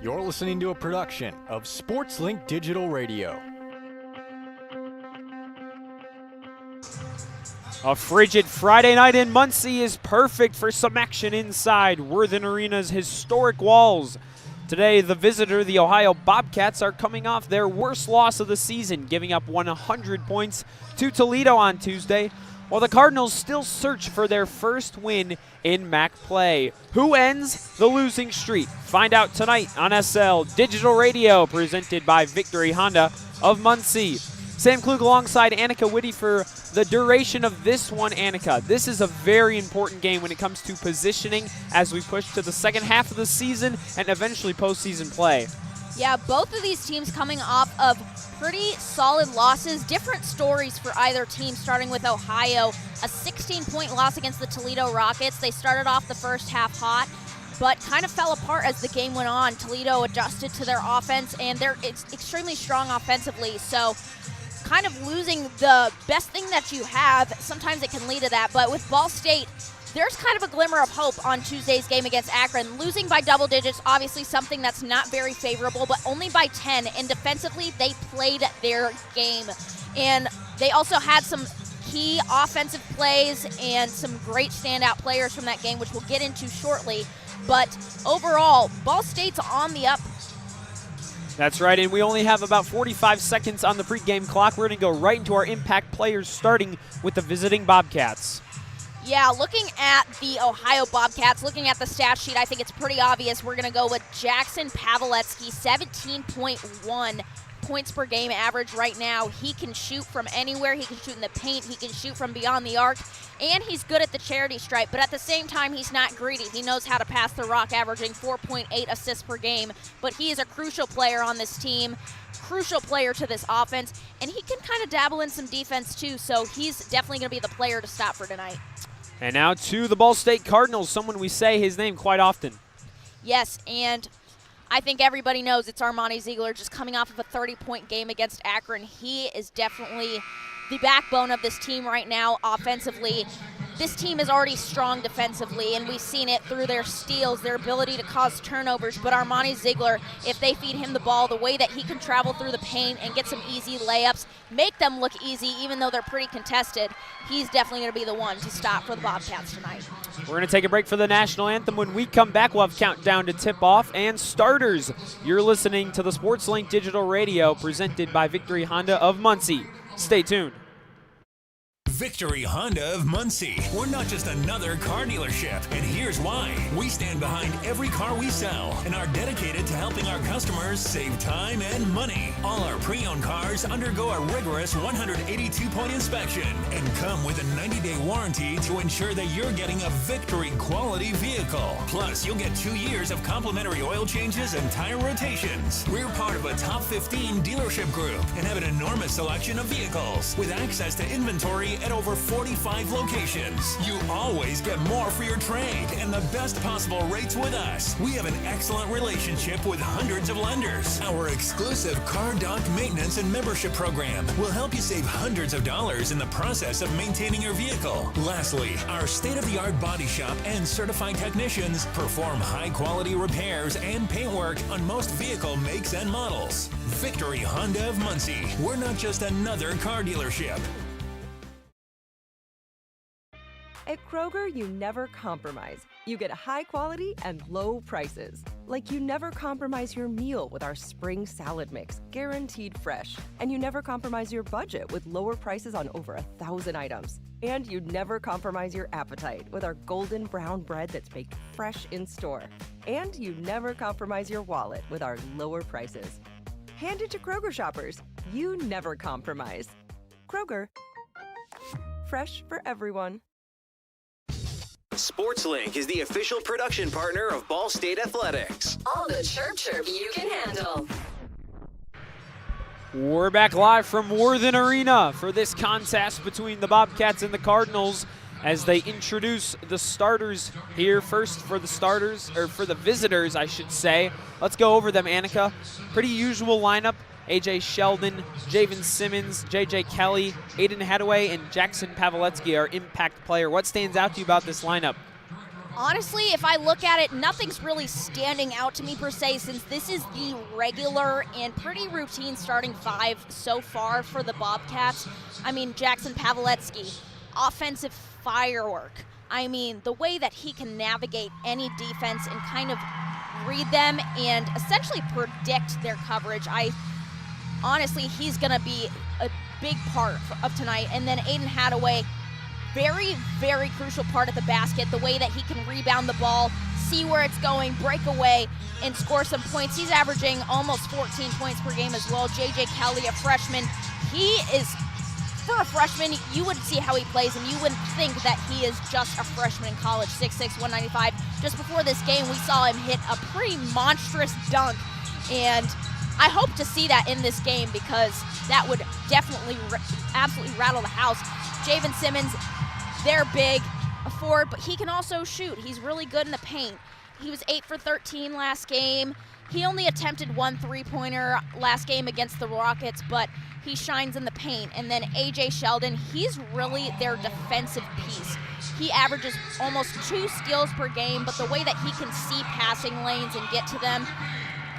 You're listening to a production of SportsLink Digital Radio. A frigid Friday night in Muncie is perfect for some action inside Worthen Arena's historic walls. Today, the visitor, the Ohio Bobcats, are coming off their worst loss of the season, giving up 100 points to Toledo on Tuesday, while the Cardinals still search for their first win in MAC play. Who ends the losing streak? Find out tonight on SL Digital Radio, presented by Victory Honda of Muncie. Sam Klug alongside Annaka Whittey for the duration of this one. Annaka, this is a very important game when it comes to positioning as we push to the second half of the season and eventually postseason play. Yeah, both of these teams coming off of pretty solid losses. Different stories for either team, starting with Ohio. A 16-point loss against the Toledo Rockets. They started off the first half hot, but kind of fell apart as the game went on. Toledo adjusted to their offense, and they're extremely strong offensively. So kind of losing the best thing that you have, sometimes it can lead to that. But with Ball State, there's kind of a glimmer of hope on Tuesday's game against Akron. Losing by double digits, obviously something that's not very favorable, but only by 10. And defensively, they played their game. And they also had some key offensive plays and some great standout players from that game, which we'll get into shortly. But overall, Ball State's on the up. That's right, and we only have about 45 seconds on the pregame clock. We're going to go right into our impact players, starting with the visiting Bobcats. Yeah, looking at the Ohio Bobcats, looking at the stat sheet, I think it's pretty obvious. We're going to go with Jackson Paveletzky, 17.1 points per game average right now. He can shoot from anywhere. He can shoot in the paint. He can shoot from beyond the arc. And he's good at the charity stripe, but at the same time, he's not greedy. He knows how to pass the rock, averaging 4.8 assists per game. But he is a crucial player on this team, crucial player to this offense, and he can kind of dabble in some defense too, so he's definitely going to be the player to stop for tonight. And now to the Ball State Cardinals, someone we say his name quite often. Yes, and I think everybody knows it's Armani Ziegler, just coming off of a 30-point game against Akron. He is definitely the backbone of this team right now offensively. This team is already strong defensively, and we've seen it through their steals, their ability to cause turnovers. But Armani Ziegler, if they feed him the ball, the way that he can travel through the paint and get some easy layups, make them look easy even though they're pretty contested, he's definitely going to be the one to stop for the Bobcats tonight. We're going to take a break for the national anthem. When we come back, we'll have countdown to tip-off and starters. You're listening to the SportsLink Digital Radio, presented by Victory Honda of Muncie. Stay tuned. Victory Honda of Muncie. We're not just another car dealership, and here's why. We stand behind every car we sell and are dedicated to helping our customers save time and money. All our pre-owned cars undergo a rigorous 182-point inspection and come with a 90-day warranty to ensure that you're getting a Victory quality vehicle. Plus, you'll get 2 years of complimentary oil changes and tire rotations. We're part of a top 15 dealership group and have an enormous selection of vehicles with access to inventory at over 45 locations. You always get more for your trade and the best possible rates with us. We have an excellent relationship with hundreds of lenders. Our exclusive Car Doc maintenance and membership program will help you save hundreds of dollars in the process of maintaining your vehicle. Lastly, our state-of-the-art body shop and certified technicians perform high-quality repairs and paintwork on most vehicle makes and models. Victory Honda of Muncie. We're not just another car dealership. At Kroger, you never compromise. You get high quality and low prices. Like you never compromise your meal with our spring salad mix, guaranteed fresh. And you never compromise your budget with lower prices on over 1,000 items. And you never compromise your appetite with our golden brown bread that's baked fresh in store. And you never compromise your wallet with our lower prices. Hand it to Kroger shoppers. You never compromise. Kroger. Fresh for everyone. SportsLink is the official production partner of Ball State Athletics. All the chirp you can handle. We're back live from Worthen Arena for this contest between the Bobcats and the Cardinals as they introduce the starters here. First for the starters, or for the visitors, I should say. Let's go over them, Annaka. Pretty usual lineup. A.J. Sheldon, Javen Simmons, J.J. Kelly, Aiden Hadaway, and Jackson Paveletzky are impact player. What stands out to you about this lineup? Honestly, if I look at it, nothing's really standing out to me per se, since this is the regular and pretty routine starting five so far for the Bobcats. I mean, Jackson Pawelski, offensive firework. I mean, the way that he can navigate any defense and kind of read them and essentially predict their coverage. Honestly, he's going to be a big part of tonight. And then Aiden Hadaway, very, very crucial part of the basket, the way that he can rebound the ball, see where it's going, break away, and score some points. He's averaging almost 14 points per game as well. J.J. Kelly, a freshman, he is, for a freshman, you wouldn't see how he plays, and you wouldn't think that he is just a freshman in college, 6'6", 195. Just before this game, we saw him hit a pretty monstrous dunk, and I hope to see that in this game because that would definitely absolutely rattle the house. Javen Simmons, they're big, a forward, but he can also shoot. He's really good in the paint. He was 8 for 13 last game. He only attempted 1 3-pointer last game against the Rockets, but he shines in the paint. And then A.J. Sheldon, he's really their defensive piece. He averages almost 2 steals per game, but the way that he can see passing lanes and get to them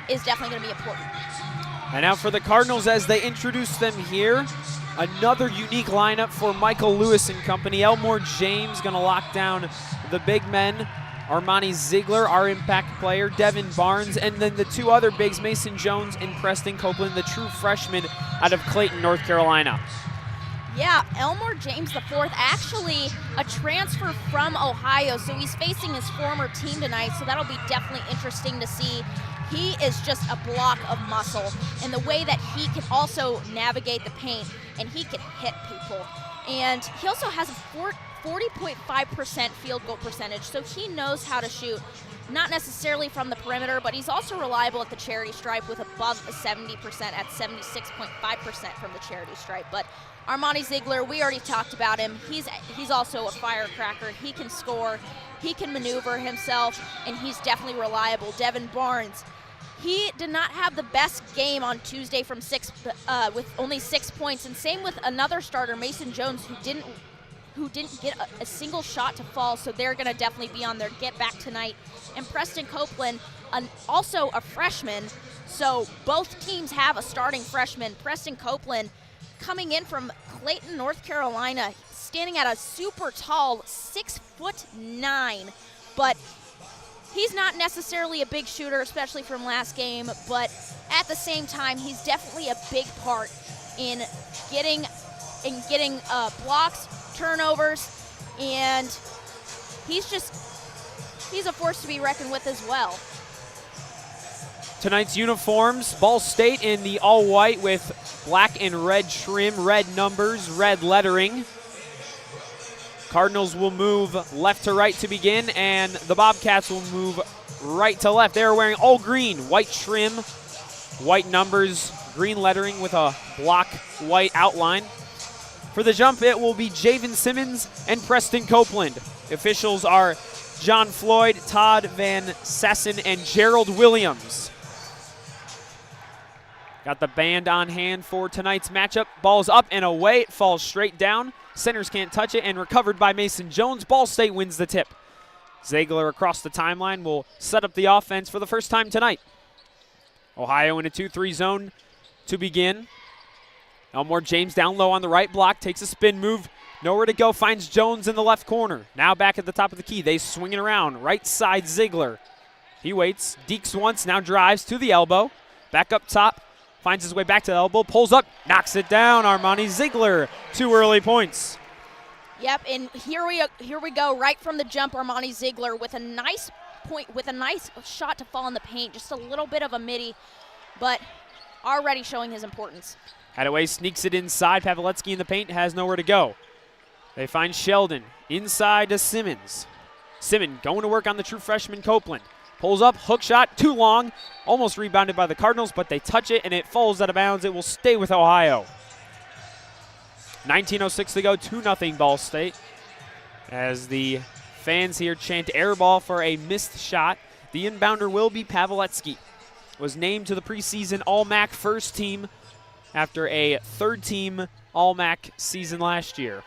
is definitely going to be important. And now for the Cardinals as they introduce them here. Another unique lineup for Michael Lewis and company. Elmore James going to lock down the big men. Armani Ziegler, our impact player, Devin Barnes, and then the 2 other bigs, Mason Jones and Preston Copeland, the true freshman out of Clayton, North Carolina. Yeah, Elmore James IV, actually a transfer from Ohio, so he's facing his former team tonight, so that'll be definitely interesting to see. He is just a block of muscle, and the way that he can also navigate the paint, and he can hit people. And he also has a 40.5% field goal percentage, so he knows how to shoot. Not necessarily from the perimeter, but he's also reliable at the charity stripe with above a 70% at 76.5% from the charity stripe. But Armani Ziegler, we already talked about him. He's also a firecracker. He can score, he can maneuver himself, and he's definitely reliable. Devin Barnes, he did not have the best game on Tuesday from with only 6 points, and same with another starter, Mason Jones, who didn't get a single shot to fall, so they're going to definitely be on their get back tonight. And Preston Copeland, also a freshman, so both teams have a starting freshman. Preston Copeland coming in from Clayton, North Carolina, standing at a super tall 6'9", but he's not necessarily a big shooter, especially from last game, but at the same time, he's definitely a big part in getting blocks, turnovers, and he's a force to be reckoned with as well. Tonight's uniforms, Ball State in the all-white with black and red trim, red numbers, red lettering. Cardinals will move left to right to begin, and the Bobcats will move right to left. They are wearing all green, white trim, white numbers, green lettering with a block white outline. For the jump, it will be Javen Simmons and Preston Copeland. The officials are John Floyd, Todd Van Sassen, and Gerald Williams. Got the band on hand for tonight's matchup. Ball's up and away. It falls straight down. Centers can't touch it, and recovered by Mason Jones. Ball State wins the tip. Ziegler across the timeline will set up the offense for the first time tonight. Ohio in a 2-3 zone to begin. Elmore James down low on the right block, takes a spin move. Nowhere to go, finds Jones in the left corner. Now back at the top of the key. They swing it around. Right side, Ziegler. He waits, dekes once, now drives to the elbow. Back up top. Finds his way back to the elbow, pulls up, knocks it down. Armani Ziegler, 2 early points. Yep, and here we go, right from the jump, Armani Ziegler with a nice point, with a nice shot to fall in the paint. Just a little bit of a midi, but already showing his importance. Hadaway sneaks it inside. Pawelski in the paint, has nowhere to go. They find Sheldon inside to Simmons. Simmons going to work on the true freshman Copeland. Pulls up, hook shot, too long. Almost rebounded by the Cardinals, but they touch it and it falls out of bounds. It will stay with Ohio. 19:06 to go, 2-0 Ball State. As the fans here chant air ball for a missed shot. The inbounder will be Pawelski. Was named to the preseason All-MAC first team after a third-team All-MAC season last year.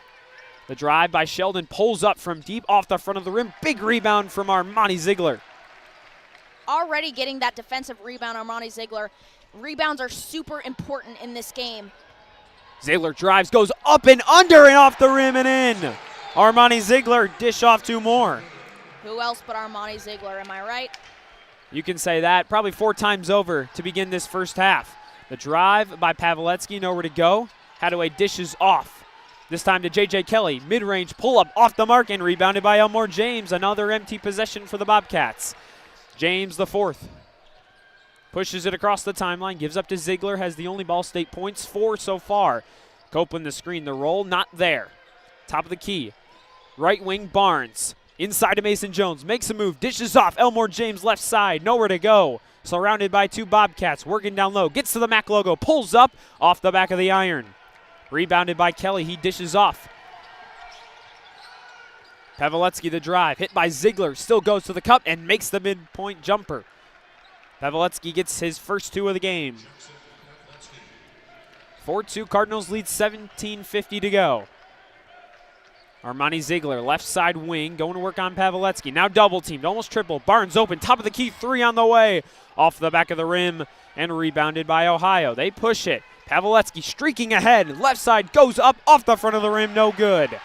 The drive by Sheldon pulls up from deep off the front of the rim. Big rebound from Armani Ziegler. Already getting that defensive rebound, Armani Ziegler. Rebounds are super important in this game. Ziegler drives, goes up and under and off the rim and in. Armani Ziegler dish off 2 more. Who else but Armani Ziegler, am I right? You can say that probably 4 times over to begin this first half. The drive by Pavletsky, nowhere to go. Hadaway dishes off. This time to J.J. Kelly. Mid-range pull-up off the mark and rebounded by Elmore James. Another empty possession for the Bobcats. James, the 4th. Pushes it across the timeline, gives up to Ziegler, has the only Ball State points, 4 so far. Copeland the screen, the roll, not there. Top of the key. Right wing Barnes. Inside to Mason Jones, makes a move, dishes off. Elmore James left side, nowhere to go. Surrounded by 2 Bobcats, working down low, gets to the MAC logo, pulls up off the back of the iron. Rebounded by Kelly, he dishes off. Pavletsky the drive, hit by Ziegler, still goes to the cup and makes the midpoint jumper. Pavletsky gets his first 2 of the game. 4-2, Cardinals lead, 17:50 to go. Armani Ziegler, left side wing, going to work on Pavletsky. Now double teamed, almost triple. Barnes open, top of the key, 3 on the way. Off the back of the rim and rebounded by Ohio. They push it. Pavletsky streaking ahead. Left side goes up off the front of the rim, no good.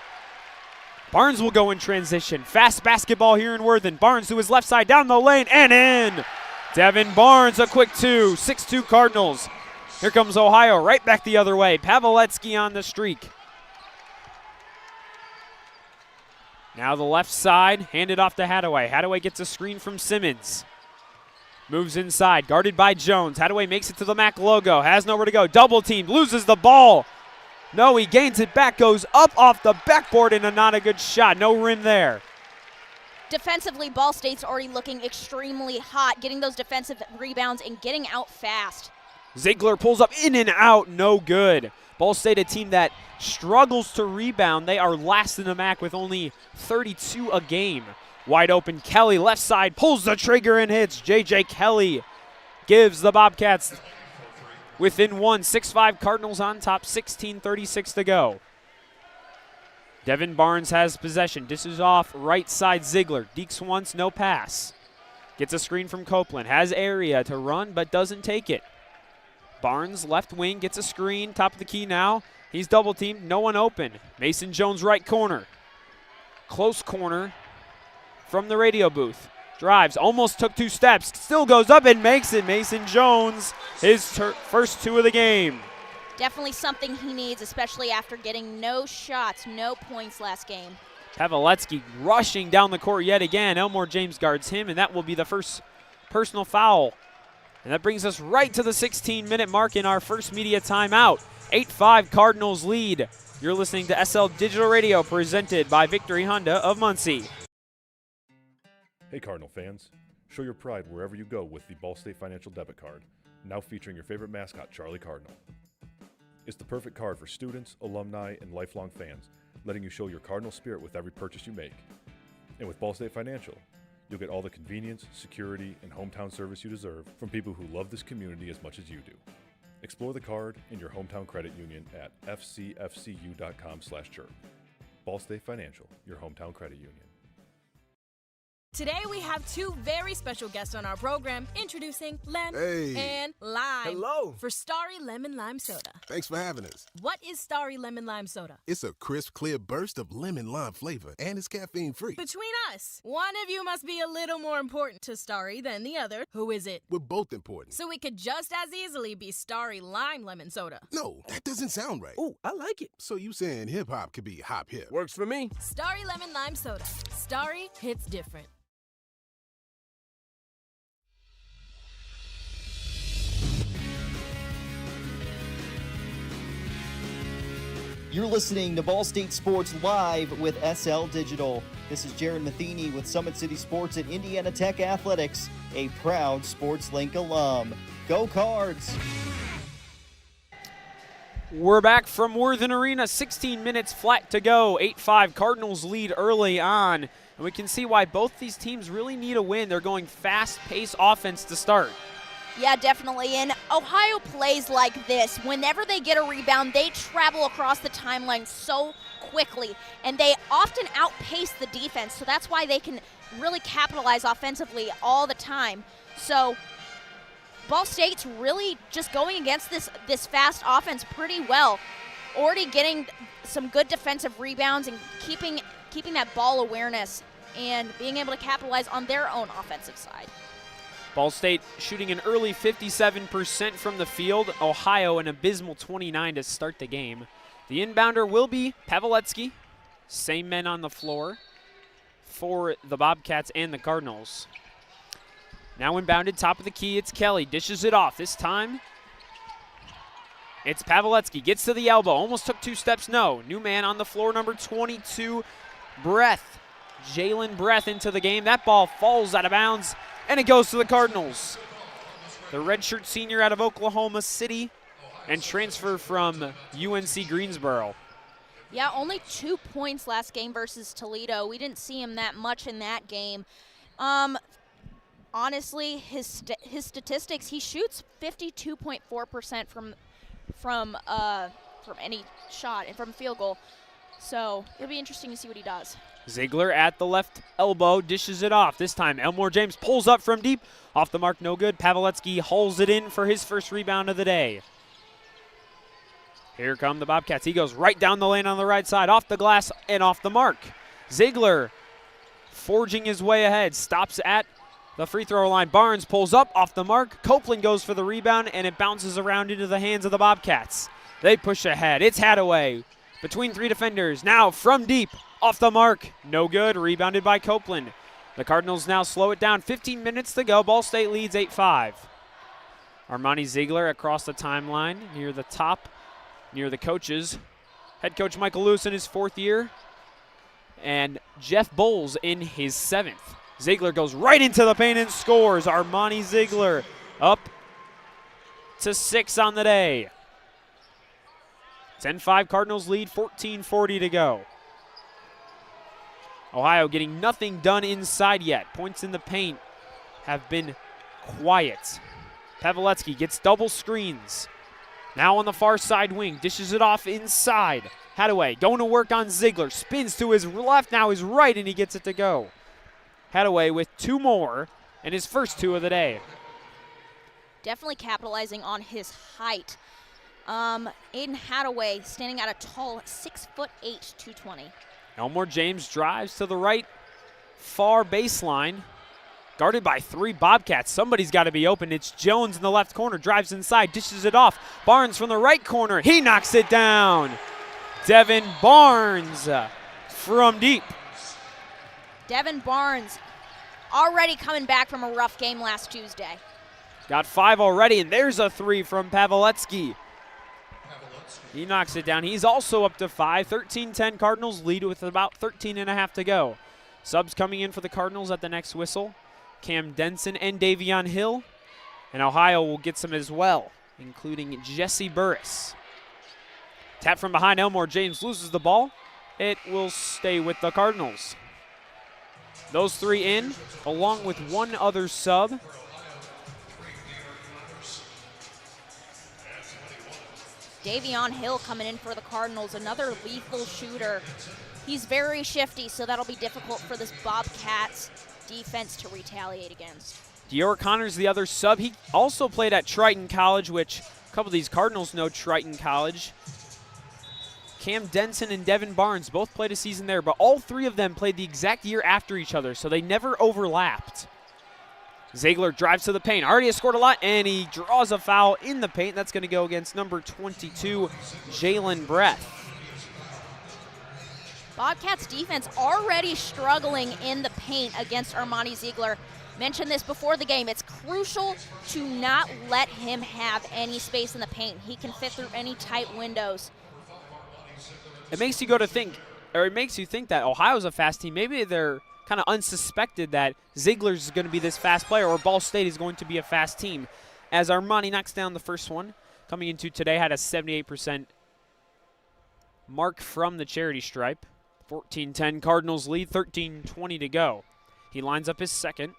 Barnes will go in transition. Fast basketball here in Worthen. Barnes to his left side, down the lane and in. Devin Barnes, a quick 2, 6-2 Cardinals. Here comes Ohio, right back the other way. Pavletsky on the streak. Now the left side, handed off to Hadaway. Hadaway gets a screen from Simmons. Moves inside, guarded by Jones. Hadaway makes it to the MAC logo, has nowhere to go. Double teamed, loses the ball. No, he gains it back, goes up off the backboard, and not a good shot. No rim there. Defensively, Ball State's already looking extremely hot, getting those defensive rebounds and getting out fast. Ziegler pulls up in and out, no good. Ball State, a team that struggles to rebound. They are last in the MAC with only 32 a game. Wide open Kelly, left side, pulls the trigger and hits. J.J. Kelly gives the Bobcats within 1. 6-5 Cardinals on top, 16:36 to go. Devin Barnes has possession. Dishes off right side Ziegler. Deeks once, no pass. Gets a screen from Copeland. Has area to run, but doesn't take it. Barnes, left wing, gets a screen. Top of the key now. He's double teamed, no one open. Mason Jones, right corner. Close corner from the radio booth. Drives, almost took 2 steps. Still goes up and makes it. Mason Jones, his first 2 of the game. Definitely something he needs, especially after getting no shots, no points last game. Pavletsky rushing down the court yet again. Elmore James guards him, and that will be the first personal foul. And that brings us right to the 16-minute mark in our first media timeout. 8-5 Cardinals lead. You're listening to SL Digital Radio, presented by Victory Honda of Muncie. Hey Cardinal fans, show your pride wherever you go with the Ball State Financial Debit Card, now featuring your favorite mascot, Charlie Cardinal. It's the perfect card for students, alumni, and lifelong fans, letting you show your Cardinal spirit with every purchase you make. And with Ball State Financial, you'll get all the convenience, security, and hometown service you deserve from people who love this community as much as you do. Explore the card in your hometown credit union at fcfcu.com/chirp. Ball State Financial, your hometown credit union. Today we have 2 very special guests on our program, introducing Lem and Lime. Hello. For Starry Lemon Lime Soda. Thanks for having us. What is Starry Lemon Lime Soda? It's a crisp, clear burst of lemon lime flavor, and it's caffeine-free. Between us, one of you must be a little more important to Starry than the other. Who is it? We're both important. So it could just as easily be Starry Lime Lemon Soda. No, that doesn't sound right. Oh, I like it. So you saying hip-hop could be hop-hip? Works for me. Starry Lemon Lime Soda. Starry hits different. You're listening to Ball State Sports Live with SL Digital. This is Jaron Matheny with Summit City Sports and Indiana Tech Athletics, a proud SportsLink alum. Go Cards! We're back from Worthen Arena, 16 minutes flat to go. 8-5 Cardinals lead early on. And we can see why both these teams really need a win. They're going fast-paced offense to start. Yeah, definitely. And Ohio plays like this. Whenever they get a rebound, they travel across the timeline so quickly, and they often outpace the defense, so that's why they can really capitalize offensively all the time. So Ball State's really just going against this fast offense pretty well, already getting some good defensive rebounds and keeping that ball awareness and being able to capitalize on their own offensive side. Ball State shooting an early 57% from the field. Ohio an abysmal 29 to start the game. The inbounder will be Pawelski. Same men on the floor for the Bobcats and the Cardinals. Now inbounded, top of the key, it's Kelly. Dishes it off. This time, it's Pawelski. Gets to the elbow. Almost took 2 steps. No. New man on the floor, number 22, Breath. Jalen Breath into the game. That ball falls out of bounds, and it goes to the Cardinals. The redshirt senior out of Oklahoma City and transfer from UNC Greensboro. Yeah, only 2 points last game versus Toledo. We didn't see him that much in that game. Honestly, his statistics, he shoots 52.4% from any shot and from field goal. So it'll be interesting to see what he does. Ziegler at the left elbow, dishes it off. This time, Elmore James pulls up from deep. Off the mark, no good. Pawelski hauls it in for his first rebound of the day. Here come the Bobcats. He goes right down the lane on the right side, off the glass and off the mark. Ziegler forging his way ahead, stops at the free throw line. Barnes pulls up off the mark. Copeland goes for the rebound, and it bounces around into the hands of the Bobcats. They push ahead. It's Hadaway between 3 defenders. Now from deep, off the mark. No good. Rebounded by Copeland. The Cardinals now slow it down. 15 minutes to go. Ball State leads 8-5. Armani Ziegler across the timeline near the top, near the coaches. Head coach Michael Lewis in his 4th year, and Jeff Bowles in his 7th. Ziegler goes right into the paint and scores. Armani Ziegler up to 6 on the day. 10-5 Cardinals lead, 14:40 to go. Ohio getting nothing done inside yet. Points in the paint have been quiet. Pawelski gets double screens. Now on the far side wing, dishes it off inside. Hadaway going to work on Ziegler. Spins to his left, now his right, and he gets it to go. Hadaway with 2 more, and his first 2 of the day. Definitely capitalizing on his height. Aiden Hadaway standing at a tall 6'8", 220. Elmore James drives to the right, far baseline. Guarded by 3 Bobcats. Somebody's got to be open. It's Jones in the left corner. Drives inside, dishes it off. Barnes from the right corner. He knocks it down. Devin Barnes from deep. Devin Barnes already coming back from a rough game last Tuesday. Got 5 already, and there's a 3 from Pawelski. He knocks it down. He's also up to 5. 13-10 Cardinals lead with about 13.5 to go. Subs coming in for the Cardinals at the next whistle. Cam Denson and Davion Hill. And Ohio will get some as well, including Jesse Burris. Tap from behind, Elmore James loses the ball. It will stay with the Cardinals. Those 3 in, along with 1 other sub. Davion Hill coming in for the Cardinals, another lethal shooter. He's very shifty, so that'll be difficult for this Bobcats defense to retaliate against. Dior Connor's the other sub. He also played at Triton College, which a couple of these Cardinals know Triton College. Cam Denson and Devin Barnes both played a season there, but all 3 of them played the exact year after each other, so they never overlapped. Ziegler drives to the paint. Already has scored a lot, and he draws a foul in the paint. That's going to go against number 22, Jalen Breath. Bobcats defense already struggling in the paint against Armani Ziegler. Mentioned this before the game. It's crucial to not let him have any space in the paint. He can fit through any tight windows. It makes you think that Ohio's a fast team. Maybe they're kind of unsuspected that Ziegler's going to be this fast player, or Ball State is going to be a fast team. As Armani knocks down the first one, coming into today had a 78% mark from the charity stripe. 14-10 Cardinals lead, 13:20 to go. He lines up his second.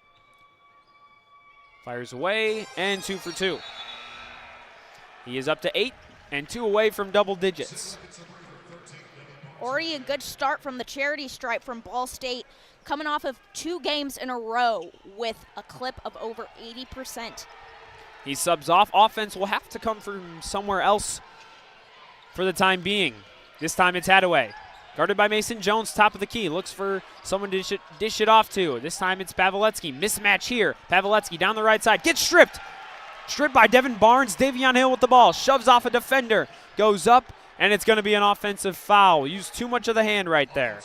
Fires away, and 2 for 2. He is up to 8 and 2 away from double digits. Already a good start from the charity stripe from Ball State, coming off of 2 games in a row with a clip of over 80%. He subs off. Offense will have to come from somewhere else for the time being. This time it's Hadaway. Guarded by Mason Jones, top of the key. Looks for someone to dish it off to. This time it's Pavletsky. Mismatch here. Pavletsky down the right side. Gets stripped. Stripped by Devin Barnes. Davion Hill with the ball. Shoves off a defender. Goes up, and it's going to be an offensive foul. Used too much of the hand right there.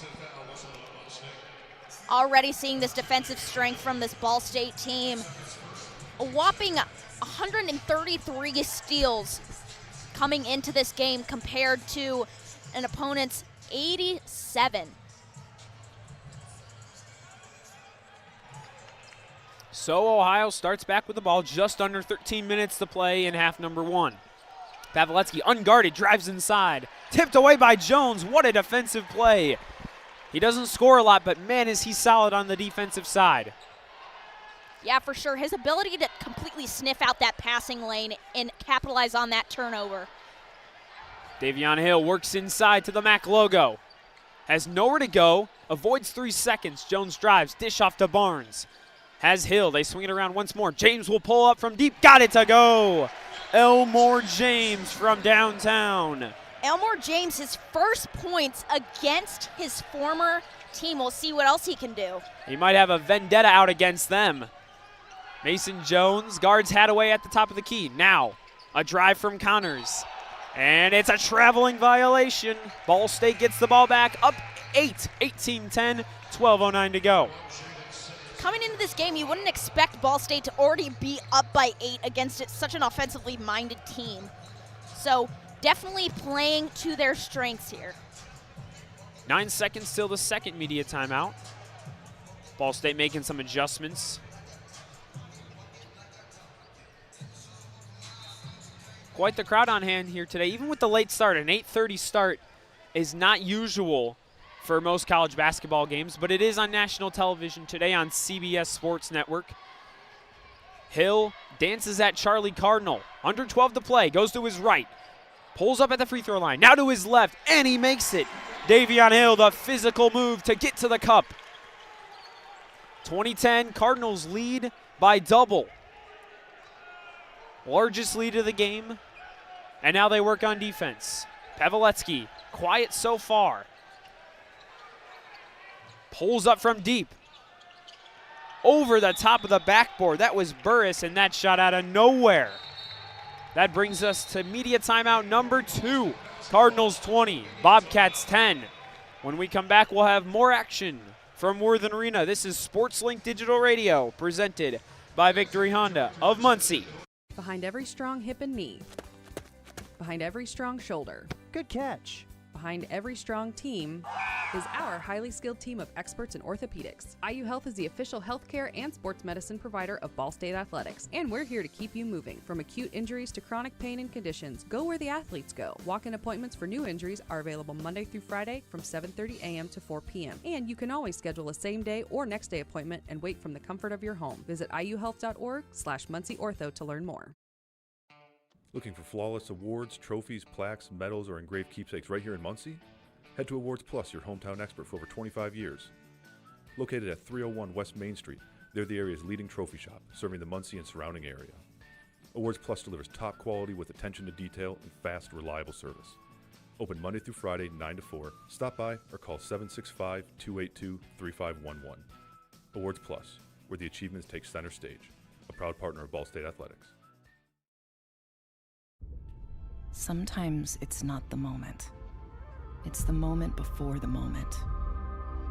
Already seeing this defensive strength from this Ball State team. A whopping 133 steals coming into this game compared to an opponent's 87. So Ohio starts back with the ball, just under 13 minutes to play in half number 1. Pavletsky unguarded, drives inside. Tipped away by Jones. What a defensive play. He doesn't score a lot, but man, is he solid on the defensive side. Yeah, for sure. His ability to completely sniff out that passing lane and capitalize on that turnover. Davion Hill works inside to the MAC logo. Has nowhere to go. Avoids 3 seconds. Jones drives. Dish off to Barnes. Has Hill. They swing it around once more. James will pull up from deep. Got it to go. Elmore James from downtown. Elmore James, his first points against his former team. We'll see what else he can do. He might have a vendetta out against them. Mason Jones guards Hadaway at the top of the key. Now, a drive from Connors. And it's a traveling violation. Ball State gets the ball back, up 8, 18-10, 12:09 to go. Coming into this game, you wouldn't expect Ball State to already be up by 8 against such an offensively minded team. So definitely playing to their strengths here. 9 seconds till the second media timeout. Ball State making some adjustments. Quite the crowd on hand here today, even with the late start. An 8:30 start is not usual for most college basketball games, but it is on national television today on CBS Sports Network. Hill dances at Charlie Cardinal. Under 12 to play, goes to his right. Pulls up at the free throw line, now to his left, and he makes it. Davion Hill, the physical move to get to the cup. 2010, Cardinals lead by double. Largest lead of the game. And now they work on defense. Pavletsky, quiet so far. Pulls up from deep. Over the top of the backboard. That was Burris, and that shot out of nowhere. That brings us to media timeout number 2. Cardinals 20, Bobcats 10. When we come back, we'll have more action from Worthen Arena. This is SportsLink Digital Radio, presented by Victory Honda of Muncie. Behind every strong hip and knee. Behind every strong shoulder. Good catch. Behind every strong team is our highly skilled team of experts in orthopedics. IU Health is the official healthcare and sports medicine provider of Ball State Athletics, and we're here to keep you moving. From acute injuries to chronic pain and conditions, go where the athletes go. Walk-in appointments for new injuries are available Monday through Friday from 7:30 a.m. to 4 p.m. And you can always schedule a same-day or next-day appointment and wait from the comfort of your home. Visit iuhealth.org/MuncieOrtho to learn more. Looking for flawless awards, trophies, plaques, medals, or engraved keepsakes right here in Muncie? Head to Awards Plus, your hometown expert for over 25 years. Located at 301 West Main Street, they're the area's leading trophy shop, serving the Muncie and surrounding area. Awards Plus delivers top quality with attention to detail and fast, reliable service. Open Monday through Friday, 9 to 4. Stop by or call 765-282-3511. Awards Plus, where the achievements take center stage. A proud partner of Ball State Athletics. Sometimes it's not the moment. It's the moment before the moment.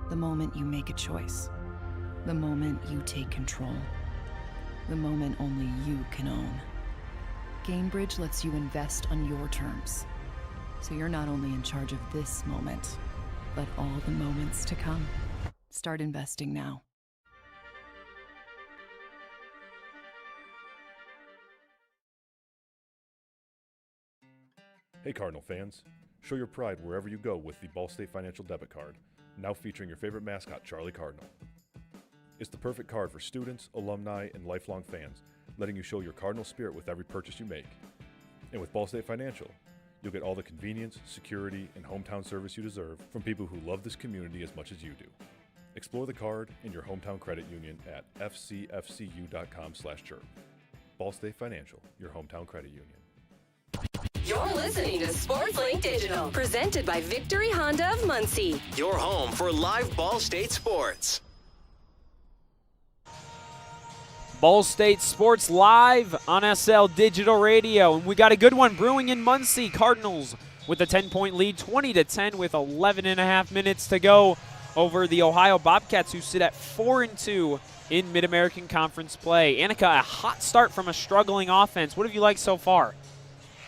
The moment you make a choice. The moment you take control. The moment only you can own. Gainbridge lets you invest on your terms. So you're not only in charge of this moment, but all the moments to come. Start investing now. Hey Cardinal fans, show your pride wherever you go with the Ball State Financial Debit Card, now featuring your favorite mascot, Charlie Cardinal. It's the perfect card for students, alumni, and lifelong fans, letting you show your Cardinal spirit with every purchase you make. And with Ball State Financial, You'll get all the convenience, security, and hometown service you deserve from people who love this community as much as you do. Explore the card in your hometown credit union at fcfcu.com/chirp. Ball State Financial, your hometown credit union. You're listening to SportsLink Digital, presented by Victory Honda of Muncie. Your home for live Ball State sports. Ball State Sports live on SL Digital Radio. And we got a good one brewing in Muncie. Cardinals with a 10-point lead, 20-10 with 11.5 minutes to go over the Ohio Bobcats, who sit at 4-2 in Mid-American Conference play. Annaka, a hot start from a struggling offense. What have you liked so far?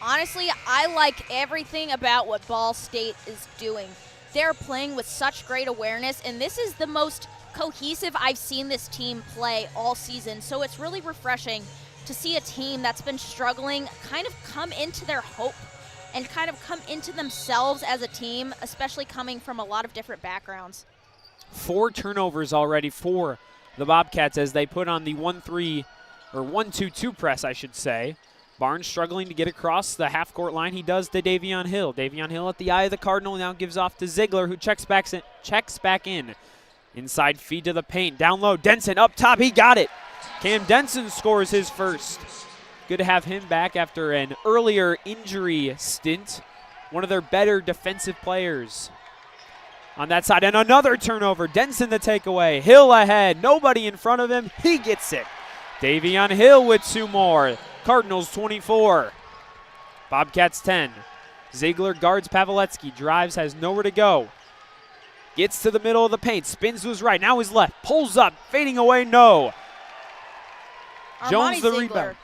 Honestly, I like everything about what Ball State is doing. They're playing with such great awareness, and this is the most cohesive I've seen this team play all season. So it's really refreshing to see a team that's been struggling kind of come into their hope and kind of come into themselves as a team, especially coming from a lot of different backgrounds. 4 turnovers already for the Bobcats as they put on the 1-3 or 1-2-2 press, I should say. Barnes struggling to get across the half-court line. He does to Davion Hill. Davion Hill at the eye of the Cardinal now gives off to Ziegler, who checks back in. Inside feed to the paint. Down low, Denson up top. He got it. Cam Denson scores his first. Good to have him back after an earlier injury stint. One of their better defensive players on that side. And another turnover. Denson the takeaway. Hill ahead. Nobody in front of him. He gets it. Davion Hill with 2 more. Cardinals 24. Bobcats 10. Ziegler guards Pavletsky. Drives, has nowhere to go. Gets to the middle of the paint. Spins to his right. Now his left. Pulls up. Fading away. No. Jones the rebound.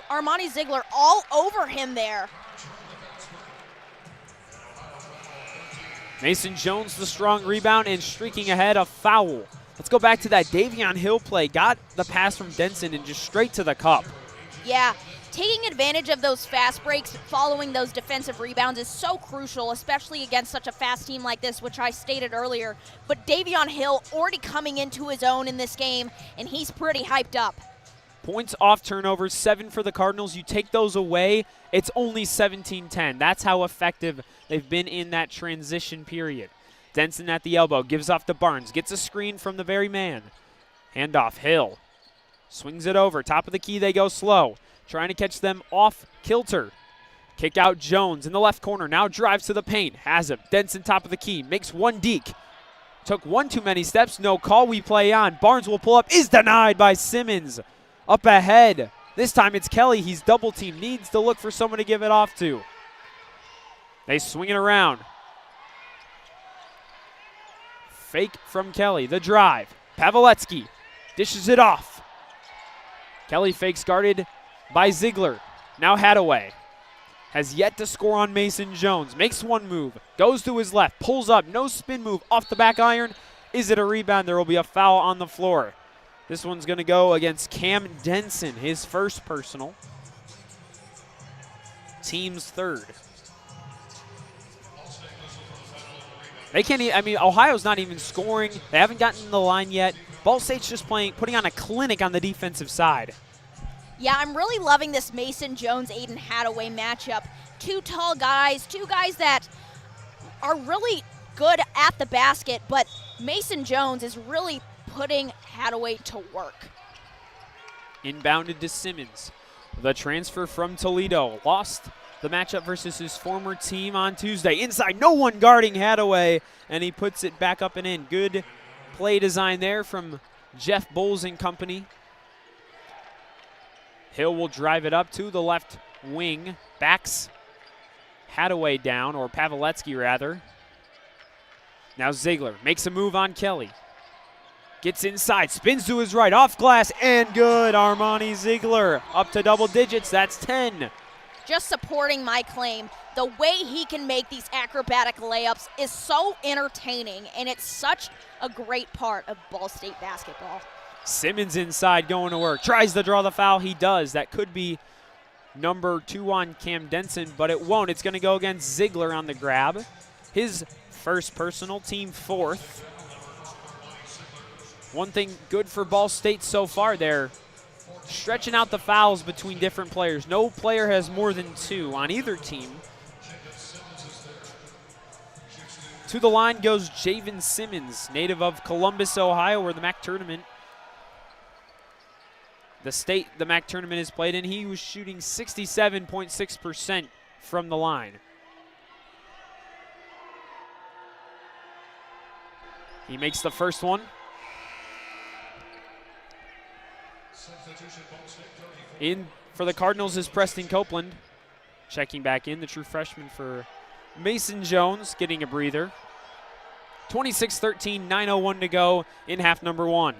Armani Ziegler all over him there. Mason Jones the strong rebound and streaking ahead, a foul. Let's go back to that Davion Hill play. Got the pass from Denson and just straight to the cup. Yeah, taking advantage of those fast breaks following those defensive rebounds is so crucial, especially against such a fast team like this, which I stated earlier. But Davion Hill already coming into his own in this game, and he's pretty hyped up. Points off turnovers, 7 for the Cardinals. You take those away, it's only 17-10. That's how effective they've been in that transition period. Denson at the elbow, gives off to Barnes, gets a screen from the very man. Handoff, Hill. Swings it over, top of the key they go slow. Trying to catch them off kilter. Kick out Jones in the left corner, now drives to the paint. Has him, Denson top of the key, makes one deke. Took one too many steps, no call, we play on. Barnes will pull up, is denied by Simmons. Up ahead, this time it's Kelly, he's double teamed, needs to look for someone to give it off to. They swing it around. Fake from Kelly, the drive. Pavletsky dishes it off. Kelly fakes guarded by Ziegler. Now Hadaway has yet to score on Mason Jones. Makes one move, goes to his left, pulls up, no spin move, off the back iron. Is it a rebound? There will be a foul on the floor. This one's going to go against Cam Denson, his first personal. Team's third. They can't even, I mean, Ohio's not even scoring. They haven't gotten the line yet. Ball State's just putting on a clinic on the defensive side. Yeah, I'm really loving this Mason Jones, Aiden Hadaway matchup. 2 tall guys, 2 guys that are really good at the basket, but Mason Jones is really putting Hadaway to work. Inbounded to Simmons. The transfer from Toledo. Lost the matchup versus his former team on Tuesday. Inside, no one guarding Hadaway, and he puts it back up and in. Good play design there from Jeff Bowles and company. Hill will drive it up to the left wing. Backs Hadaway down, or Pavletsky rather. Now Ziegler makes a move on Kelly. Gets inside, spins to his right, off glass, and good. Armani Ziegler up to double digits, that's 10. Just supporting my claim, the way he can make these acrobatic layups is so entertaining, and it's such a great part of Ball State basketball. Simmons inside going to work, tries to draw the foul, he does. That could be number 2 on Cam Denson, but it won't. It's going to go against Ziegler on the grab. His first personal, team 4th. One thing good for Ball State so far, they're stretching out the fouls between different players. No player has more than 2 on either team. To the line goes Javen Simmons, native of Columbus, Ohio, where the MAC tournament, the state the MAC tournament is played in. He was shooting 67.6% from the line. He makes the first one. In for the Cardinals is Preston Copeland. Checking back in, the true freshman for Mason Jones, getting a breather. 26-13, 9:01 to go in half number 1.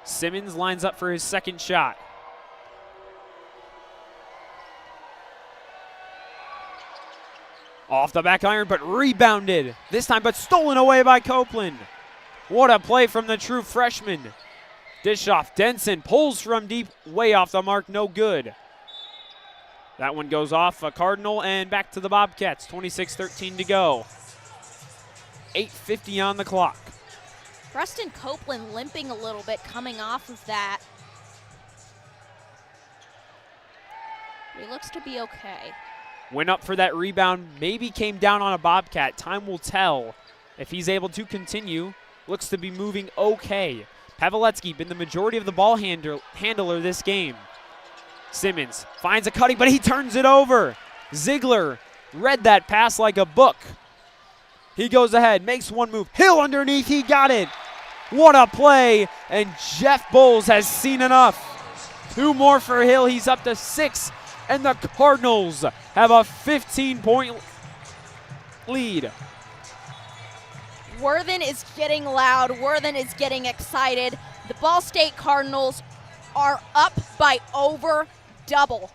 Simmons lines up for his second shot. Off the back iron, but rebounded this time, but stolen away by Copeland. What a play from the true freshman. Dish off, Denson pulls from deep, way off the mark, no good. That one goes off a Cardinal and back to the Bobcats, 26-13 to go. 8:50 on the clock. Preston Copeland limping a little bit coming off of that. He looks to be okay. Went up for that rebound, maybe came down on a Bobcat. Time will tell if he's able to continue. Looks to be moving okay. Pavletsky been the majority of the ball handler this game. Simmons finds a cutting, but he turns it over. Ziegler read that pass like a book. He goes ahead, makes one move. Hill underneath, he got it. What a play, and Jeff Bowles has seen enough. 2 more for Hill, he's up to 6, and the Cardinals have a 15-point lead. Worthen is getting loud. Worthen is getting excited. The Ball State Cardinals are up by over double.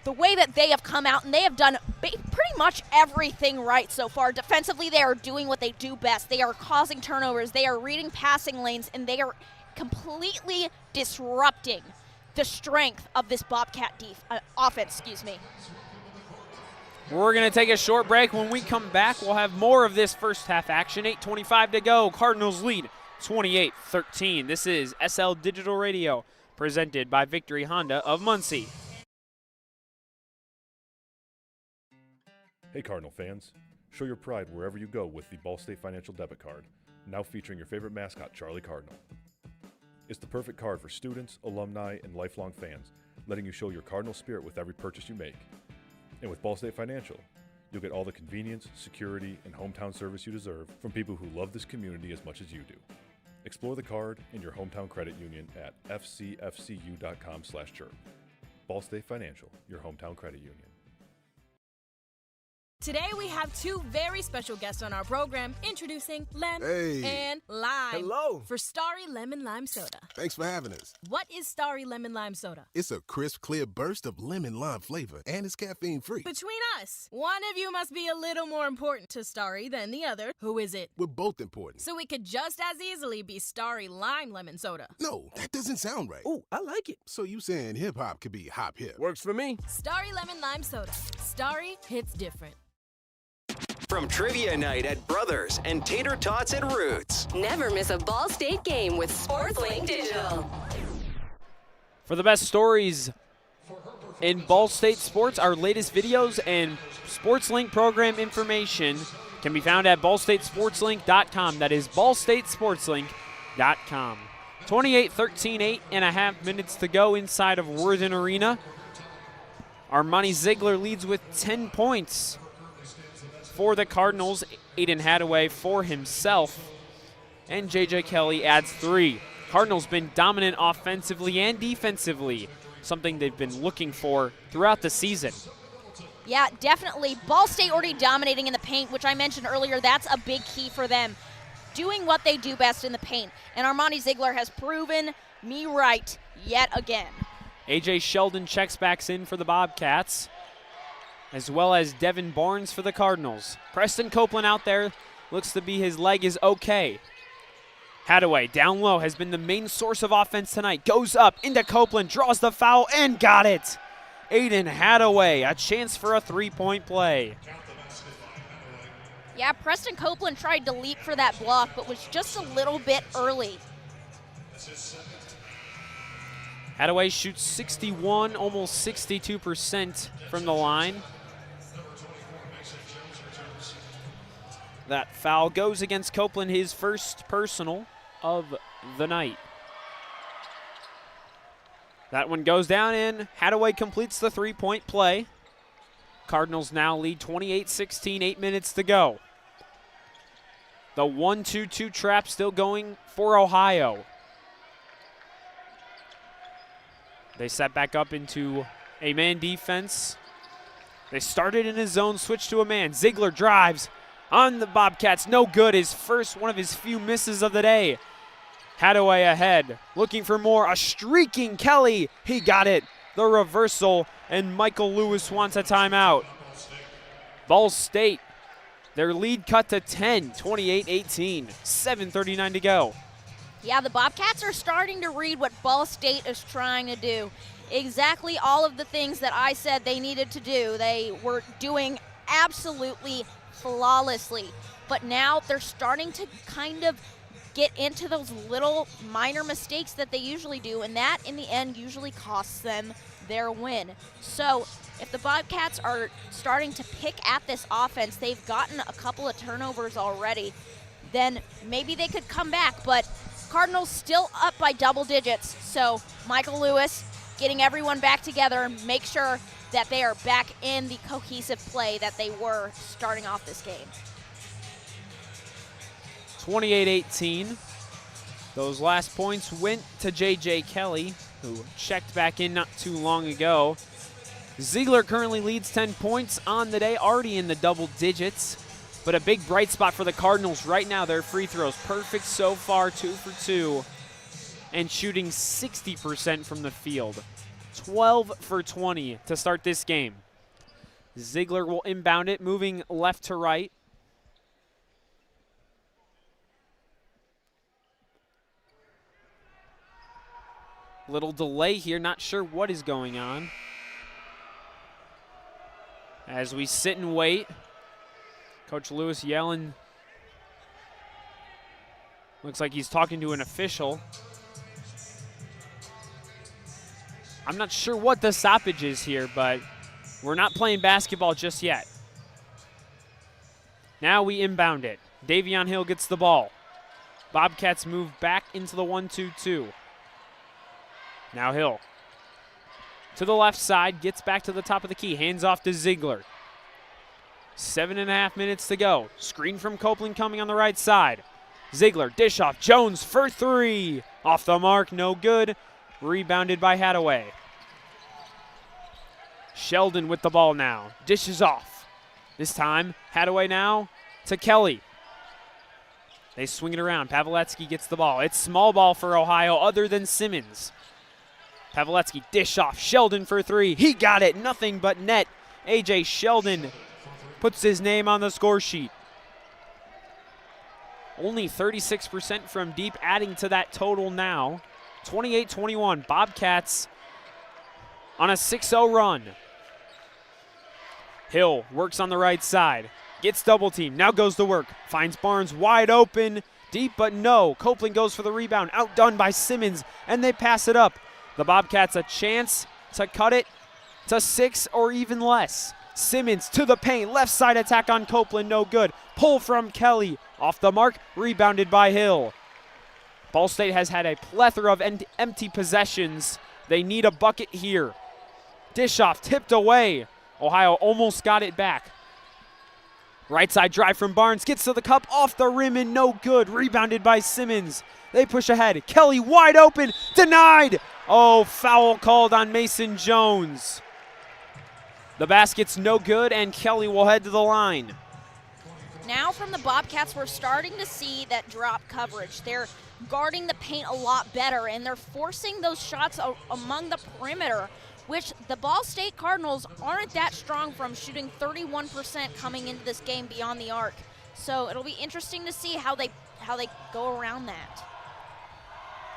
The way that they have come out, and they have done pretty much everything right so far. Defensively, they are doing what they do best. They are causing turnovers. They are reading passing lanes, and they are completely disrupting the strength of this Bobcat offense. We're going to take a short break. When we come back, we'll have more of this first half action. 8:25 to go. Cardinals lead 28-13. This is SL Digital Radio, presented by Victory Honda of Muncie. Hey Cardinal fans, show your pride wherever you go with the Ball State Financial Debit Card, now featuring your favorite mascot, Charlie Cardinal. It's the perfect card for students, alumni, and lifelong fans, letting you show your Cardinal spirit with every purchase you make. And with Ball State Financial, you'll get all the convenience, security, and hometown service you deserve from people who love this community as much as you do. Explore the card in your hometown credit union at fcfcu.com/chirp. Ball State Financial, your hometown credit union. Today we have 2 very special guests on our program, introducing Lem and Lime. Hello. For Starry Lemon Lime Soda. Thanks for having us. What is Starry Lemon Lime Soda? It's a crisp, clear burst of lemon lime flavor, and it's caffeine-free. Between us, one of you must be a little more important to Starry than the other. Who is it? We're both important. So it could just as easily be Starry Lime Lemon Soda. No, that doesn't sound right. Oh, I like it. So you saying hip-hop could be hop-hip? Works for me. Starry Lemon Lime Soda. Starry hits different. From Trivia Night at Brothers and Tater Tots at Roots. Never miss a Ball State game with SportsLink Digital. For the best stories in Ball State sports, our latest videos and SportsLink program information can be found at ballstatesportslink.com. That is ballstatesportslink.com. 28-13, 8.5 minutes to go inside of Worthen Arena. Armani Ziegler leads with 10 points. For the Cardinals, Aiden Hadaway for himself, and J.J. Kelly adds 3. Cardinals been dominant offensively and defensively, something they've been looking for throughout the season. Yeah, definitely. Ball State already dominating in the paint, which I mentioned earlier. That's a big key for them, doing what they do best in the paint. And Armani Ziegler has proven me right yet again. A.J. Sheldon checks back in for the Bobcats, as well as Devin Barnes for the Cardinals. Preston Copeland out there. Looks to be his leg is okay. Hadaway down low has been the main source of offense tonight. Goes up into Copeland, draws the foul, and got it. Aiden Hadaway, a chance for a 3-point play. Yeah, Preston Copeland tried to leap for that block, but was just a little bit early. Hadaway shoots 61, almost 62% from the line. That foul goes against Copeland, his first personal of the night. That one goes down in. Hadaway completes the three-point play. Cardinals now lead 28-16, 8 minutes to go. The 1-2-2 trap still going for Ohio. They set back up into a man defense. They started in his zone, switched to a man. Ziegler drives on the Bobcats, no good. His first, one of his few misses of the day. Hadaway ahead, looking for more. A streaking Kelly, he got it. The reversal, and Michael Lewis wants a timeout. Ball State, their lead cut to 10, 28-18, 7:39 to go. Yeah, the Bobcats are starting to read what Ball State is trying to do. Exactly all of the things that I said they needed to do, they were doing absolutely flawlessly. But now they're starting to kind of get into those little minor mistakes that they usually do, and that in the end usually costs them their win. So if the Bobcats are starting to pick at this offense, they've gotten a couple of turnovers already, then maybe they could come back. But Cardinals still up by double digits, so Michael Lewis getting everyone back together and make sure that they are back in the cohesive play that they were starting off this game. 28-18. Those last points went to J.J. Kelly, who checked back in not too long ago. Ziegler currently leads 10 points on the day, already in the double digits. But a big bright spot for the Cardinals right now, their free throws. Perfect so far, 2 for 2. And shooting 60% from the field. 12 for 20 to start this game. Ziegler will inbound it, moving left to right. Little delay here, not sure what is going on. As we sit and wait, Coach Lewis yelling. Looks like he's talking to an official. I'm not sure what the stoppage is here, but we're not playing basketball just yet. Now we inbound it. Davion Hill gets the ball. Bobcats move back into the 1-2-2. Now Hill to the left side, gets back to the top of the key, hands off to Ziegler. 7.5 minutes to go. Screen from Copeland coming on the right side. Ziegler, dish off, Jones for three. Off the mark, no good. Rebounded by Hadaway. Sheldon with the ball now, dishes off. This time, Hadaway now to Kelly. They swing it around, Pavletsky gets the ball. It's small ball for Ohio other than Simmons. Pavletsky, dish off, Sheldon for three. He got it, nothing but net. A.J. Sheldon puts his name on the score sheet. Only 36% from deep, adding to that total now. 28-21, Bobcats on a 6-0 run. Hill works on the right side, gets double teamed, now goes to work, finds Barnes wide open, deep but no. Copeland goes for the rebound, outdone by Simmons, and they pass it up. The Bobcats a chance to cut it to 6 or even less. Simmons to the paint, left side attack on Copeland, no good. Pull from Kelly, off the mark, rebounded by Hill. Ball State has had a plethora of empty possessions. They need a bucket here. Dish off, tipped away. Ohio almost got it back. Right side drive from Barnes, gets to the cup, off the rim and no good. Rebounded by Simmons. They push ahead. Kelly wide open, denied. Oh, foul called on Mason Jones. The basket's no good, and Kelly will head to the line. Now from the Bobcats, we're starting to see that drop coverage. They're guarding the paint a lot better, and they're forcing those shots among the perimeter, which the Ball State Cardinals aren't that strong from, shooting 31% coming into this game beyond the arc. So it'll be interesting to see how they go around that.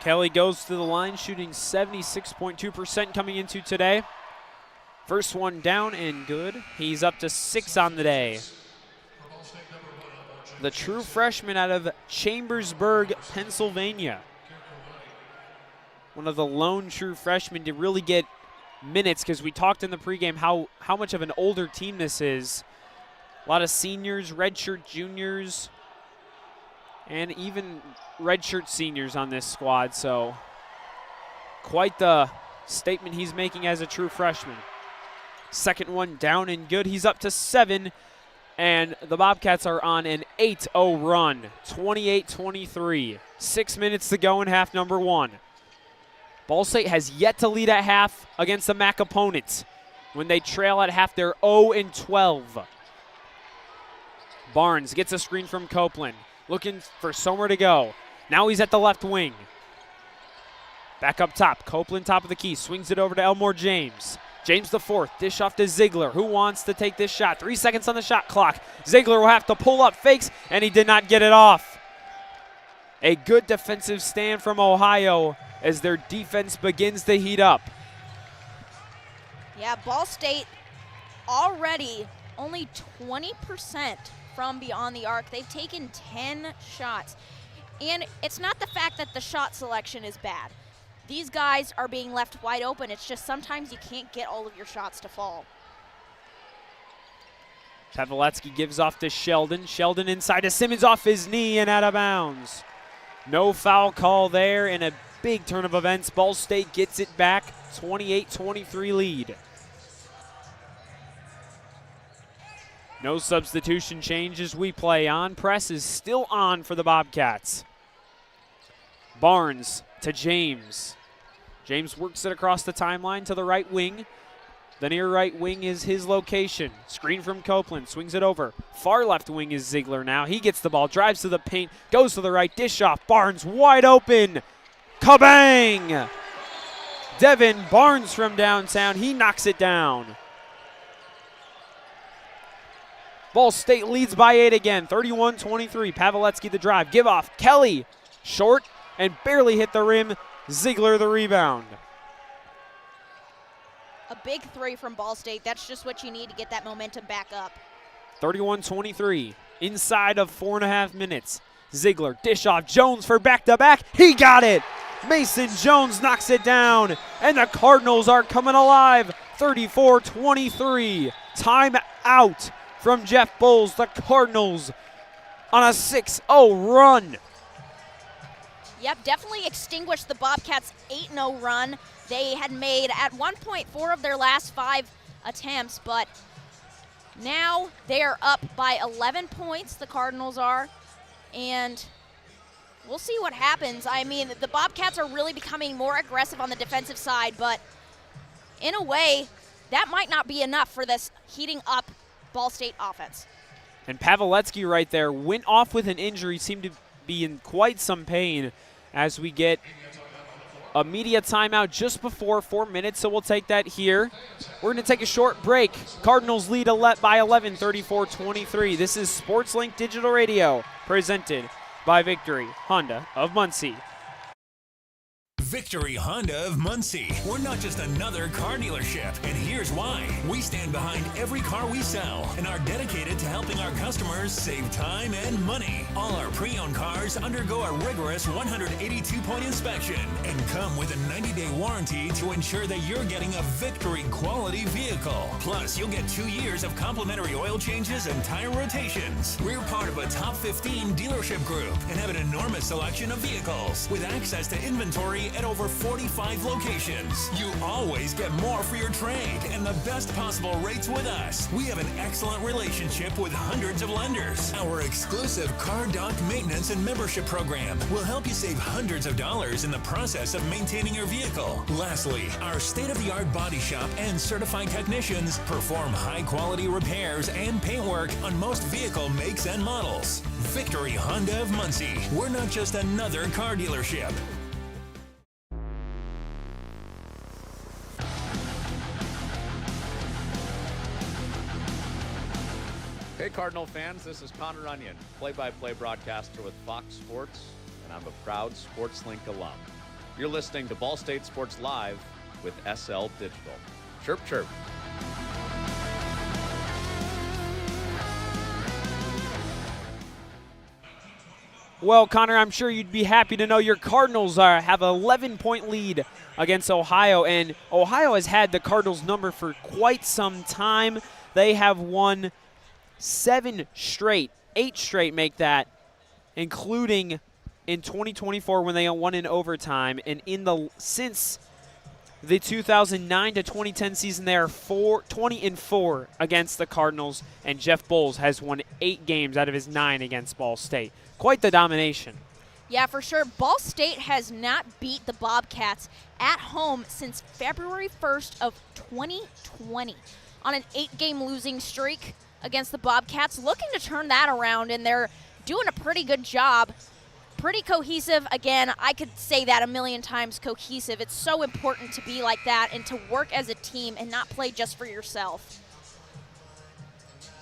Kelly goes to the line, shooting 76.2% coming into today. First one down and good. He's up to 6 on the day. The true freshman out of Chambersburg, Pennsylvania. one of the lone true freshmen to really get minutes, because we talked in the pregame how much of an older team this is. A lot of seniors, redshirt juniors, and even redshirt seniors on this squad. So quite the statement he's making as a true freshman. Second one down and good. He's up to 7, and the Bobcats are on an 8-0 run, 28-23. 6 minutes to go in half number 1. Ball State has yet to lead at half against the MAC opponents. When they trail at half, they're 0-12. Barnes gets a screen from Copeland, looking for somewhere to go. Now he's at the left wing. Back up top, Copeland top of the key, swings it over to Elmore James. James the fourth, dish off to Ziegler, who wants to take this shot. 3 seconds on the shot clock. Ziegler will have to pull up, fakes, and he did not get it off. A good defensive stand from Ohio as their defense begins to heat up. Yeah, Ball State already only 20% from beyond the arc. They've taken 10 shots. And it's not the fact that the shot selection is bad. These guys are being left wide open. It's just sometimes you can't get all of your shots to fall. Paveletsky gives off to Sheldon. Sheldon inside to Simmons, off his knee and out of bounds. No foul call there, and a big turn of events. Ball State gets it back, 28-23 lead. No substitution changes. We play on. Press is still on for the Bobcats. Barnes to James. James works it across the timeline to the right wing. The near right wing is his location. Screen from Copeland, swings it over. Far left wing is Ziegler now. He gets the ball, drives to the paint, goes to the right, dish off. Barnes wide open. Kabang! Devin Barnes from downtown, he knocks it down. Ball State leads by 8 again, 31-23. Paveletsky the drive, give off. Kelly, short and barely hit the rim. Ziegler the rebound. A big 3 from Ball State. That's just what you need to get that momentum back up. 31-23, inside of 4.5 minutes. Ziegler, dish off, Jones for back-to-back. He got it! Mason Jones knocks it down, and the Cardinals are coming alive. 34-23, time out from Jeff Bowles. The Cardinals on a 6-0 run. Yep, definitely extinguished the Bobcats' 8-0 run. They had made at one point 4 of their last 5 attempts, but now they are up by 11 points, the Cardinals are, and we'll see what happens. I mean, the Bobcats are really becoming more aggressive on the defensive side, but in a way, that might not be enough for this heating up Ball State offense. And Paveletsky right there went off with an injury, seemed to be in quite some pain, as we get a media timeout just before 4 minutes, so we'll take that here. We're going to take a short break. Cardinals lead by 11, 34-23. This is SportsLink Digital Radio, presented by Victory Honda of Muncie. Victory Honda of Muncie. We're not just another car dealership, and here's why. We stand behind every car we sell and are dedicated to helping our customers save time and money. All our pre-owned cars undergo a rigorous 182-point inspection and come with a 90-day warranty to ensure that you're getting a Victory quality vehicle. Plus, you'll get 2 years of complimentary oil changes and tire rotations. We're part of a top 15 dealership group and have an enormous selection of vehicles with access to inventory at over 45 locations. You always get more for your trade and the best possible rates with us. We have an excellent relationship with hundreds of lenders. Our exclusive Car Doc maintenance and membership program will help you save hundreds of dollars in the process of maintaining your vehicle. Lastly, our state-of-the-art body shop and certified technicians perform high-quality repairs and paint work on most vehicle makes and models. Victory Honda of Muncie. We're not just another car dealership. Hey Cardinal fans, this is Connor Onion, play-by-play broadcaster with Fox Sports, and I'm a proud SportsLink alum. You're listening to Ball State Sports Live with SL Digital. Chirp, chirp. Well, Connor, I'm sure you'd be happy to know your Cardinals have an 11-point lead against Ohio, and Ohio has had the Cardinals number for quite some time. They have won 8 straight make that, including in 2024 when they won in overtime, and since the 2009 to 2010 season, they are 20-4 against the Cardinals, and Jeff Bowles has won 8 games out of his 9 against Ball State. Quite the domination. Yeah, for sure. Ball State has not beat the Bobcats at home since February 1st of 2020 on an 8-game losing streak against the Bobcats, looking to turn that around, and they're doing a pretty good job. Pretty cohesive. Again, I could say that a million times, cohesive. It's so important to be like that and to work as a team and not play just for yourself.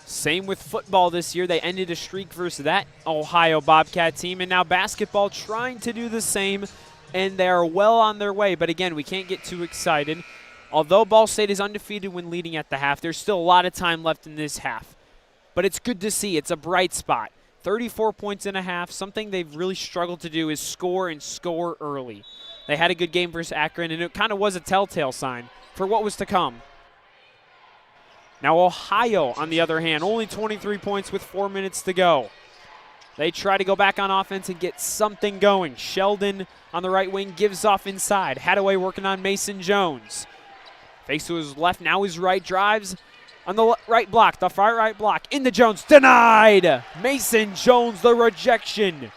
Same with football this year. They ended a streak versus that Ohio Bobcat team, and now basketball trying to do the same, and they are well on their way. But again, we can't get too excited. Although Ball State is undefeated when leading at the half, there's still a lot of time left in this half. But it's good to see. It's a bright spot. 34 points in a half. Something they've really struggled to do is score and score early. They had a good game versus Akron, and it kind of was a telltale sign for what was to come. Now Ohio, on the other hand, only 23 points with 4 minutes to go. They try to go back on offense and get something going. Sheldon on the right wing gives off inside. Hadaway working on Mason Jones. Fakes to his left, now his right, drives on the right block, the far right block. Into Jones, denied! Mason Jones, the rejection.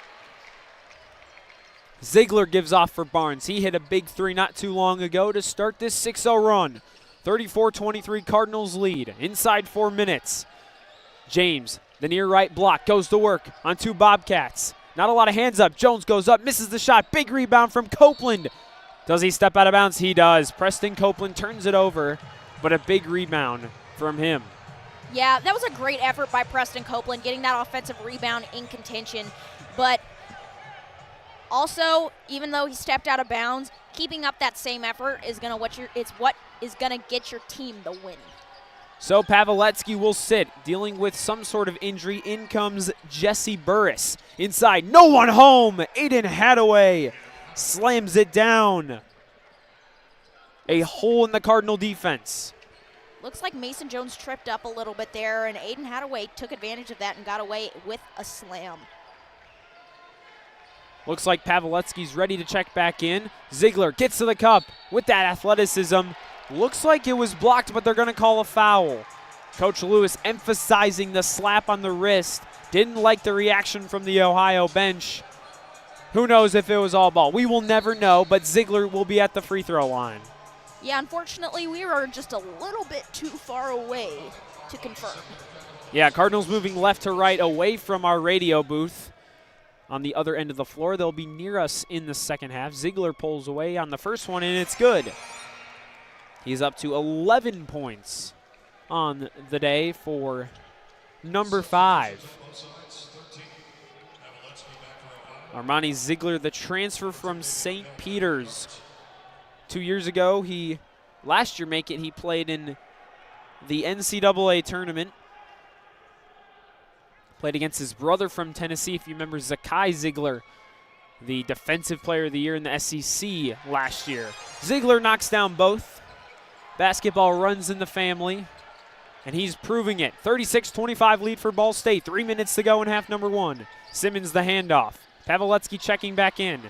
Ziegler gives off for Barnes. He hit a big 3 not too long ago to start this 6-0 run. 34-23 Cardinals lead. Inside 4 minutes. James, the near right block, goes to work on 2 Bobcats. Not a lot of hands up. Jones goes up, misses the shot. Big rebound from Copeland. Does he step out of bounds? He does. Preston Copeland turns it over, but a big rebound from him. Yeah, that was a great effort by Preston Copeland, getting that offensive rebound in contention. But also, even though he stepped out of bounds, keeping up that same effort is what is gonna get your team the win. So Pavletsky will sit, dealing with some sort of injury. In comes Jesse Burris. Inside, no one home. Aiden Hadaway slams it down. A hole in the Cardinal defense. Looks like Mason Jones tripped up a little bit there, and Aiden Hadaway took advantage of that and got away with a slam. Looks like Pavletsky's ready to check back in. Ziegler gets to the cup with that athleticism. Looks like it was blocked, but they're going to call a foul. Coach Lewis emphasizing the slap on the wrist. Didn't like the reaction from the Ohio bench. Who knows if it was all ball? We will never know, but Ziegler will be at the free throw line. Yeah, unfortunately, we were just a little bit too far away to confirm. Yeah, Cardinals moving left to right away from our radio booth. On the other end of the floor, they'll be near us in the second half. Ziegler pulls away on the first one, and it's good. He's up to 11 points on the day for number 5. Armani Ziegler, the transfer from St. Peter's. 2 years ago, last year he played in the NCAA tournament. Played against his brother from Tennessee, if you remember, Zakai Ziegler, the Defensive Player of the Year in the SEC last year. Ziegler knocks down both. Basketball runs in the family, and he's proving it. 36-25 lead for Ball State. 3 minutes to go in half number 1. Simmons the handoff. Pavletsky checking back in.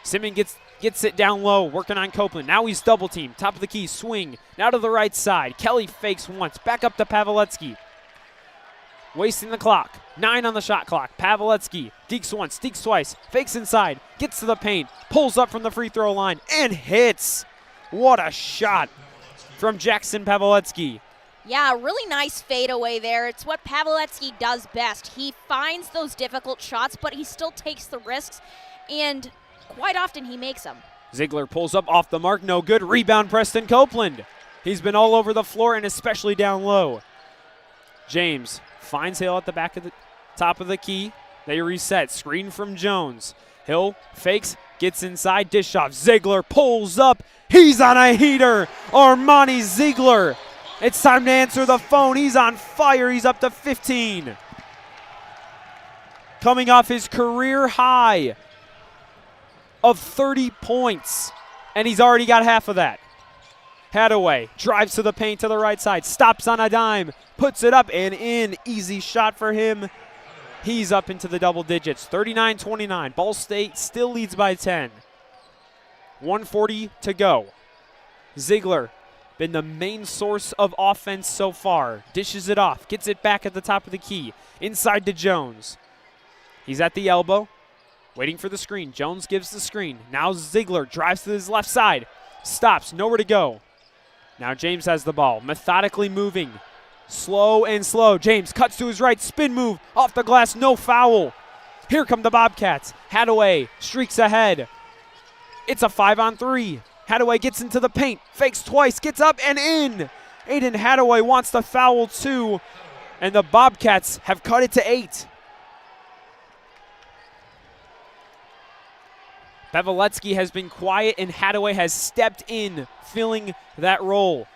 Simmons gets it down low, working on Copeland. Now he's double teamed. Top of the key, swing. Now to the right side. Kelly fakes once. Back up to Pavletsky. Wasting the clock. 9 on the shot clock. Pavletsky deeks once, deeks twice. Fakes inside. Gets to the paint. Pulls up from the free throw line and hits. What a shot from Jackson Pavletsky. Yeah, really nice fadeaway there. It's what Pavletsky does best. He finds those difficult shots, but he still takes the risks, and quite often he makes them. Ziegler pulls up off the mark. No good. Rebound Preston Copeland. He's been all over the floor and especially down low. James finds Hill at the back of the top of the key. They reset. Screen from Jones. Hill fakes, gets inside, dish off. Ziegler pulls up. He's on a heater. Armani Ziegler. It's time to answer the phone. He's on fire. He's up to 15. coming off his career high of 30 points, and he's already got half of that. Hadaway drives to the paint to the right side, stops on a dime, puts it up and in. Easy shot for him. He's up into the double digits, 39-29. Ball State still leads by 10. 1:40 to go. Ziegler, been the main source of offense so far. Dishes it off, gets it back at the top of the key. Inside to Jones. He's at the elbow, waiting for the screen. Jones gives the screen. Now Ziegler drives to his left side. Stops, nowhere to go. Now James has the ball, methodically moving. Slow and slow. James cuts to his right, spin move, off the glass, no foul. Here come the Bobcats. Hadaway streaks ahead. It's a 5-on-3. Hadaway gets into the paint, fakes twice, gets up and in. Aiden Hadaway wants the foul too, and the Bobcats have cut it to 8. Beveletsky has been quiet, and Hadaway has stepped in, filling that role.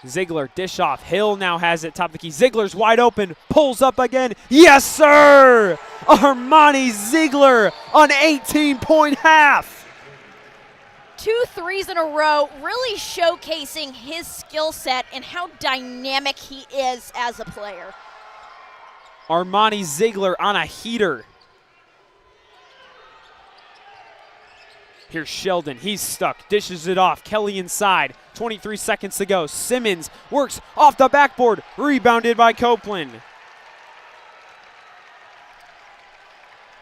Ziegler, dish off. Hill now has it, top of the key. Ziegler's wide open, pulls up again. Yes, sir! Armani Ziegler on 18-point half. 2 threes in a row, really showcasing his skill set and how dynamic he is as a player. Armani Ziegler on a heater. Here's Sheldon. He's stuck. Dishes it off. Kelly inside. 23 seconds to go. Simmons works off the backboard. Rebounded by Copeland.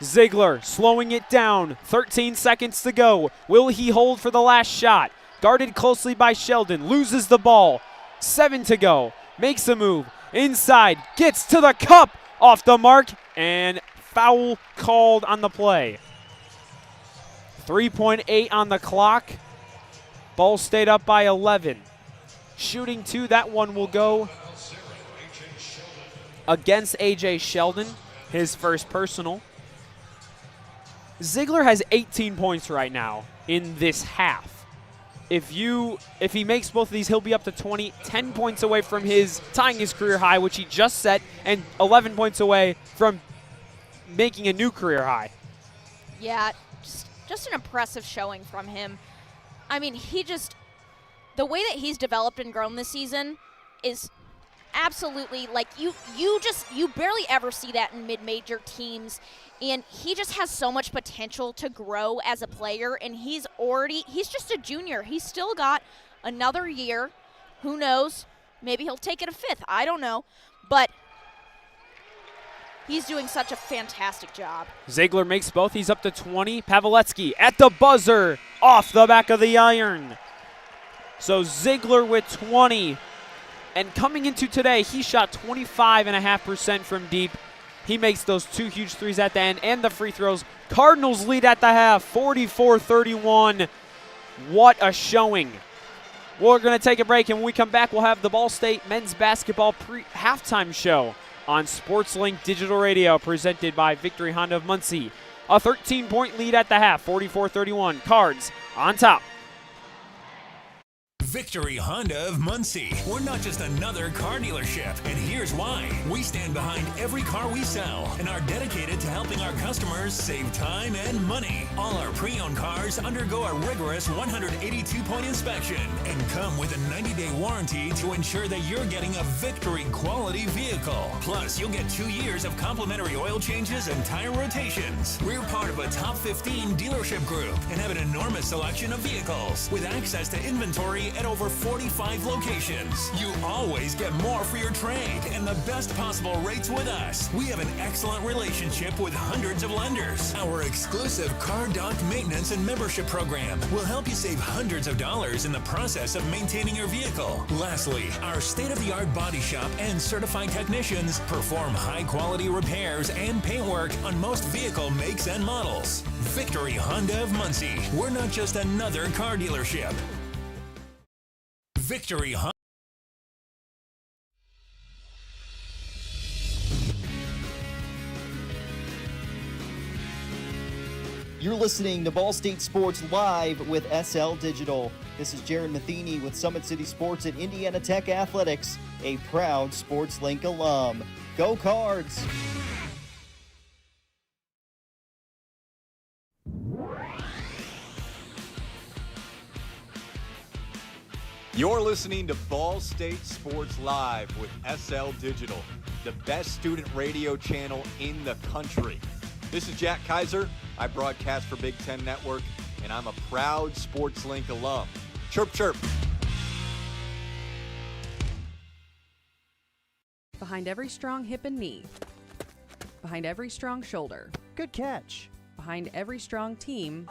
Ziegler slowing it down. 13 seconds to go. Will he hold for the last shot? Guarded closely by Sheldon. Loses the ball. 7 to go. Makes a move. Inside. Gets to the cup. Off the mark. And foul called on the play. 3.8 on the clock. Ball State up by 11. Shooting 2, that one will go against A.J. Sheldon, his first personal. Ziegler has 18 points right now in this half. If he makes both of these, he'll be up to 20, 10 points away from tying his career high, which he just set, and 11 points away from making a new career high. Yeah, just an impressive showing from him. I mean, the way that he's developed and grown this season is absolutely, like, you barely ever see that in mid-major teams, and he just has so much potential to grow as a player, and he's just a junior. He's still got another year. Who knows? Maybe he'll take it a 5th. I don't know. But he's doing such a fantastic job. Ziegler makes both. He's up to 20. Paveletsky at the buzzer, off the back of the iron. So Ziegler with 20. And coming into today, he shot 25.5% from deep. He makes those 2 huge threes at the end and the free throws. Cardinals lead at the half, 44-31. What a showing. We're going to take a break, and when we come back, we'll have the Ball State men's basketball halftime show on SportsLink Digital Radio, presented by Victory Honda of Muncie. A 13-point lead at the half, 44-31. Cards on top. Victory Honda of Muncie. We're not just another car dealership, and here's why. We stand behind every car we sell and are dedicated to helping our customers save time and money. All our pre-owned cars undergo a rigorous 182-point inspection and come with a 90-day warranty to ensure that you're getting a Victory quality vehicle. Plus, you'll get 2 years of complimentary oil changes and tire rotations. We're part of a top 15 dealership group and have an enormous selection of vehicles with access to inventory at over 45 locations. You always get more for your trade and the best possible rates with us. We have an excellent relationship with hundreds of lenders. Our exclusive Car Doc maintenance and membership program will help you save hundreds of dollars in the process of maintaining your vehicle. Lastly, our state-of-the-art body shop and certified technicians perform high-quality repairs and paint work on most vehicle makes and models. Victory Honda of Muncie. We're not just another car dealership. Victory Honda. You're listening to Ball State Sports Live with SL Digital. This is Jared Matheny with Summit City Sports at Indiana Tech Athletics, a proud SportsLink alum. Go Cards! You're listening to Ball State Sports Live with SL Digital, the best student radio channel in the country. This is Jack Kaiser. I broadcast for Big Ten Network, and I'm a proud SportsLink alum. Chirp, chirp. Behind every strong hip and knee. Behind every strong shoulder. Good catch. Behind every strong team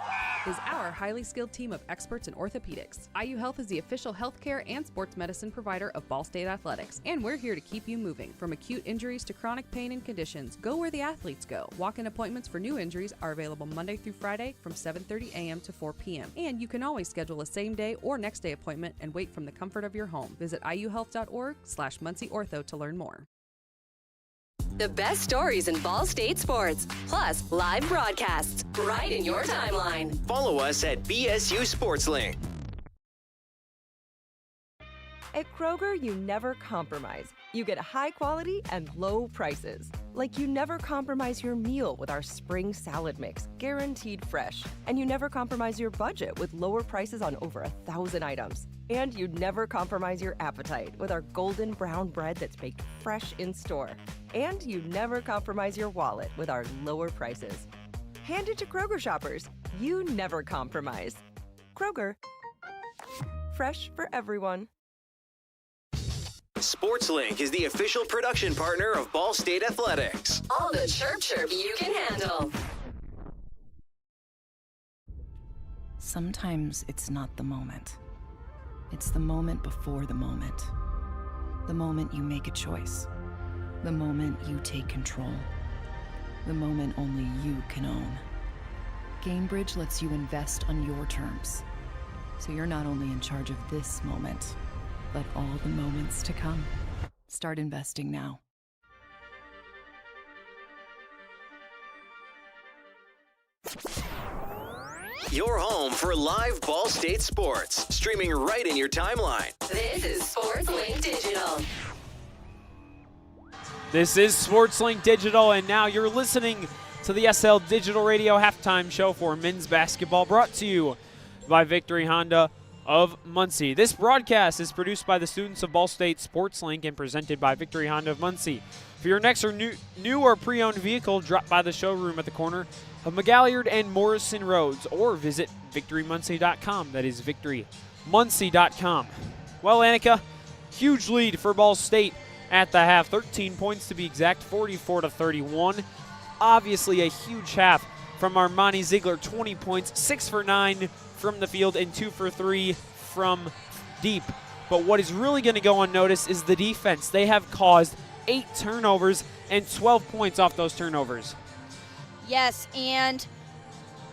is our highly skilled team of experts in orthopedics. IU Health is the official healthcare and sports medicine provider of Ball State Athletics, and we're here to keep you moving. From acute injuries to chronic pain and conditions, go where the athletes go. Walk-in appointments for new injuries are available Monday through Friday from 7:30 a.m. to 4 p.m. And you can always schedule a same-day or next-day appointment and wait from the comfort of your home. Visit iuhealth.org/MuncieOrtho to learn more. The best stories in Ball State sports, plus live broadcasts, right in your timeline. Follow us at BSU SportsLink. At Kroger, you never compromise. You get high quality and low prices. Like you never compromise your meal with our spring salad mix, guaranteed fresh. And you never compromise your budget with lower prices on over 1,000 items. And you never compromise your appetite with our golden brown bread that's baked fresh in store. And you never compromise your wallet with our lower prices. Hand it to Kroger shoppers. You never compromise. Kroger. Fresh for everyone. SportsLink is the official production partner of Ball State Athletics. All the chirp chirp you can handle. Sometimes it's not the moment. It's the moment before the moment. The moment you make a choice. The moment you take control. The moment only you can own. GameBridge lets you invest on your terms. So you're not only in charge of this moment, but all the moments to come. Start investing now. Your home for live Ball State sports, streaming right in your timeline. This is SportsLink Digital. This is SportsLink Digital, and now you're listening to the SL Digital Radio halftime show for men's basketball, brought to you by Victory Honda of Muncie. This broadcast is produced by the students of Ball State SportsLink and presented by Victory Honda of Muncie. For your next or new or pre-owned vehicle, drop by the showroom at the corner of McGalliard and Morrison Roads, or visit victorymuncie.com. That is victorymuncie.com. Well, Annaka, huge lead for Ball State at the half, 13 points to be exact, 44-31. Obviously a huge half from Armani Ziegler, 20 points, 6 for 9 from the field and 2 for 3 from deep. But what is really going to go unnoticed is the defense. They have caused 8 turnovers and 12 points off those turnovers. Yes, and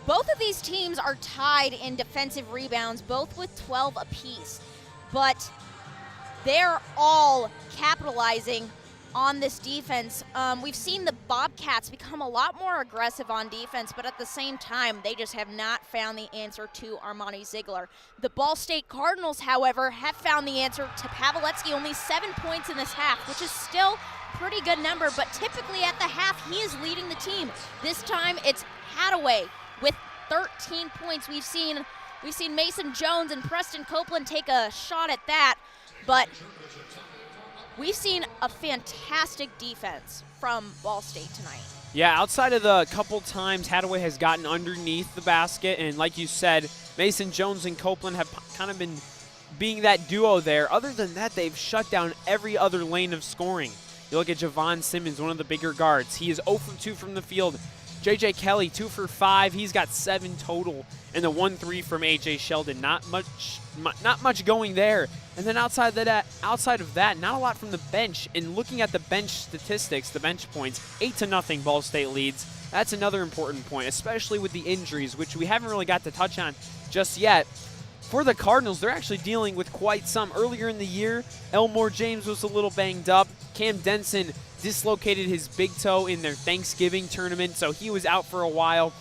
both of these teams are tied in defensive rebounds, both with 12 apiece. But they're all capitalizing on this defense. We've seen the Bobcats become a lot more aggressive on defense, but at the same time, they just have not found the answer to Armani Ziegler. The Ball State Cardinals, however, have found the answer to Pavletsky, only 7 points in this half, which is still pretty good number, but typically at the half, he is leading the team. This time, it's Hadaway with 13 points. We've seen Mason Jones and Preston Copeland take a shot at that, but we've seen a fantastic defense from Ball State tonight. Yeah, outside of the couple times Hadaway has gotten underneath the basket, and like you said, Mason Jones and Copeland have kind of been being that duo there. Other than that, they've shut down every other lane of scoring. You look at Javon Simmons, one of the bigger guards. He is 0 for 2 from the field. J.J. Kelly, 2 for 5. He's got 7 total. And the 1-3 from A.J. Sheldon. Not much going there. And then outside of that, not a lot from the bench. And looking at the bench statistics, the bench points, 8-0 Ball State leads. That's another important point, especially with the injuries, which we haven't really got to touch on just yet. For the Cardinals, they're actually dealing with quite some. Earlier in the year, Elmore James was a little banged up. Cam Denson dislocated his big toe in their Thanksgiving tournament, so he was out for a while.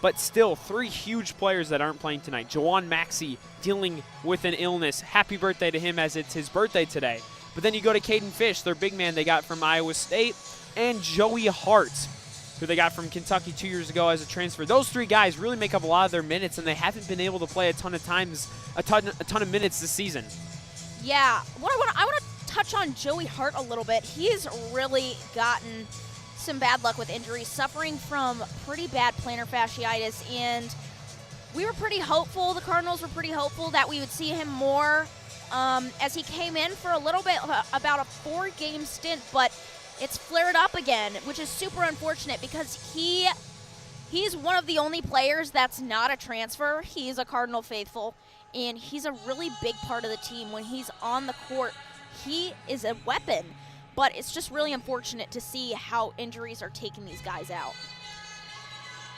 But still, 3 huge players that aren't playing tonight. Jawan Maxey dealing with an illness. Happy birthday to him, as it's his birthday today. But then you go to Caden Fish, their big man they got from Iowa State, and Joey Hart, who they got from Kentucky 2 years ago as a transfer. Those 3 guys really make up a lot of their minutes, and they haven't been able to play a ton of minutes this season. Yeah, I want to touch on Joey Hart a little bit. He's really gotten some bad luck with injuries, suffering from pretty bad plantar fasciitis, and we were pretty hopeful, the Cardinals were pretty hopeful that we would see him more as he came in for a little bit, about a 4-game stint, but it's flared up again, which is super unfortunate because he's one of the only players that's not a transfer. He's a Cardinal faithful, and he's a really big part of the team. When he's on the court, he is a weapon, but it's just really unfortunate to see how injuries are taking these guys out.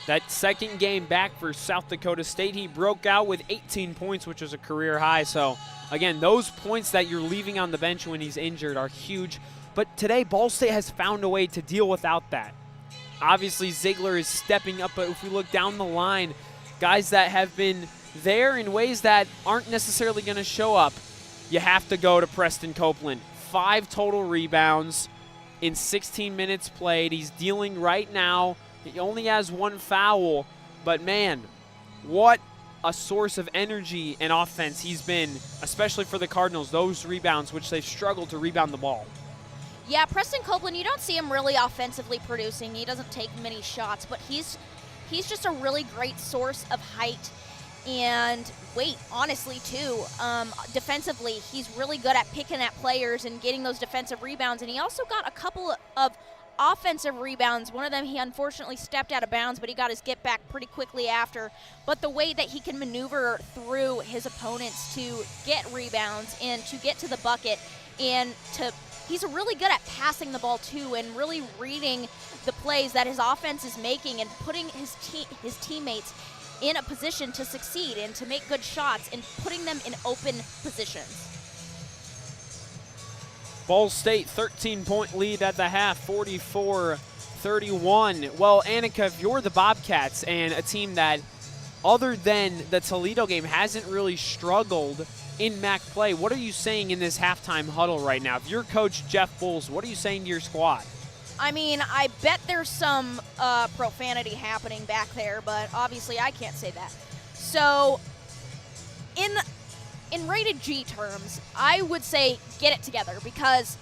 That second game back for South Dakota State, he broke out with 18 points, which was a career high. So, again, those points that you're leaving on the bench when he's injured are huge. But today, Ball State has found a way to deal without that. Obviously, Ziegler is stepping up, but if we look down the line, guys that have been there in ways that aren't necessarily going to show up, you have to go to Preston Copeland. 5 total rebounds in 16 minutes played. He's dealing right now. He only has 1 foul, but man, what a source of energy and offense he's been, especially for the Cardinals, those rebounds, which they've struggled to rebound the ball. Yeah, Preston Copeland, you don't see him really offensively producing. He doesn't take many shots, but he's just a really great source of height and weight, honestly, too. Defensively, he's really good at picking at players and getting those defensive rebounds, and he also got a couple of offensive rebounds. One of them, he unfortunately stepped out of bounds, but he got his get back pretty quickly after. But the way that he can maneuver through his opponents to get rebounds and to get to the bucket, and he's really good at passing the ball too, and really reading the plays that his offense is making and putting his teammates in a position to succeed and to make good shots and putting them in open positions. Ball State 13-point lead at the half, 44-31. Well, Annaka, if you're the Bobcats and a team that, other than the Toledo game, hasn't really struggled in MAC play, what are you saying in this halftime huddle right now? If you're Coach Jeff Bowles, what are you saying to your squad? I mean, I bet there's some profanity happening back there, but obviously I can't say that. So, in rated G terms, I would say get it together, because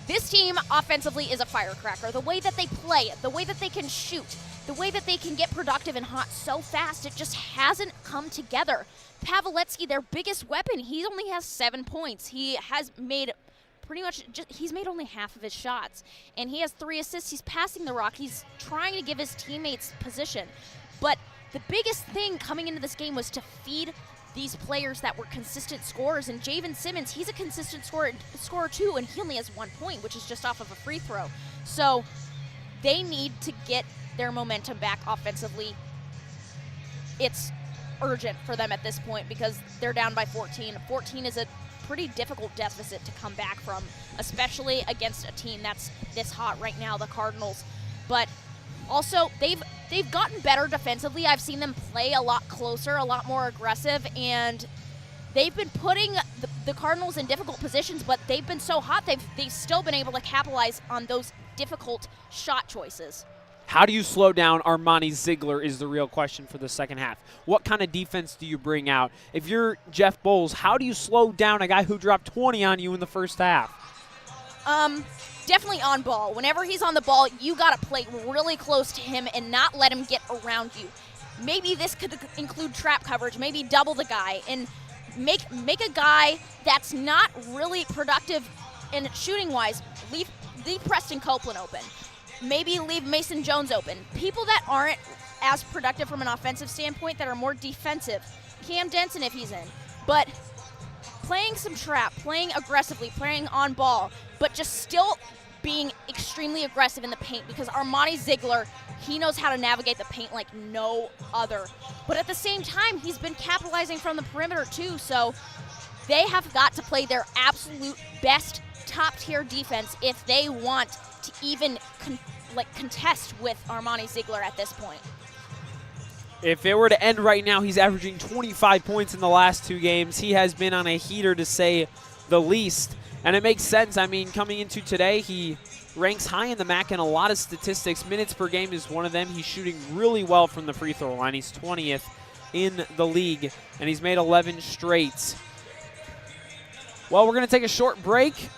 this team offensively is a firecracker. The way that they play it, the way that they can shoot, the way that they can get productive and hot so fast, it just hasn't come together. Pavletsky, their biggest weapon, he only has 7 points. He has made he's made only half of his shots, and he has 3 assists. He's passing the rock. He's trying to give his teammates position. But the biggest thing coming into this game was to feed these players that were consistent scorers, and Javen Simmons, he's a consistent scorer too, and he only has 1 point, which is just off of a free throw. So they need to get their momentum back offensively. It's urgent for them at this point because they're down by 14. 14 is a pretty difficult deficit to come back from, especially against a team that's this hot right now, the Cardinals. But also, they've gotten better defensively. I've seen them play a lot closer, a lot more aggressive, and they've been putting the Cardinals in difficult positions, but they've been so hot, they've still been able to capitalize on those difficult shot choices. How do you slow down Armani Ziegler is the real question for the second half. What kind of defense do you bring out? If you're Jeff Bowles, how do you slow down a guy who dropped 20 on you in the first half? Definitely on ball. Whenever he's on the ball, you got to play really close to him and not let him get around you. Maybe this could include trap coverage, maybe double the guy, and make a guy that's not really productive in shooting-wise, leave Preston Copeland open. Maybe leave Mason Jones open. People that aren't as productive from an offensive standpoint, that are more defensive. Cam Denson if he's in. But playing some trap, playing aggressively, playing on ball, but just still being extremely aggressive in the paint, because Armani Ziegler, he knows how to navigate the paint like no other. But at the same time, he's been capitalizing from the perimeter too, so they have got to play their absolute best top-tier defense if they want to even contest with Armani Ziegler at this point. If it were to end right now, he's averaging 25 points in the last 2 games. He has been on a heater, to say the least. And it makes sense. I mean, coming into today, he ranks high in the MAC in a lot of statistics. Minutes per game is one of them. He's shooting really well from the free throw line. He's 20th in the league, and he's made 11 straight. Well, we're going to take a short break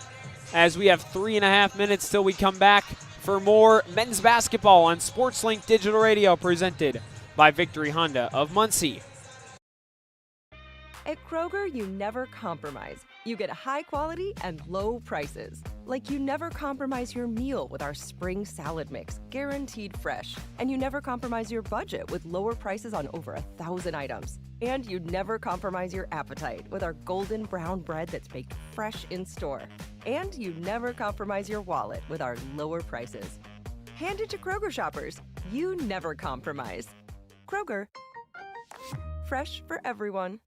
as we have 3.5 minutes till we come back for more men's basketball on SportsLink Digital Radio, presented by Victory Honda of Muncie. At Kroger, you never compromise. You get high quality and low prices. Like you never compromise your meal with our spring salad mix, guaranteed fresh. And you never compromise your budget with lower prices on over 1,000 items. And you never compromise your appetite with our golden brown bread that's baked fresh in store. And you never compromise your wallet with our lower prices. Hand it to Kroger shoppers. You never compromise. Kroger. Fresh for everyone.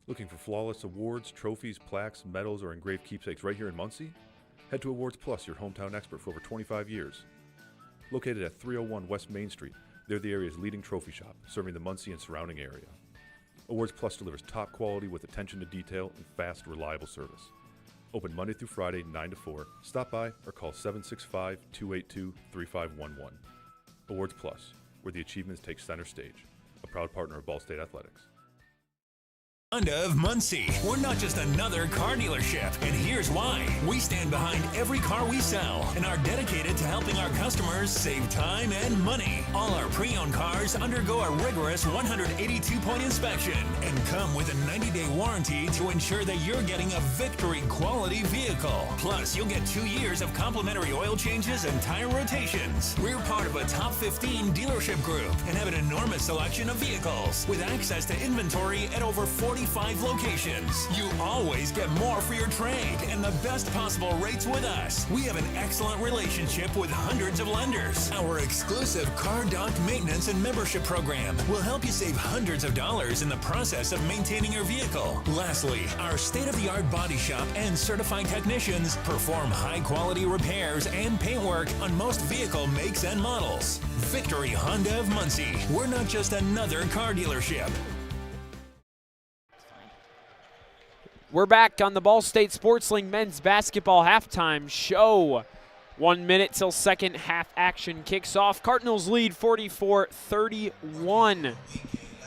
Looking for flawless awards, trophies, plaques, medals, or engraved keepsakes right here in Muncie? Head to Awards Plus, your hometown expert for over 25 years. Located at 301 West Main Street, they're the area's leading trophy shop, serving the Muncie and surrounding area. Awards Plus delivers top quality with attention to detail and fast, reliable service. Open Monday through Friday, 9 to 4. Stop by or call 765-282-3511. Awards Plus, where the achievements take center stage. A proud partner of Ball State Athletics. Honda of Muncie. We're not just another car dealership, and here's why. We stand behind every car we sell and are dedicated to helping our customers save time and money. All our pre-owned cars undergo a rigorous 182-point inspection and come with a 90-day warranty to ensure that you're getting a Victory quality vehicle. Plus, you'll get 2 years of complimentary oil changes and tire rotations. We're part of a top 15 dealership group and have an enormous selection of vehicles with access to inventory at over 45 locations. You always get more for your trade and the best possible rates with us. We have an excellent relationship with hundreds of lenders. Our exclusive Car Doc maintenance and membership program will help you save hundreds of dollars in the process of maintaining your vehicle. Lastly, our state-of-the-art body shop and certified technicians perform high-quality repairs and paintwork on most vehicle makes and models. Victory Honda of Muncie. We're not just another car dealership. We're back on the Ball State SportsLink men's basketball halftime show. 1 minute till second half action kicks off. Cardinals lead 44-31.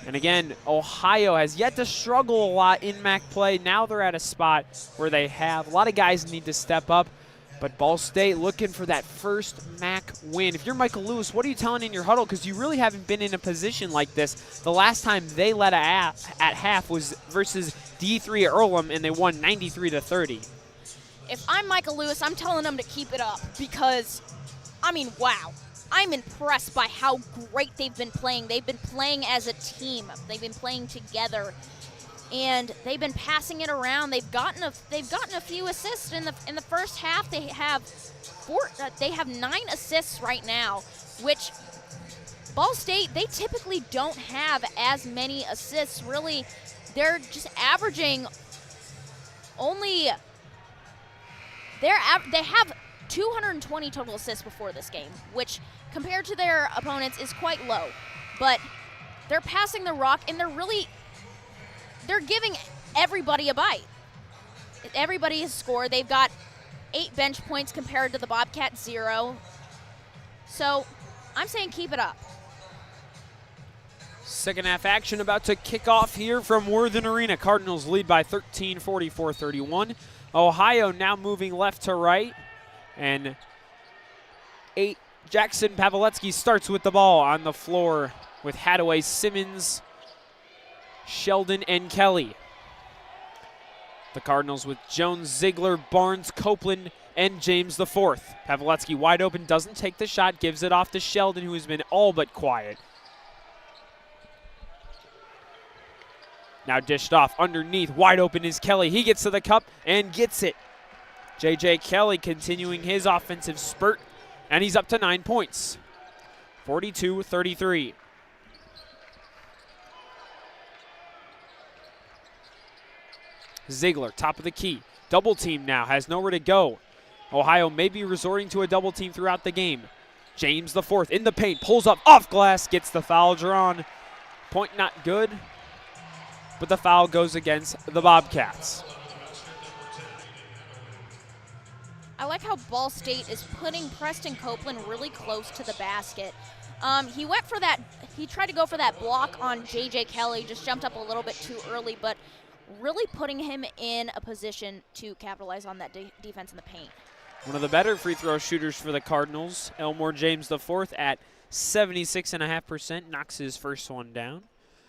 And again, Ohio has yet to struggle a lot in MAC play. Now they're at a spot where they have a lot of guys need to step up. But Ball State looking for that first MAC win. If you're Michael Lewis, what are you telling in your huddle? Because you really haven't been in a position like this. The last time they led at half was versus D3 Earlham, and they won 93-30. If I'm Michael Lewis, I'm telling them to keep it up because, I mean, wow. I'm impressed by how great they've been playing. They've been playing as a team. They've been playing together. And they've been passing it around. They've gotten a few assists in the first half. They have 9 assists right now, which Ball State, they typically don't have as many assists. Really, they're just averaging only they have 220 total assists before this game, which compared to their opponents is quite low. But they're passing the rock, and they're giving everybody a bite. Everybody has scored. They've got 8 bench points compared to the Bobcats 0. So I'm saying keep it up. Second half action about to kick off here from Worthen Arena. Cardinals lead by 13, 44-31. Ohio now moving left to right. And Jackson Pavletsky starts with the ball on the floor with Hadaway, Simmons, Sheldon, and Kelly. The Cardinals with Jones, Ziegler, Barnes, Copeland, and James the fourth. Pavletsky wide open, doesn't take the shot, gives it off to Sheldon, who has been all but quiet. Now dished off underneath, wide open is Kelly. He gets to the cup and gets it. J.J. Kelly continuing his offensive spurt, and he's up to 9 points. 42-33. Ziegler, top of the key. Double team now, has nowhere to go. Ohio may be resorting to a double team throughout the game. James the fourth in the paint, pulls up off glass, gets the foul drawn. Point not good, but the foul goes against the Bobcats. I like how Ball State is putting Preston Copeland really close to the basket. He tried to go for that block on J.J. Kelly, just jumped up a little bit too early, but really putting him in a position to capitalize on that defense in the paint. One of the better free throw shooters for the Cardinals, Elmore James IV at 76.5%, knocks his first one down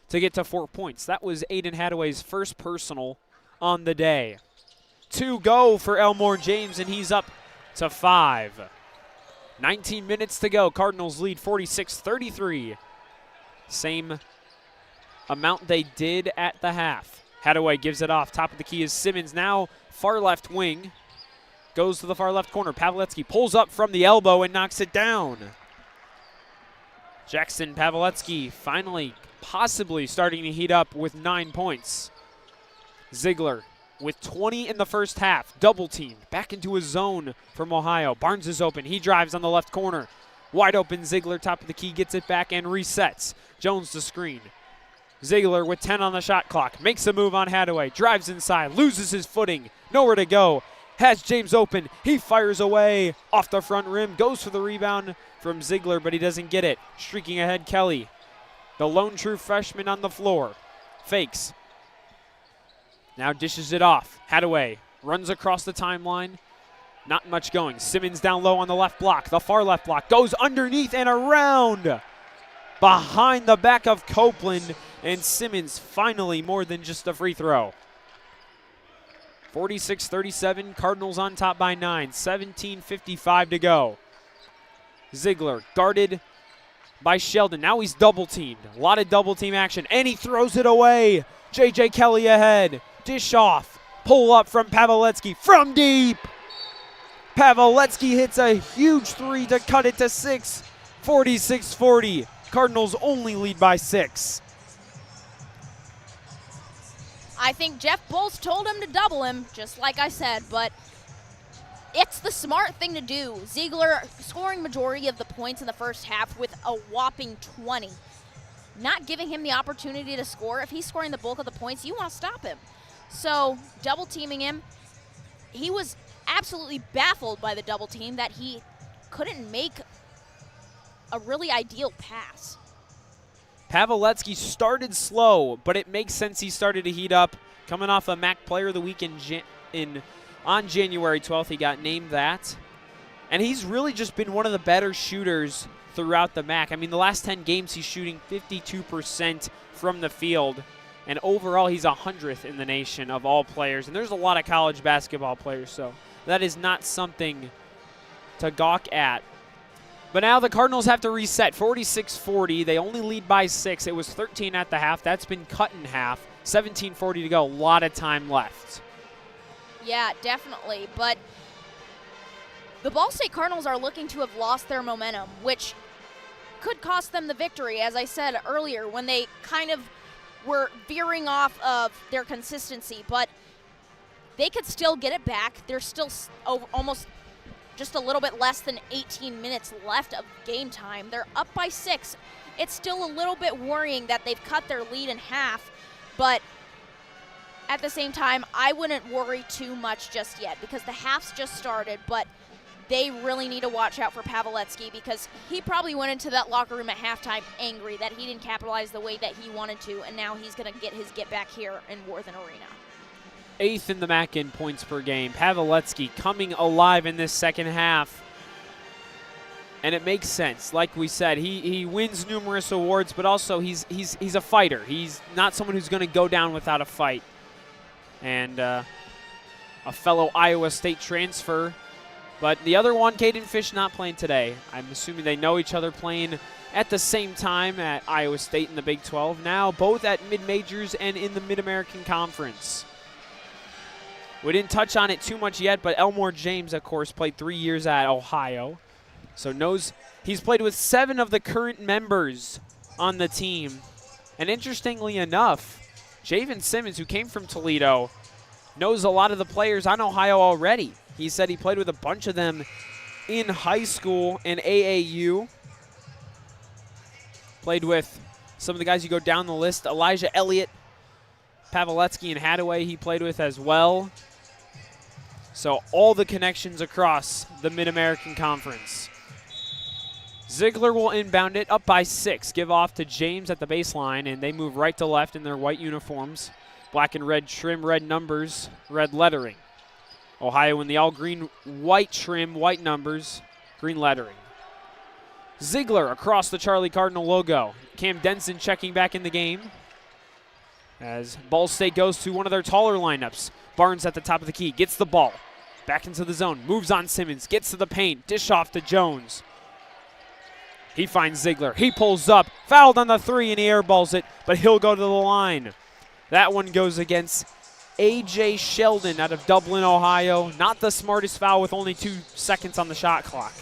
to get to 4 points. That was Aiden Hadaway's first personal on the day. 2 go for Elmore James, and he's up to 5. 19 minutes to go. Cardinals lead 46-33. Same amount they did at the half. Hadaway gives it off. Top of the key is Simmons, now far left wing. Goes to the far left corner. Pavletsky pulls up from the elbow and knocks it down. Jackson Pavletsky finally possibly starting to heat up with 9 points. Ziegler with 20 in the first half. Double teamed. Back into his zone from Ohio. Barnes is open. He drives on the left corner. Wide open Ziegler, top of the key, gets it back and resets. Jones to screen. Ziegler with 10 on the shot clock. Makes a move on Hadaway. Drives inside. Loses his footing. Nowhere to go. Has James open. He fires away off the front rim. Goes for the rebound from Ziegler, but he doesn't get it. Streaking ahead, Kelly. The lone true freshman on the floor. Fakes. Now dishes it off. Hadaway runs across the timeline. Not much going. Simmons down low on the left block. The far left block goes underneath and around. Behind the back of Copeland. And Simmons finally more than just a free throw. 46-37, Cardinals on top by 9. 17:55 to go. Ziegler guarded by Sheldon. Now he's double teamed. A lot of double team action, and he throws it away. J.J. Kelly ahead. Dish off. Pull up from Pavletsky from deep. Pavletsky hits a huge 3 to cut it to 6. 46-40. Cardinals only lead by 6. I think Jeff Bowles told him to double him, just like I said, but it's the smart thing to do. Ziegler scoring majority of the points in the first half with a whopping 20. Not giving him the opportunity to score. If he's scoring the bulk of the points, you want to stop him. So double teaming him, he was absolutely baffled by the double team that he couldn't make a really ideal pass. Pavletsky started slow, but it makes sense he started to heat up. Coming off a MAC Player of the Week on January 12th, he got named that. And he's really just been one of the better shooters throughout the MAC. I mean, the last 10 games, he's shooting 52% from the field. And overall, he's 100th in the nation of all players. And there's a lot of college basketball players, so that is not something to gawk at. But now the Cardinals have to reset. 46-40. They only lead by 6. It was 13 at the half. That's been cut in half. 17:40 to go. A lot of time left. Yeah, definitely. But the Ball State Cardinals are looking to have lost their momentum, which could cost them the victory, as I said earlier, when they kind of were veering off of their consistency. But they could still get it back. There's still almost just a little bit less than 18 minutes left of game time. They're up by 6. It's still a little bit worrying that they've cut their lead in half, but at the same time, I wouldn't worry too much just yet because the half's just started, but they really need to watch out for Pavletsky because he probably went into that locker room at halftime angry that he didn't capitalize the way that he wanted to, and now he's going to get his get back here in Worthen Arena. 8th in the MAC in points per game. Pavletsky coming alive in this second half. And it makes sense. Like we said, he wins numerous awards, but also he's a fighter. He's not someone who's going to go down without a fight. And a fellow Iowa State transfer. But the other one, Caden Fish, not playing today. I'm assuming they know each other, playing at the same time at Iowa State in the Big 12. Now both at mid-majors and in the Mid-American Conference. We didn't touch on it too much yet, but Elmore James, of course, played 3 years at Ohio. So knows he's played with 7 of the current members on the team. And interestingly enough, Javen Simmons, who came from Toledo, knows a lot of the players on Ohio already. He said he played with a bunch of them in high school and AAU. Played with some of the guys you go down the list. Elijah Elliott, Pavletsky, and Hadaway he played with as well. So all the connections across the Mid-American Conference. Ziegler will inbound it up by 6. Give off to James at the baseline, and they move right to left in their white uniforms. Black and red trim, red numbers, red lettering. Ohio in the all green, white trim, white numbers, green lettering. Ziegler across the Charlie Cardinal logo. Cam Denson checking back in the game as Ball State goes to one of their taller lineups. Barnes at the top of the key, gets the ball. Back into the zone, moves on Simmons, gets to the paint, dish off to Jones. He finds Ziegler, he pulls up, fouled on the three and he airballs it, but he'll go to the line. That one goes against A.J. Sheldon out of Dublin, Ohio. Not the smartest foul with only 2 seconds on the shot clock.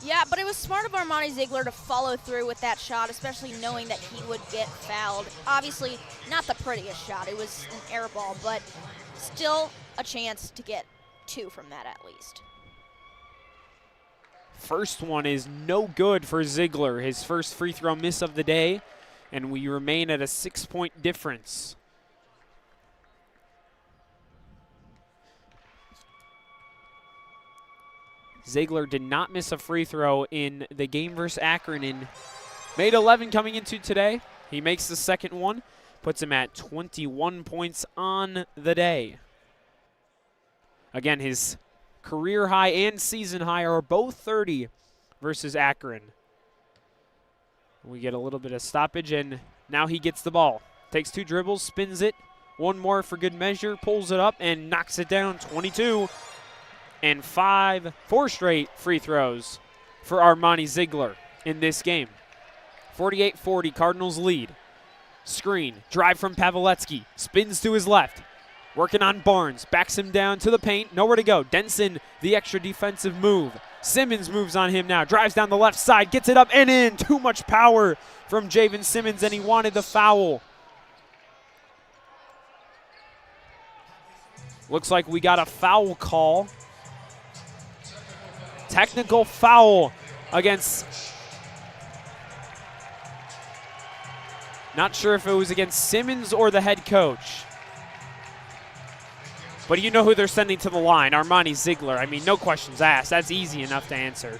Yeah, but it was smart of Armani Ziegler to follow through with that shot, especially knowing that he would get fouled. Obviously, not the prettiest shot. It was an air ball, but still a chance to get 2 from that at least. First one is no good for Ziegler, his first free throw miss of the day, and we remain at a 6-point difference. Ziegler did not miss a free throw in the game versus Akron and made 11 coming into today. He makes the second one, puts him at 21 points on the day. Again, his career high and season high are both 30 versus Akron. We get a little bit of stoppage, and now he gets the ball. Takes 2 dribbles, spins it, one more for good measure, pulls it up, and knocks it down. 22. And 4 straight free throws for Armani Ziegler in this game. 48-40, Cardinals lead. Screen, drive from Pavletsky, spins to his left. Working on Barnes, backs him down to the paint, nowhere to go. Denson, the extra defensive move. Simmons moves on him now, drives down the left side, gets it up and in. Too much power from Javen Simmons, and he wanted the foul. Looks like we got a foul call. Technical foul against, not sure if it was against Simmons or the head coach. But you know who they're sending to the line, Armani Ziegler. I mean, no questions asked. That's easy enough to answer.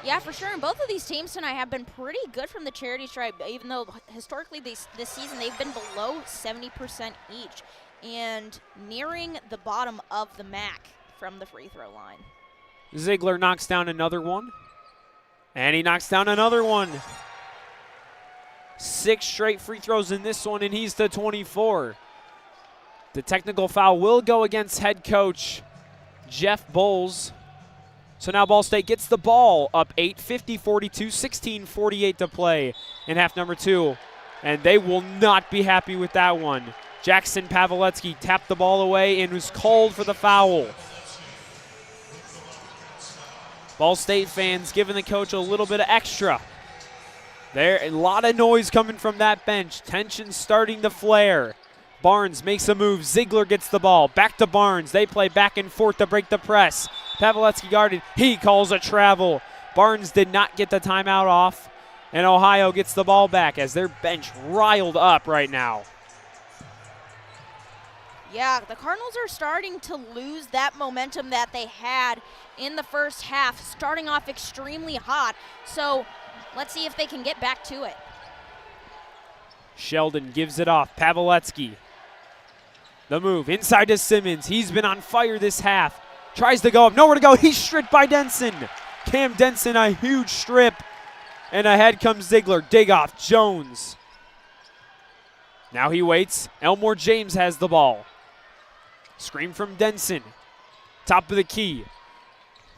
Yeah, for sure. And both of these teams tonight have been pretty good from the charity stripe, even though historically this season they've been below 70% each and nearing the bottom of the MAC from the free throw line. Ziegler knocks down another one. And he knocks down another one. 6 straight free throws in this one, and he's to 24. The technical foul will go against head coach Jeff Bowles. So now Ball State gets the ball up 8, 50-42, 16-48 to play in half number 2. And they will not be happy with that one. Jackson Pavletsky tapped the ball away and was called for the foul. Ball State fans giving the coach a little bit of extra. There, a lot of noise coming from that bench. Tension starting to flare. Barnes makes a move. Ziegler gets the ball. Back to Barnes. They play back and forth to break the press. Pavletsky guarded. He calls a travel. Barnes did not get the timeout off. And Ohio gets the ball back as their bench riled up right now. Yeah, the Cardinals are starting to lose that momentum that they had in the first half, starting off extremely hot. So let's see if they can get back to it. Sheldon gives it off. Pavletsky. The move inside to Simmons. He's been on fire this half. Tries to go up. Nowhere to go. He's stripped by Denson. Cam Denson, a huge strip. And ahead comes Ziegler. Dig off Jones. Now he waits. Elmore James has the ball. Screen from Denson. Top of the key.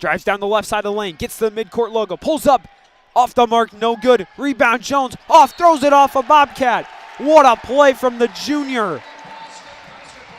Drives down the left side of the lane. Gets the midcourt logo. Pulls up. Off the mark. No good. Rebound Jones. Off. Throws it off a Bobcat. What a play from the junior.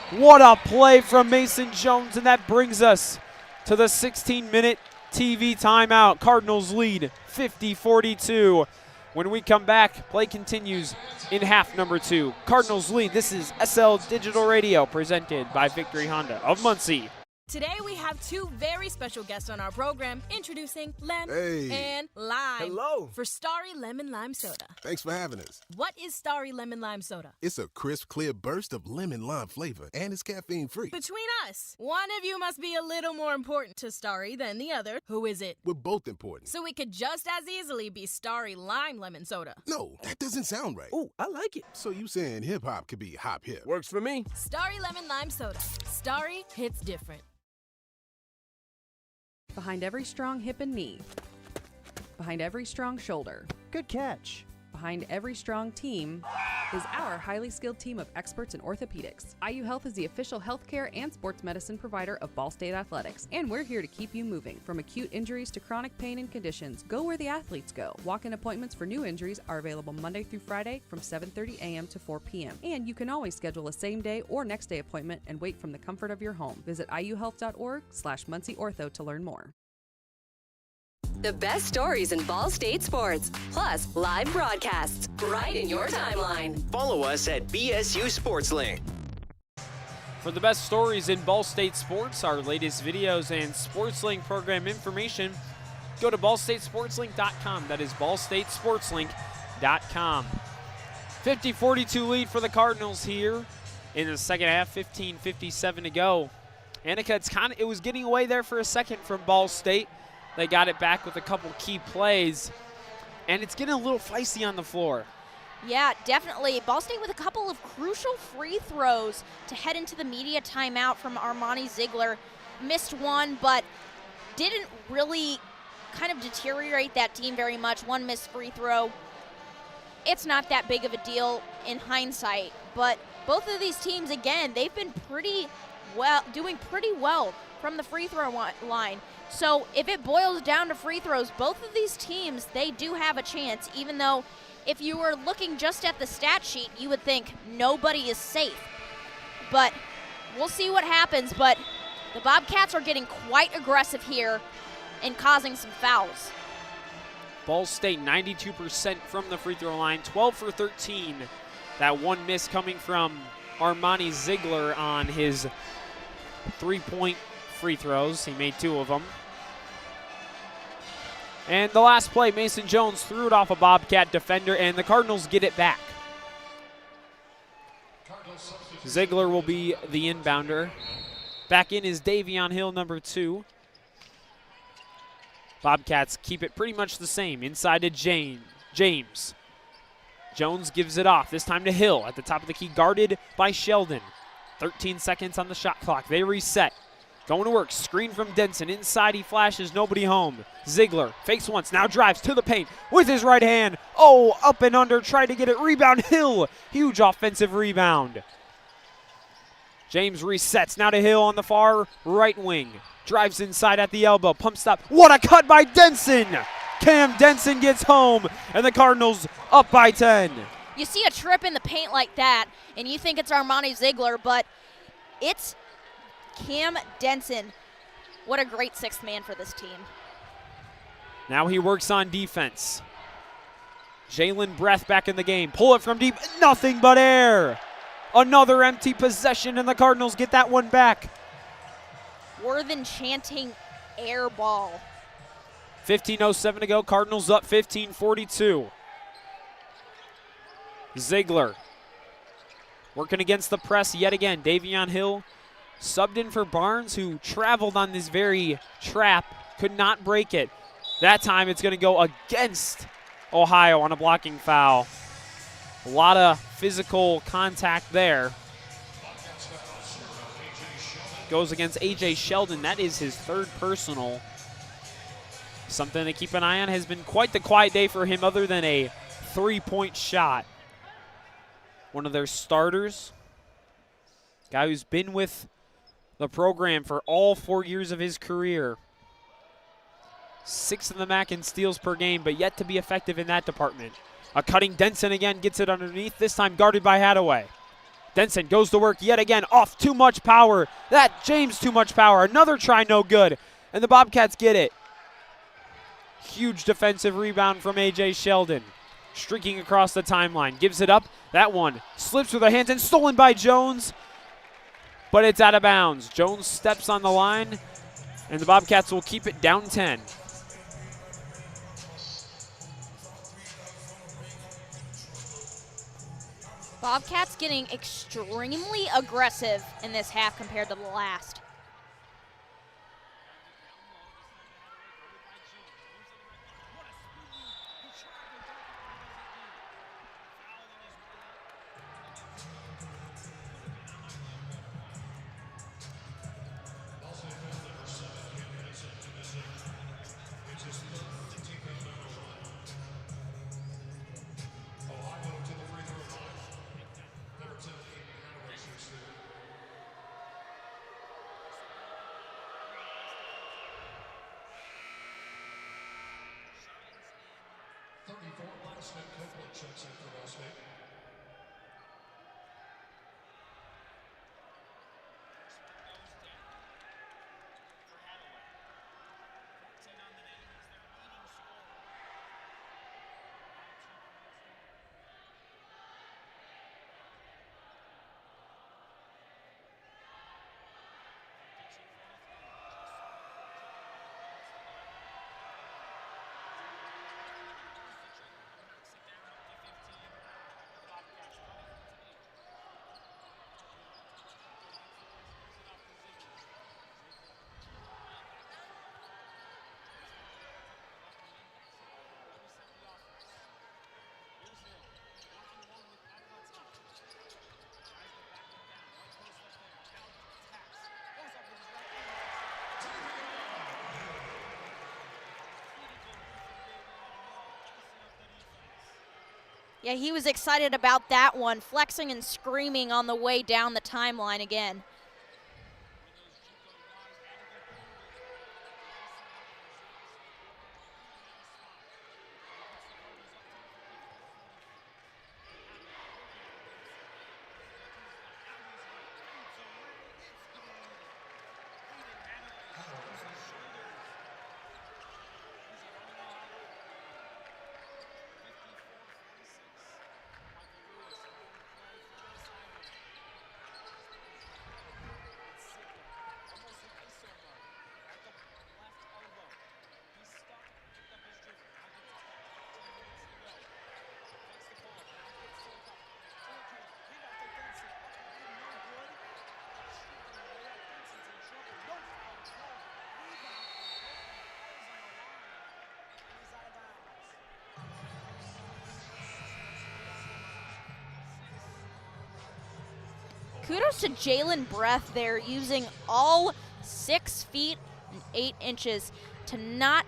What a play from Mason Jones. And that brings us to the 16-minute TV timeout. Cardinals lead 50-42. When we come back, play continues in half number 2. Cardinals lead. This is SL Digital Radio presented by Victory Honda of Muncie. Today we have two very special guests on our program, introducing Lem and Lime. Hello. For Starry Lemon Lime Soda. Thanks for having us. What is Starry Lemon Lime Soda? It's a crisp, clear burst of lemon lime flavor, and it's caffeine-free. Between us, one of you must be a little more important to Starry than the other. Who is it? We're both important. So it could just as easily be Starry Lime Lemon Soda. No, that doesn't sound right. Oh, I like it. So you saying hip-hop could be hop-hip? Works for me. Starry Lemon Lime Soda. Starry hits different. Behind every strong hip and knee. Behind every strong shoulder. Good catch. Behind every strong team is our highly skilled team of experts in orthopedics. IU Health is the official healthcare and sports medicine provider of Ball State Athletics, and we're here to keep you moving. From acute injuries to chronic pain and conditions, go where the athletes go. Walk-in appointments for new injuries are available Monday through Friday from 7:30 a.m. to 4 p.m. And you can always schedule a same-day or next-day appointment and wait from the comfort of your home. Visit iuhealth.org/MuncieOrtho to learn more. The best stories in Ball State sports, plus live broadcasts right in your timeline. Follow us at BSU SportsLink. For the best stories in Ball State sports, our latest videos, and SportsLink program information, go to ballstatesportslink.com. That is ballstatesportslink.com. 50-42 lead for the Cardinals here in the second half, 15:57 to go. Annaka, it was getting away there for a second from Ball State. They got it back with a couple key plays, and it's getting a little feisty on the floor. Yeah, definitely. Ball State with a couple of crucial free throws to head into the media timeout from Armani Ziegler. Missed one, but didn't really kind of deteriorate that team very much. One missed free throw. It's not that big of a deal in hindsight, but both of these teams, again, they've been doing pretty well from the free throw line. So if it boils down to free throws, both of these teams, they do have a chance, even though if you were looking just at the stat sheet, you would think nobody is safe. But we'll see what happens. But the Bobcats are getting quite aggressive here and causing some fouls. Ball State 92% from the free throw line, 12 for 13. That one miss coming from Armani Ziegler on his three-point free throws. He made two of them. And the last play, Mason Jones threw it off a Bobcat defender, and the Cardinals get it back. Ziegler will be the inbounder. Back in is Davion Hill, number 2. Bobcats keep it pretty much the same. Inside to James. Jones gives it off, this time to Hill at the top of the key, guarded by Sheldon. 13 seconds on the shot clock. They reset. Going to work, screen from Denson. Inside he flashes, nobody home. Ziegler fakes once, now drives to the paint with his right hand. Oh, up and under, try to get it. Rebound, Hill. Huge offensive rebound. James resets, now to Hill on the far right wing. Drives inside at the elbow, pump stop. What a cut by Denson. Cam Denson gets home, and the Cardinals up by 10. You see a trip in the paint like that, and you think it's Armani Ziegler, but it's Cam Denson. What a great sixth man for this team. Now he works on defense. Jalen Breath back in the game. Pull it from deep. Nothing but air. Another empty possession, and the Cardinals get that one back. Worthen chanting air ball. 15:07 to go. Cardinals up 15-42. Ziegler working against the press yet again. Davion Hill subbed in for Barnes, who traveled on this very trap, could not break it. That time it's going to go against Ohio on a blocking foul. A lot of physical contact there. Goes against A.J. Sheldon. That is his third personal. Something to keep an eye on. Has been quite the quiet day for him other than a three-point shot. One of their starters. Guy who's been with the program for all 4 years of his career. 6th in the MAC in steals per game, but yet to be effective in that department. A cutting Denson again gets it underneath, this time guarded by Hadaway. Denson goes to work yet again, off too much power. That James too much power. Another try, no good. And the Bobcats get it. Huge defensive rebound from A.J. Sheldon. Streaking across the timeline, gives it up. That one slips with the hands and stolen by Jones. but it's out of bounds. Jones steps on the line, and the Bobcats will keep it down 10. Bobcats getting extremely aggressive in this half compared to the last. Yeah, he was excited about that one, flexing and screaming on the way down the timeline again. Kudos to Jalen Breath there, using all 6 feet and 8 inches to not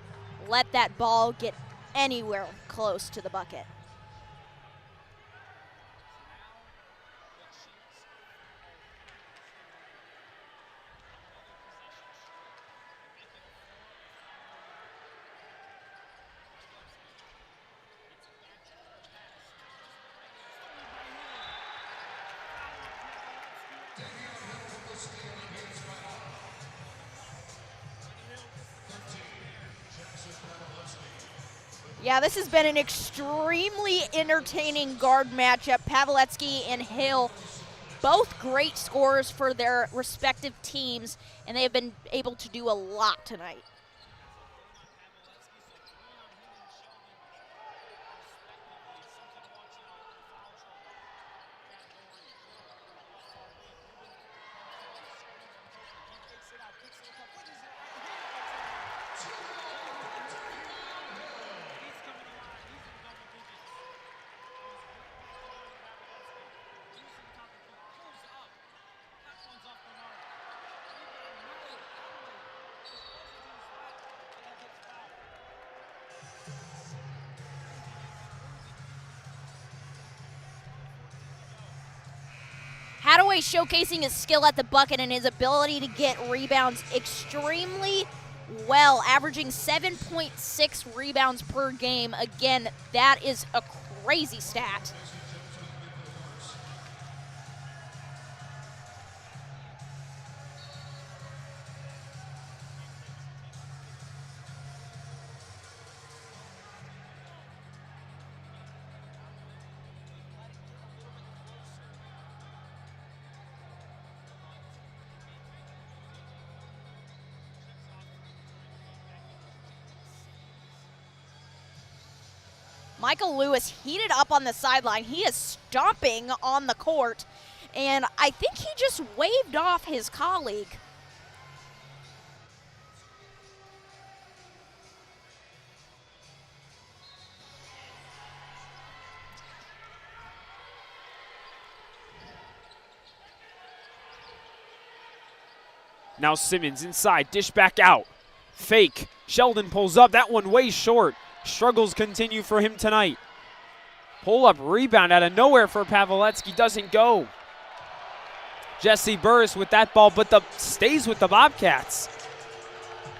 let that ball get anywhere close to the bucket. Yeah, this has been an extremely entertaining guard matchup. Pavletsky and Hill, both great scorers for their respective teams, and they have been able to do a lot tonight. Hadaway showcasing his skill at the bucket and his ability to get rebounds extremely well, averaging 7.6 rebounds per game. Again, that is a crazy stat. Michael Lewis heated up on the sideline. He is stomping on the court, and I think he just waved off his colleague. Now Simmons inside, dish back out. Fake. Sheldon pulls up. That one way short. Struggles continue for him tonight. Pull up rebound out of nowhere for Pavletsky. Doesn't go. Jesse Burris with that ball, but stays with the Bobcats.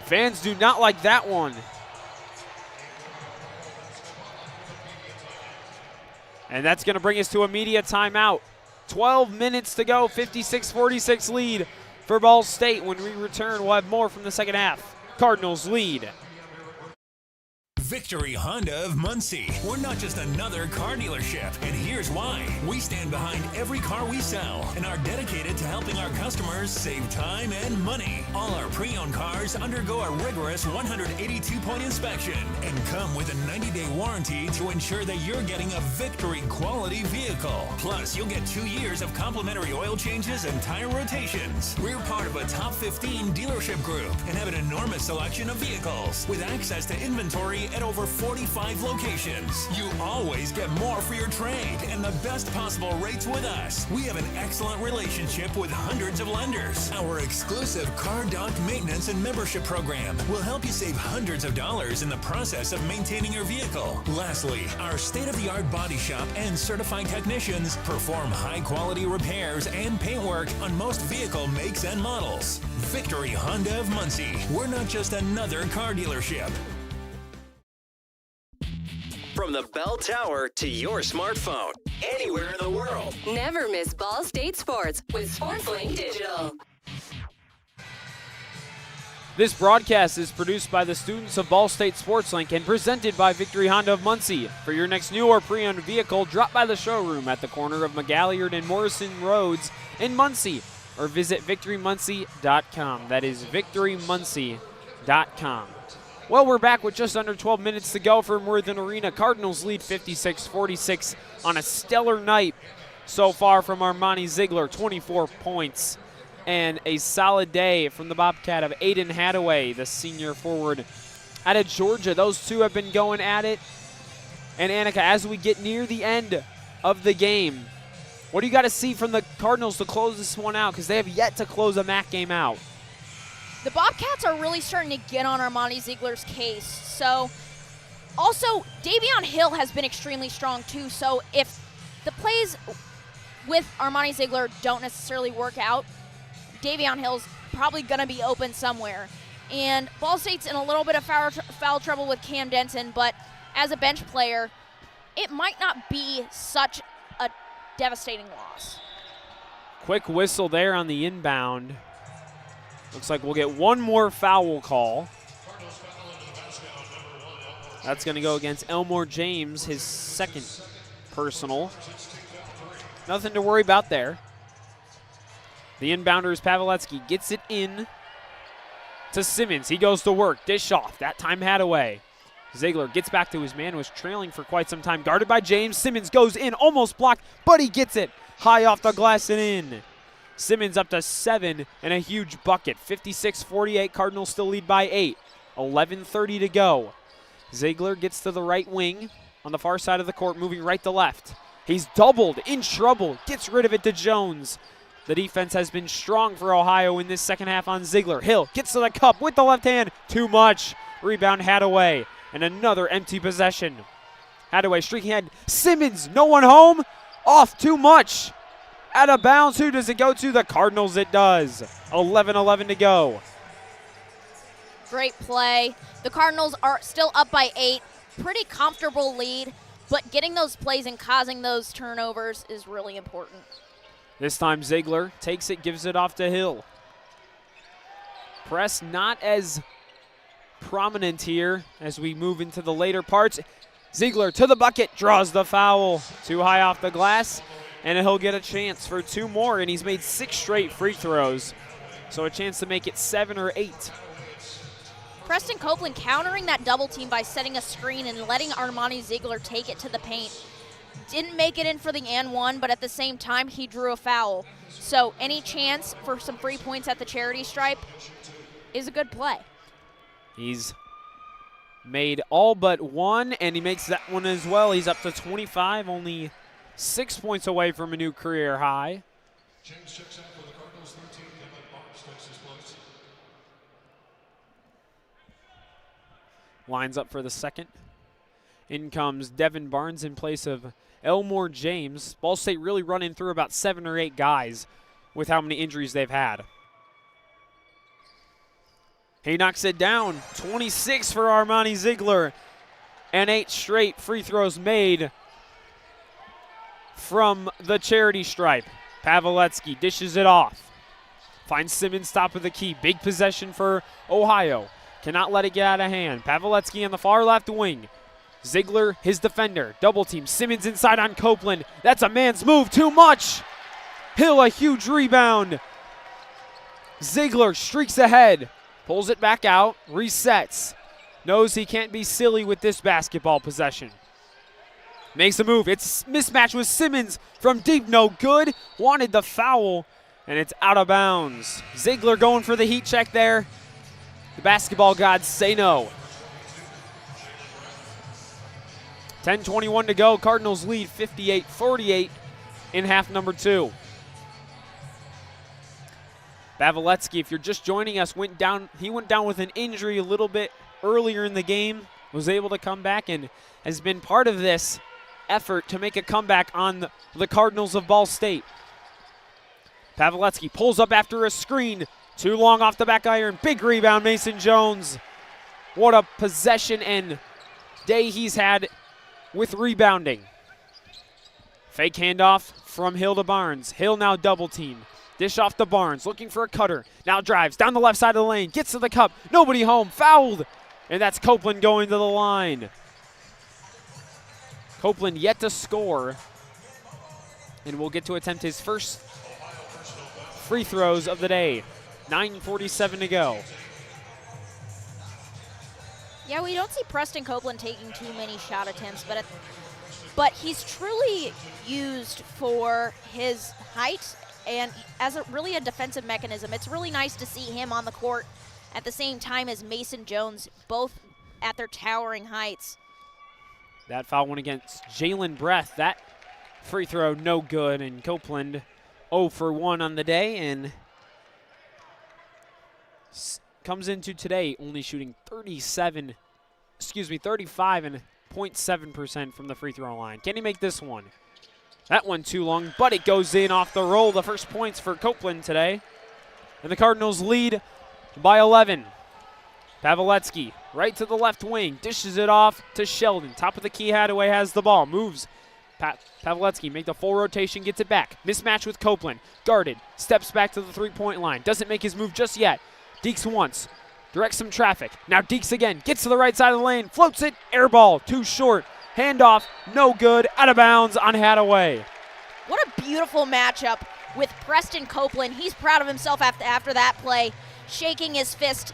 Fans do not like that one. And that's going to bring us to a media timeout. 12 minutes to go, 56-46 lead for Ball State. When we return, we'll have more from the second half. Cardinals lead. Victory Honda of Muncie. We're not just another car dealership, and here's why. We stand behind every car we sell and are dedicated to helping our customers save time and money. All our pre-owned cars undergo a rigorous 182-point inspection and come with a 90-day warranty to ensure that you're getting a Victory quality vehicle. Plus, you'll get 2 years of complimentary oil changes and tire rotations. We're part of a top 15 dealership group and have an enormous selection of vehicles with access to inventory at over 45 locations. You always get more for your trade and the best possible rates with us. We have an excellent relationship with hundreds of lenders. Our exclusive Car Doc maintenance and membership program will help you save hundreds of dollars in the process of maintaining your vehicle. Lastly, our state-of-the-art body shop and certified technicians perform high-quality repairs and paintwork on most vehicle makes and models. Victory Honda of Muncie. We're not just another car dealership. From the bell tower to your smartphone, anywhere in the world. Never miss Ball State Sports with SportsLink Digital. This broadcast is produced by the students of Ball State SportsLink and presented by Victory Honda of Muncie. For your next new or pre-owned vehicle, drop by the showroom at the corner of McGalliard and Morrison Roads in Muncie or visit victorymuncie.com. That is victorymuncie.com. Well, we're back with just under 12 minutes to go for Worthen Arena. Cardinals lead 56-46 on a stellar night so far from Armani Ziegler, 24 points. And a solid day from the Bobcat of Aiden Hadaway, the senior forward out of Georgia. Those two have been going at it. And Annaka, as we get near the end of the game, what do you got to see from the Cardinals to close this one out? Because they have yet to close a MAC game out. The Bobcats are really starting to get on Armani Ziegler's case. So, also, Davion Hill has been extremely strong too. So, if the plays with Armani Ziegler don't necessarily work out, Davion Hill's probably going to be open somewhere. And Ball State's in a little bit of foul trouble with Cam Denton, but as a bench player, it might not be such a devastating loss. Quick whistle there on the inbound. Looks like we'll get one more foul call. That's going to go against Elmore James, his second personal. Nothing to worry about there. The inbounder is Pavletsky. Gets it in to Simmons. He goes to work. Dish off. That time Hadaway. Ziegler gets back to his man. Was trailing for quite some time. Guarded by James. Simmons goes in. Almost blocked, but he gets it. High off the glass and in. Simmons up to 7 and a huge bucket. 56-48. Cardinals still lead by 8. 11:30 to go. Ziegler gets to the right wing on the far side of the court, moving right to left. He's doubled, in trouble, gets rid of it to Jones. The defense has been strong for Ohio in this second half on Ziegler. Hill gets to the cup with the left hand. Too much. Rebound Hadaway. And another empty possession. Hadaway streaking ahead. Simmons, no one home. Off too much. Out of bounds. Who does it go to? The Cardinals it does. 11:11 to go. Great play. The Cardinals are still up by 8. Pretty comfortable lead, but getting those plays and causing those turnovers is really important. This time Ziegler takes it, gives it off to Hill. Press not as prominent here as we move into the later parts. Ziegler to the bucket, draws the foul. Too high off the glass, and he'll get a chance for 2 more, and he's made 6 straight free throws. So a chance to make it 7 or 8. Preston Copeland countering that double team by setting a screen and letting Armani Ziegler take it to the paint. Didn't make it in for the and one, but at the same time, he drew a foul. So any chance for some free points at the charity stripe is a good play. He's made all but one, and he makes that one as well. He's up to 25, only 6 points away from a new career high. James checks out for the Cardinals, 13. Kevin Barnes takes his place. Lines up for the second. In comes Devin Barnes in place of Elmore James. Ball State really running through about 7 or 8 guys with how many injuries they've had. He knocks it down. 26 for Armani Ziegler. And 8 straight free throws made from the charity stripe. Pavletsky dishes it off. Finds Simmons top of the key. Big possession for Ohio. Cannot let it get out of hand. Pavletsky on the far left wing. Ziegler, his defender. Double team. Simmons inside on Copeland. That's a man's move. Too much. Hill, a huge rebound. Ziegler streaks ahead. Pulls it back out. Resets. Knows he can't be silly with this basketball possession. Makes a move. It's mismatch with Simmons from deep. No good. Wanted the foul. And it's out of bounds. Ziegler going for the heat check there. The basketball gods say no. 10:21 to go. Cardinals lead 58-48 in half number 2. Pavletsky, if you're just joining us, he went down with an injury a little bit earlier in the game, was able to come back and has been part of this effort to make a comeback on the Cardinals of Ball State. Pavletsky pulls up after a screen. Too long off the back iron. Big rebound, Mason Jones. What a possession and day he's had with rebounding. Fake handoff from Hill to Barnes. Hill now double team. Dish off to Barnes, looking for a cutter. Now drives down the left side of the lane. Gets to the cup. Nobody home. Fouled. And that's Copeland going to the line. Copeland yet to score. And will get to attempt his first free throws of the day. 9:47 to go. Yeah, we don't see Preston Copeland taking too many shot attempts, but he's truly used for his height and as really a defensive mechanism. It's really nice to see him on the court at the same time as Mason Jones, both at their towering heights. That foul went against Jalen Breath. That free throw no good, and Copeland 0 for 1 on the day, and comes into today only shooting 35.7% from the free throw line. Can he make this one? That one too long, but it goes in off the roll. The first points for Copeland today. And the Cardinals lead by 11. Pavletsky right to the left wing, dishes it off to Sheldon. Top of the key, Hadaway has the ball, moves. Pavletsky make the full rotation, gets it back. Mismatch with Copeland, guarded, steps back to the three-point line. Doesn't make his move just yet. Deeks once, directs some traffic. Now Deeks again, gets to the right side of the lane, floats it, air ball, too short. Handoff, no good, out of bounds on Hadaway. What a beautiful matchup with Preston Copeland. He's proud of himself after that play, shaking his fist,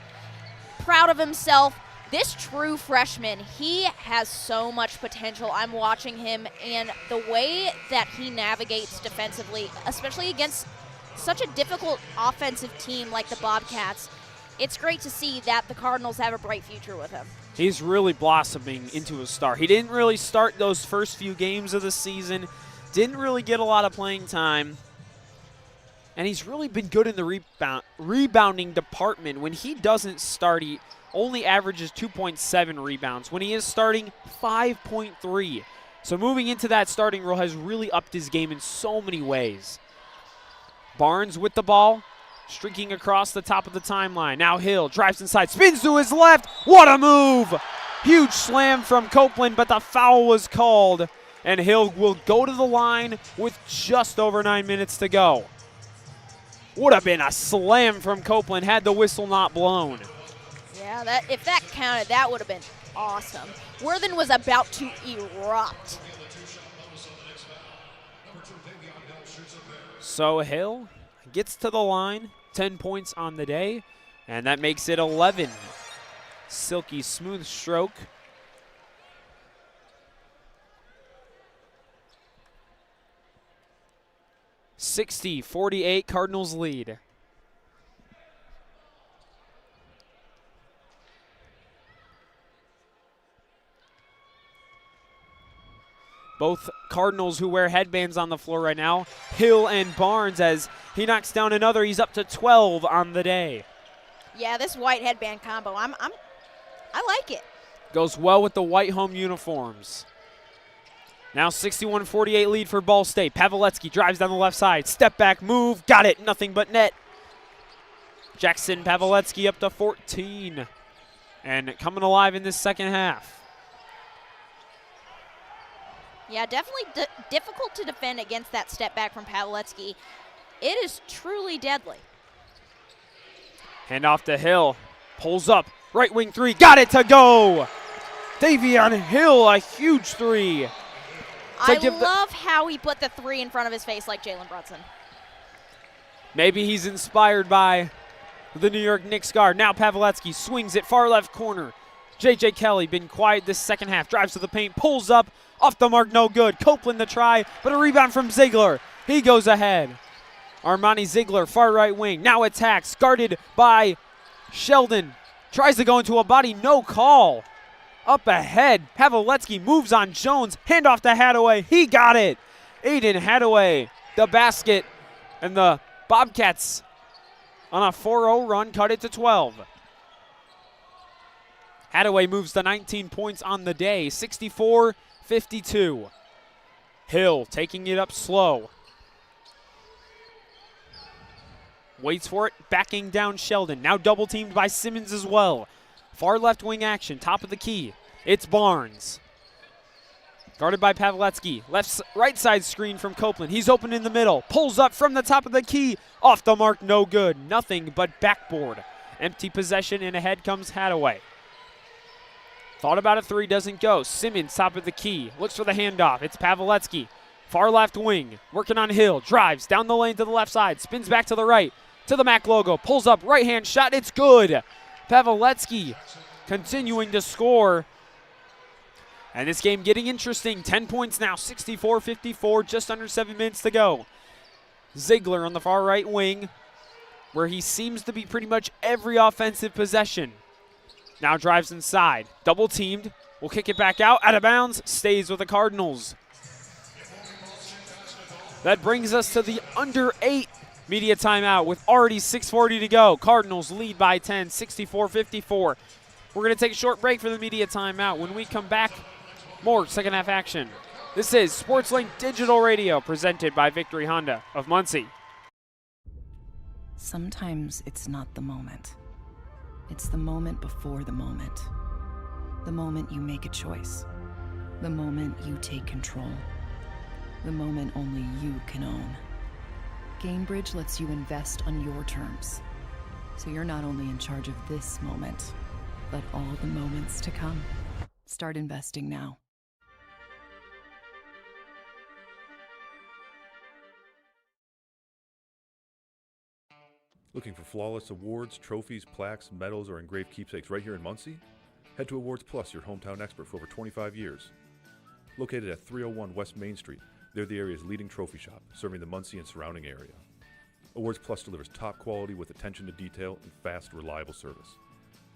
proud of himself. This true freshman, he has so much potential. I'm watching him, and the way that he navigates defensively, especially against such a difficult offensive team like the Bobcats, it's great to see that the Cardinals have a bright future with him. He's really blossoming into a star. He didn't really start those first few games of the season, didn't really get a lot of playing time, and he's really been good in the rebounding department. When he doesn't start, he only averages 2.7 rebounds. When he is starting, 5.3. So moving into that starting role has really upped his game in so many ways. Barnes with the ball, streaking across the top of the timeline. Now Hill drives inside, spins to his left. What a move! Huge slam from Copeland, but the foul was called. And Hill will go to the line with just over 9 minutes to go. Would have been a slam from Copeland had the whistle not blown. Yeah, if that counted, that would have been awesome. Worthen was about to erupt. So Hill gets to the line, 10 points on the day, and that makes it 11. silky smooth stroke. (60-48) Cardinals lead. Both Cardinals who wear headbands on the floor right now. Hill and Barnes, as he knocks down another. He's up to 12 on the day. Yeah, this white headband combo, I like it. Goes well with the white home uniforms. Now 61-48 lead for Ball State. Paveletzky drives down the left side. Step back move. Got it. Nothing but net. Jackson Paveletzky up to 14. And coming alive in this second half. Yeah, definitely difficult to defend against that step back from Paveletzky. It is truly deadly. Hand off to Hill. Pulls up. Right wing three. Got it to go. Davion Hill, a huge three. I love how he put the three in front of his face like Jalen Brunson. Maybe he's inspired by the New York Knicks guard. Now Paveletzky swings it far left corner. J.J. Kelly been quiet this second half. Drives to the paint. Pulls up. Off the mark, no good. Copeland the try, but a rebound from Ziegler. He goes ahead. Armani Ziegler, far right wing. Now attacks. Guarded by Sheldon. Tries to go into a body. No call. Up ahead, Paveletzky moves on Jones. Handoff to Hadaway. He got it. Aiden Hadaway, the basket. And the Bobcats on a 4-0 run cut it to 12. Hadaway moves to 19 points on the day. 64-52. Hill taking it up slow. Waits for it, backing down Sheldon. Now double teamed by Simmons as well. Far left wing action, top of the key. It's Barnes. Guarded by Paveletzky. Right side screen from Copeland. He's open in the middle. Pulls up from the top of the key. Off the mark, no good. Nothing but backboard. Empty possession, and ahead comes Hadaway. Thought about a three, doesn't go. Simmons, top of the key. Looks for the handoff. It's Paveletzky. Far left wing. Working on Hill. Drives down the lane to the left side. Spins back to the right. To the MAC logo. Pulls up. Right hand shot. It's good. Paveletzky continuing to score. And this game getting interesting. 10 points now. 64-54. Just under 7 minutes to go. Ziegler on the far right wing, where he seems to be pretty much every offensive possession. Now drives inside. Double teamed. Will kick it back out. Out of bounds. Stays with the Cardinals. That brings us to the under 8 media timeout with already 6:40 to go. Cardinals lead by 10, 64-54. We're going to take a short break for the media timeout. When we come back, more second half action. This is SportsLink Digital Radio, presented by Victory Honda of Muncie. Sometimes it's not the moment. It's the moment before the moment. The moment you make a choice. The moment you take control. The moment only you can own. Gainbridge lets you invest on your terms. So you're not only in charge of this moment, but all the moments to come. Start investing now. Looking for flawless awards, trophies, plaques, medals, or engraved keepsakes right here in Muncie? Head to Awards Plus, your hometown expert for over 25 years. Located at 301 West Main Street, they're the area's leading trophy shop, serving the Muncie and surrounding area. Awards Plus delivers top quality with attention to detail and fast, reliable service.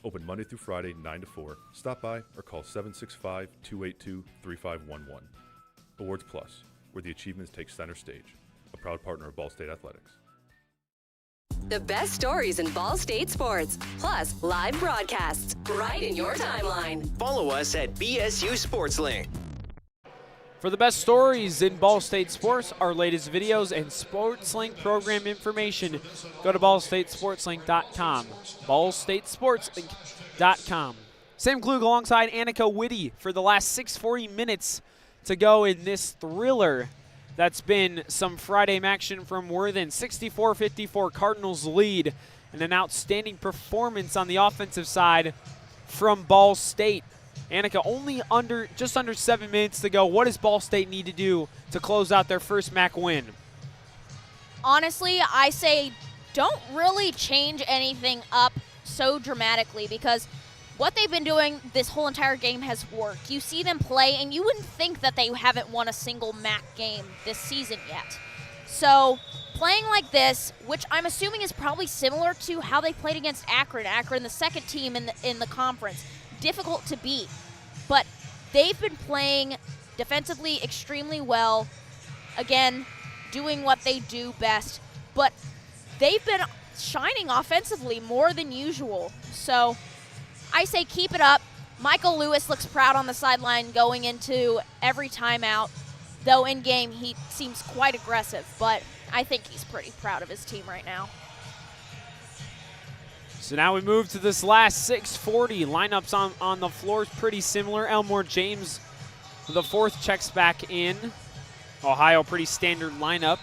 Open Monday through Friday, 9 to 4. Stop by or call 765-282-3511. Awards Plus, where the achievements take center stage. A proud partner of Ball State Athletics. The best stories in Ball State sports, plus live broadcasts right in your timeline. Follow us at BSU SportsLink. For the best stories in Ball State sports, our latest videos, and SportsLink program information, go to ballstatesportslink.com. Ballstatesportslink.com. Sam Klug alongside Annaka Whittey for the last 6:40 minutes to go in this thriller. That's been some Friday MACtion from Worthen. 64-54 Cardinals lead, and an outstanding performance on the offensive side from Ball State. Annaka, only just under 7 minutes to go. What does Ball State need to do to close out their first MAC win? Honestly, I say don't really change anything up so dramatically, because what they've been doing this whole entire game has worked. You see them play, and you wouldn't think that they haven't won a single MAC game this season yet. So playing like this, which I'm assuming is probably similar to how they played against Akron. Akron, the second team in the conference, difficult to beat. But they've been playing defensively extremely well. Again, doing what they do best. But they've been shining offensively more than usual. So I say keep it up. Michael Lewis looks proud on the sideline going into every timeout, though in game he seems quite aggressive, but I think he's pretty proud of his team right now. So now we move to this last 6:40. Lineups on the floor is pretty similar. Elmore James, the fourth, checks back in. Ohio, pretty standard lineup.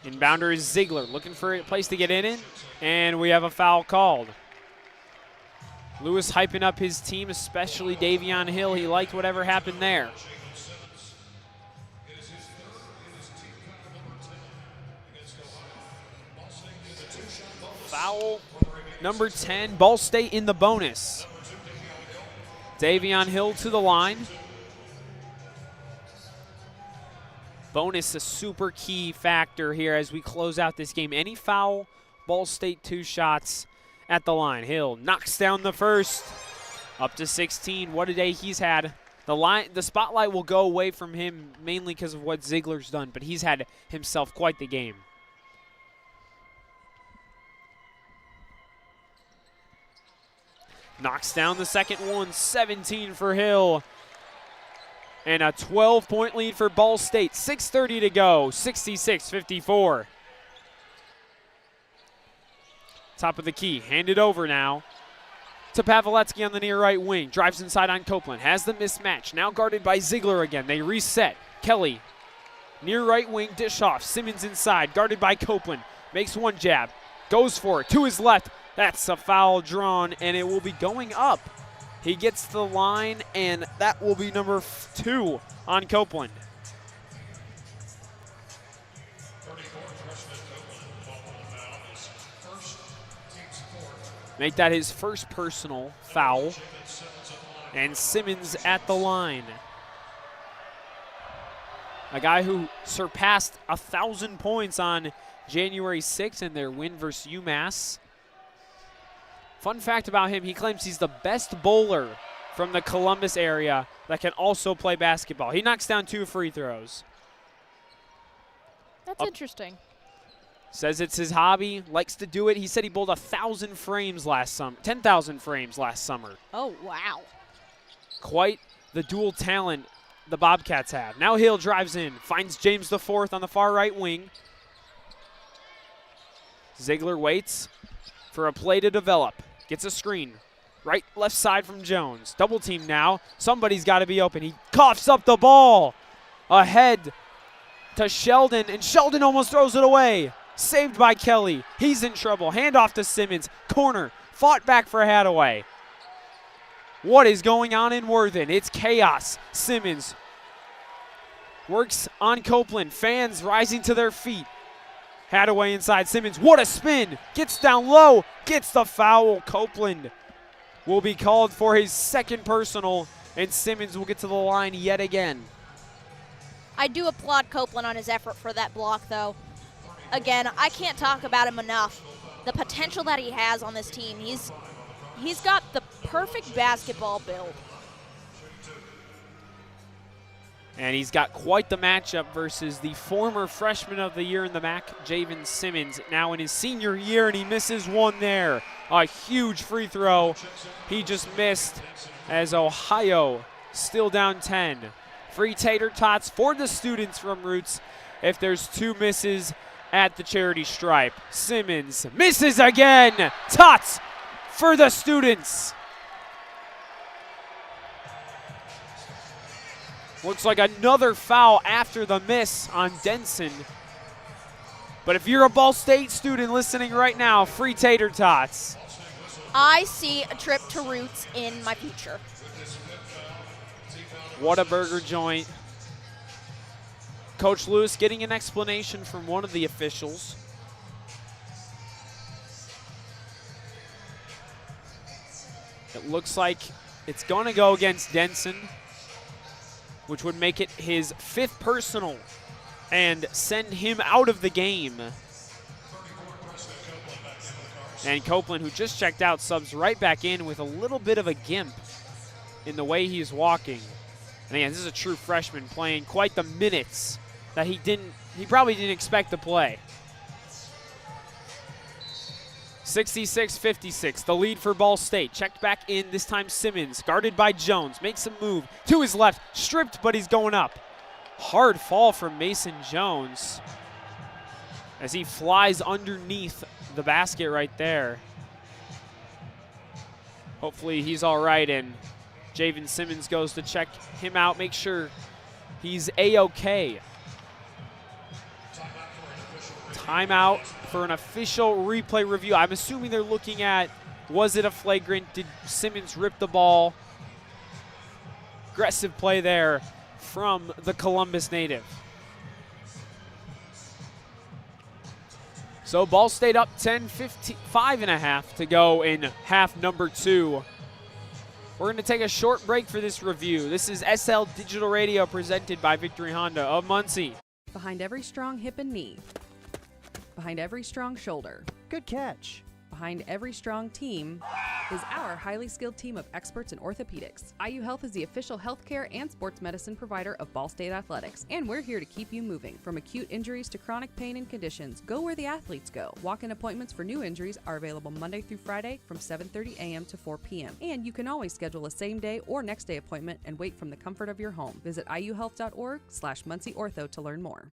Inbounder is Ziegler, looking for a place to get in, and we have a foul called. Lewis hyping up his team, especially Davion Hill. He liked whatever happened there. Foul number 10, Ball State in the bonus. Davion Hill to the line. Bonus a super key factor here as we close out this game. Any foul, Ball State 2 shots at the line. Hill knocks down the first, up to 16. What a day he's had. The spotlight will go away from him mainly because of what Ziegler's done, but he's had himself quite the game. Knocks down the second one, 17 for Hill. And a 12-point lead for Ball State. 6:30 to go, 66-54. Top of the key, handed over now to Pavletsky on the near right wing. Drives inside on Copeland, has the mismatch. Now guarded by Ziegler again. They reset. Kelly, near right wing, dish off. Simmons inside, guarded by Copeland. Makes one jab, goes for it, to his left. That's a foul drawn, and it will be going up. He gets to the line, and that will be number 2 on Copeland. Make that his first personal foul. And Simmons at the line. A guy who surpassed 1,000 points on January 6th in their win versus UMass. Fun fact about him, he claims he's the best bowler from the Columbus area that can also play basketball. He knocks down 2 free throws. That's interesting. Says it's his hobby, likes to do it. He said he bowled 1,000 frames last summer, 10,000 frames last summer. Oh, wow. Quite the dual talent the Bobcats have. Now Hill drives in, finds James the fourth on the far right wing. Ziegler waits for a play to develop. Gets a screen. Right, left side from Jones. Double team now. Somebody's got to be open. He coughs up the ball. Ahead to Sheldon, and Sheldon almost throws it away. Saved by Kelly. He's in trouble. Handoff to Simmons. Corner. Fought back for Hadaway. What is going on in Worthen? It's chaos. Simmons works on Copeland. Fans rising to their feet. Hadaway inside Simmons. What a spin. Gets down low. Gets the foul. Copeland will be called for his second personal, and Simmons will get to the line yet again. I do applaud Copeland on his effort for that block, though. Again, I can't talk about him enough. The potential that he has on this team. He's got the perfect basketball build. And he's got quite the matchup versus the former freshman of the year in the MAC, Javen Simmons, now in his senior year, and he misses one there. A huge free throw. He just missed as Ohio still down 10. Free tater tots for the students from Roots if there's 2 misses at the charity stripe. Simmons misses again. Tots for the students. Looks like another foul after the miss on Denson. But if you're a Ball State student listening right now, free tater tots. I see a trip to Roots in my future. What a burger joint. Coach Lewis getting an explanation from one of the officials. It looks like it's going to go against Denson, which would make it his 5th personal and send him out of the game. And Copeland, who just checked out, subs right back in with a little bit of a gimp in the way he's walking. And again, this is a true freshman playing quite the minutes that he probably didn't expect to play. 66-56, the lead for Ball State. Checked back in, this time Simmons, guarded by Jones, makes a move to his left, stripped, but he's going up. Hard fall from Mason Jones as he flies underneath the basket right there. Hopefully he's all right, and Javen Simmons goes to check him out, make sure he's A-okay. Timeout for an official replay review. I'm assuming they're looking at, was it a flagrant? Did Simmons rip the ball? Aggressive play there from the Columbus native. So Ball State up 5.5 to go in half number 2. We're going to take a short break for this review. This is SL Digital Radio presented by Victory Honda of Muncie. Behind every strong hip and knee. Behind every strong shoulder. Good catch. Behind every strong team is our highly skilled team of experts in orthopedics. IU Health is the official healthcare and sports medicine provider of Ball State Athletics, and we're here to keep you moving. From acute injuries to chronic pain and conditions, go where the athletes go. Walk-in appointments for new injuries are available Monday through Friday from 7:30 a.m. to 4 p.m. And you can always schedule a same-day or next-day appointment and wait from the comfort of your home. Visit iuhealth.org/MuncieOrtho to learn more.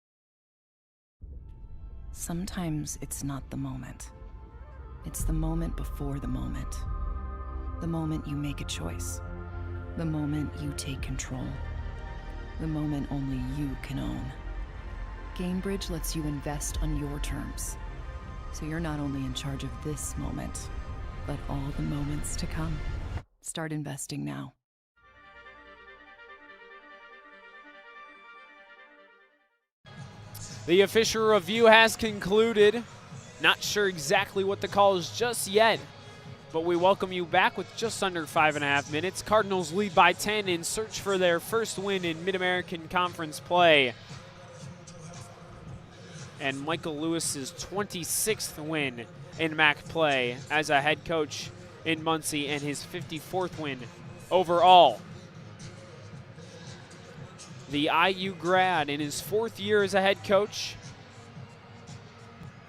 Sometimes it's not the moment. It's the moment before the moment. The moment you make a choice. The moment you take control. The moment only you can own. Gainbridge lets you invest on your terms. So you're not only in charge of this moment, but all the moments to come. Start investing now. The official review has concluded. Not sure exactly what the call is just yet, but we welcome you back with just under 5.5 minutes. Cardinals lead by 10 in search for their first win in Mid-American Conference play. And Michael Lewis's 26th win in MAC play as a head coach in Muncie and his 54th win overall. The IU grad in his 4th year as a head coach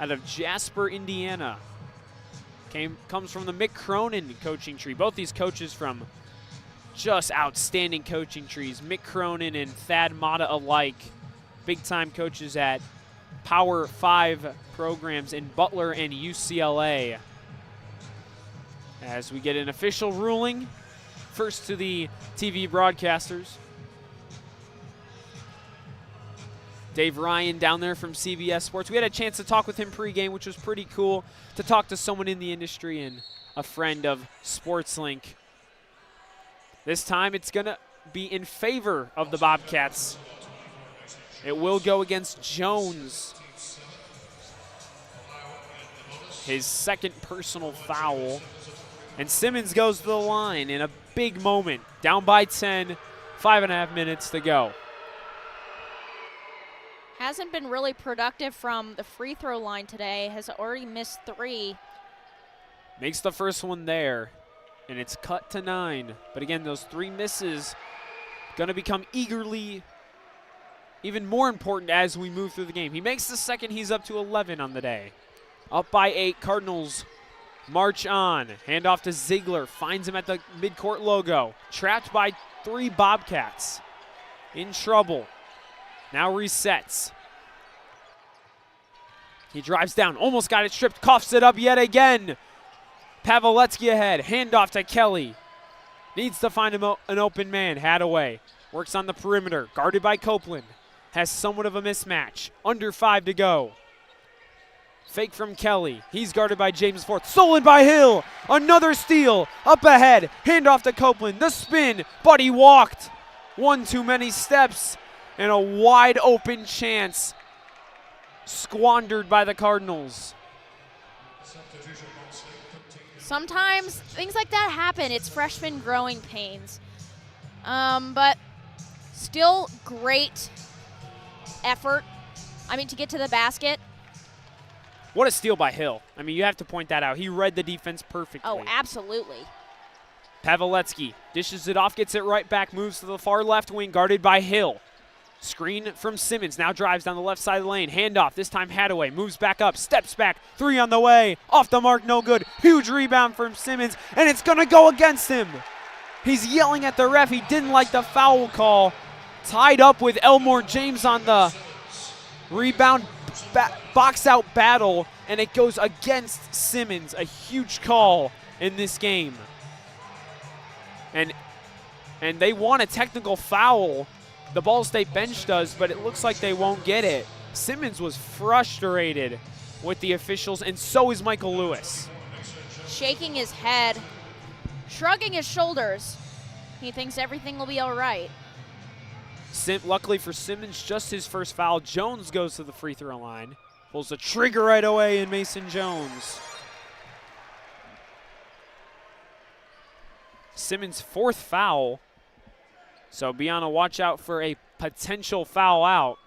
out of Jasper, Indiana. Comes from the Mick Cronin coaching tree. Both these coaches from just outstanding coaching trees. Mick Cronin and Thad Mata alike. Big-time coaches at Power 5 programs in Butler and UCLA. As we get an official ruling, first to the TV broadcasters. Dave Ryan down there from CBS Sports. We had a chance to talk with him pregame, which was pretty cool, to talk to someone in the industry and a friend of SportsLink. This time it's going to be in favor of the Bobcats. It will go against Jones. His 2nd personal foul. And Simmons goes to the line in a big moment. Down by 10, 5.5 minutes to go. Hasn't been really productive from the free throw line today. Has already missed 3. Makes the first one there, and it's cut to 9. But again, those 3 misses going to become even more important as we move through the game. He makes the 2nd. He's up to 11 on the day. Up by 8, Cardinals march on. Handoff to Ziegler. Finds him at the midcourt logo. Trapped by 3 Bobcats. In trouble. Now resets. He drives down, almost got it stripped, coughs it up yet again. Pavletsky ahead, handoff to Kelly. Needs to find an open man, Hadaway. Works on the perimeter, guarded by Copeland. Has somewhat of a mismatch, under 5 to go. Fake from Kelly, he's guarded by James Forth. Stolen by Hill, another steal, up ahead. Handoff to Copeland, the spin, but he walked. One too many steps. And a wide open chance squandered by the Cardinals. Sometimes things like that happen. It's freshman growing pains. But still great effort. I mean, to get to the basket. What a steal by Hill. I mean, you have to point that out. He read the defense perfectly. Oh, absolutely. Pavletsky dishes it off, gets it right back, moves to the far left wing, guarded by Hill. Screen from Simmons, now drives down the left side of the lane. Handoff, this time Hadaway, moves back up, steps back, 3 on the way, off the mark, no good. Huge rebound from Simmons, and it's gonna go against him. He's yelling at the ref, he didn't like the foul call. Tied up with Elmore James on the rebound box out battle, and it goes against Simmons, a huge call in this game. And they want a technical foul. The Ball State bench does, but it looks like they won't get it. Simmons was frustrated with the officials, and so is Michael Lewis. Shaking his head, shrugging his shoulders. He thinks everything will be all right. Luckily for Simmons, just his first foul. Jones goes to the free throw line. Pulls the trigger right away in Mason Jones. Simmons' 4th foul. So be on a watch out for a potential foul out,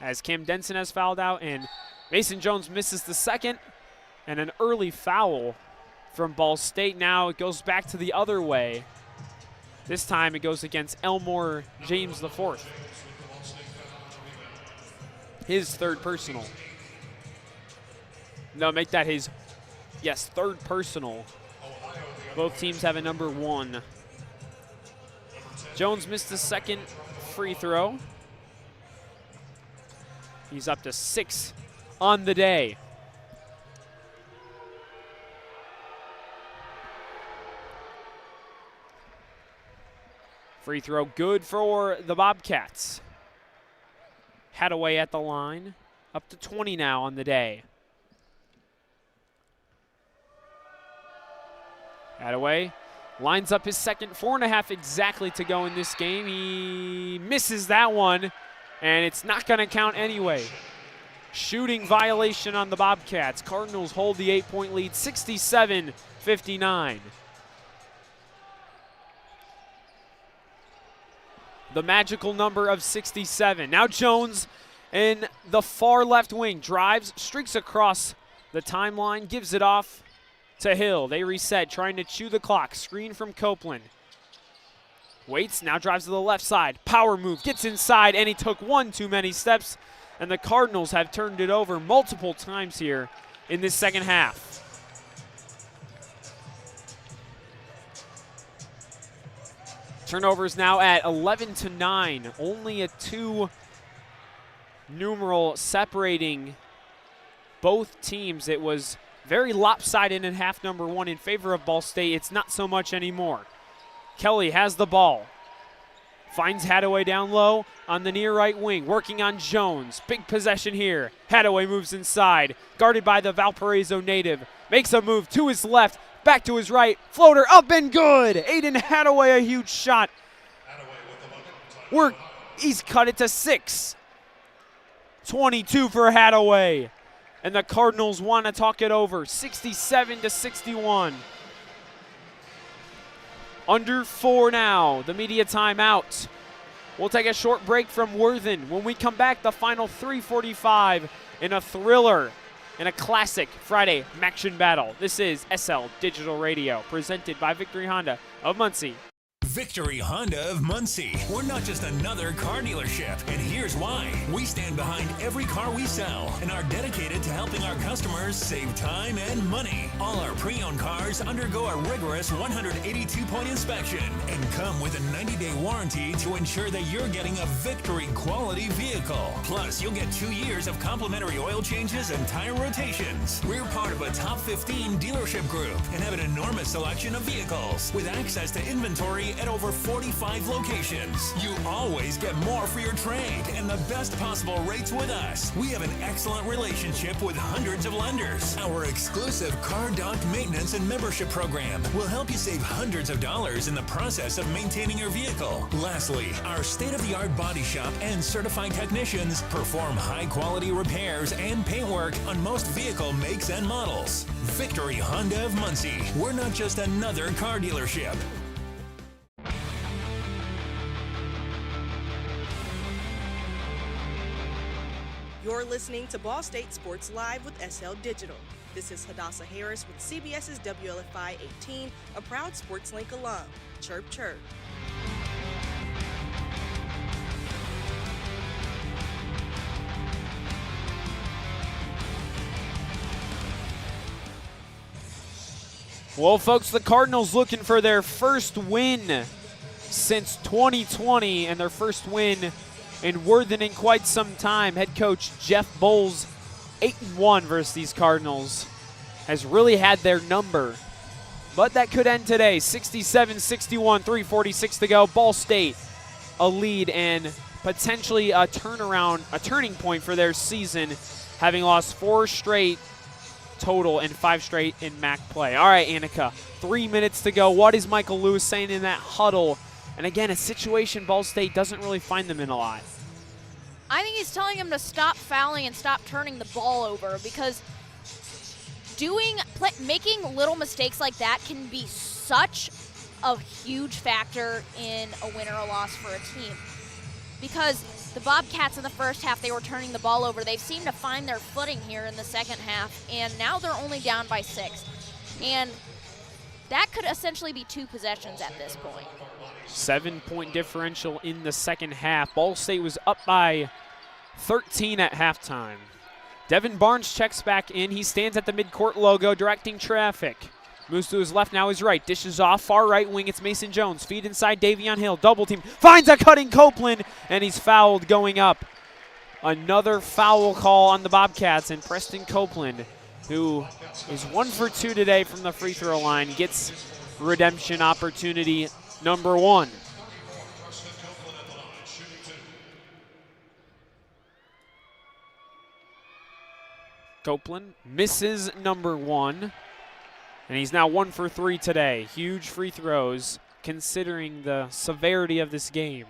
as Cam Denson has fouled out and Mason Jones misses the 2nd, and an early foul from Ball State. Now it goes back to the other way. This time it goes against Elmore James IV. His 3rd personal. No, make that his, yes, 3rd personal. Both teams have a number 1. Jones missed the 2nd free throw. He's up to 6 on the day. Free throw good for the Bobcats. Hadaway at the line. Up to 20 now on the day. Hadaway lines up his 2nd, 4.5 exactly to go in this game. He misses that one, and it's not going to count anyway. Shooting violation on the Bobcats. Cardinals hold the 8-point lead, 67-59. The magical number of 67. Now Jones in the far left wing drives, streaks across the timeline, gives it off to Hill. They reset, trying to chew the clock. Screen from Copeland. Waits, now drives to the left side. Power move, gets inside, and he took one too many steps. And the Cardinals have turned it over multiple times here in this 2nd half. Turnovers now at 11-9. Only a 2 numeral separating both teams. It was very lopsided in half number 1 in favor of Ball State. It's not so much anymore. Kelly has the ball. Finds Hadaway down low on the near right wing, working on Jones. Big possession here. Hadaway moves inside, guarded by the Valparaiso native. Makes a move to his left, back to his right. Floater up and good. Aiden Hadaway, a huge shot. He's cut it to 6. 22 for Hadaway. And the Cardinals want to talk it over, 67-61. Under 4 now, the media timeout. We'll take a short break from Worthen. When we come back, the final 3:45 in a thriller, in a classic Friday MACtion battle. This is SL Digital Radio, presented by Victory Honda of Muncie. Victory Honda of Muncie. We're not just another car dealership, and here's why. We stand behind every car we sell and are dedicated to helping our customers save time and money. All our pre-owned cars undergo a rigorous 182-point inspection and come with a 90-day warranty to ensure that you're getting a Victory quality vehicle. Plus, you'll get 2 years of complimentary oil changes and tire rotations. We're part of a top 15 dealership group and have an enormous selection of vehicles with access to inventory at at over 45 locations. You always get more for your trade and the best possible rates with us. We have an excellent relationship with hundreds of lenders. Our exclusive Car Doc maintenance and membership program will help you save hundreds of dollars in the process of maintaining your vehicle. Lastly, our state-of-the-art body shop and certified technicians perform high-quality repairs and paintwork on most vehicle makes and models. Victory Honda of Muncie. We're not just another car dealership. You're listening to Ball State Sports Live with SL Digital. This is Hadassah Harris with CBS's WLFI 18, a proud SportsLink alum. Chirp, chirp. Well, folks, the Cardinals looking for their first win since 2020 and their first win in Worthen in quite some time. Head coach Jeff Bowles, 8-1 versus these Cardinals, has really had their number. But that could end today. 67-61, 3:46 to go. Ball State a lead and potentially a turnaround, a turning point for their season, having lost 4 straight total and 5 straight in MAC play. All right, Annaka, 3 minutes to go. What is Michael Lewis saying in that huddle? And again, a situation Ball State doesn't really find them in a lot. I think he's telling him to stop fouling and stop turning the ball over, because making little mistakes like that can be such a huge factor in a win or a loss for a team. Because the Bobcats in the first half, they were turning the ball over. They've seemed to find their footing here in the second half, and now they're only down by 6. And that could essentially be 2 possessions at this point. 7-point differential in the second half. Ball State was up by 13 at halftime. Devin Barnes checks back in. He stands at the midcourt logo, directing traffic. Moves to his left, now his right. Dishes off, far right wing, it's Mason Jones. Feed inside, Davion Hill, double team. Finds a cutting Copeland, and he's fouled going up. Another foul call on the Bobcats, and Preston Copeland, who is 1 for 2 today from the free throw line, gets redemption opportunity number 1. Copeland misses number 1. And he's now 1 for 3 today. Huge free throws considering the severity of this game.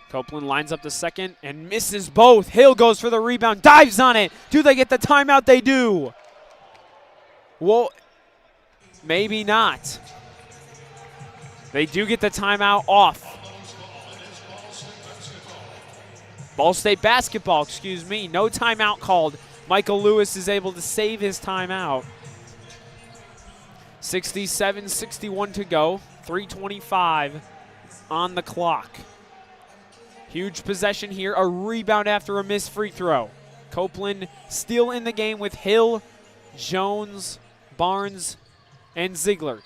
Copeland lines up the second and misses both. Hill goes for the rebound, dives on it. Do they get the timeout? They do. Well, maybe not. They do get the timeout off. Ball State basketball, excuse me. No timeout called. Michael Lewis is able to save his timeout. 67-61 to go. 3:25 on the clock. Huge possession here. A rebound after a missed free throw. Copeland still in the game with Hill, Jones, Barnes, and Ziegler.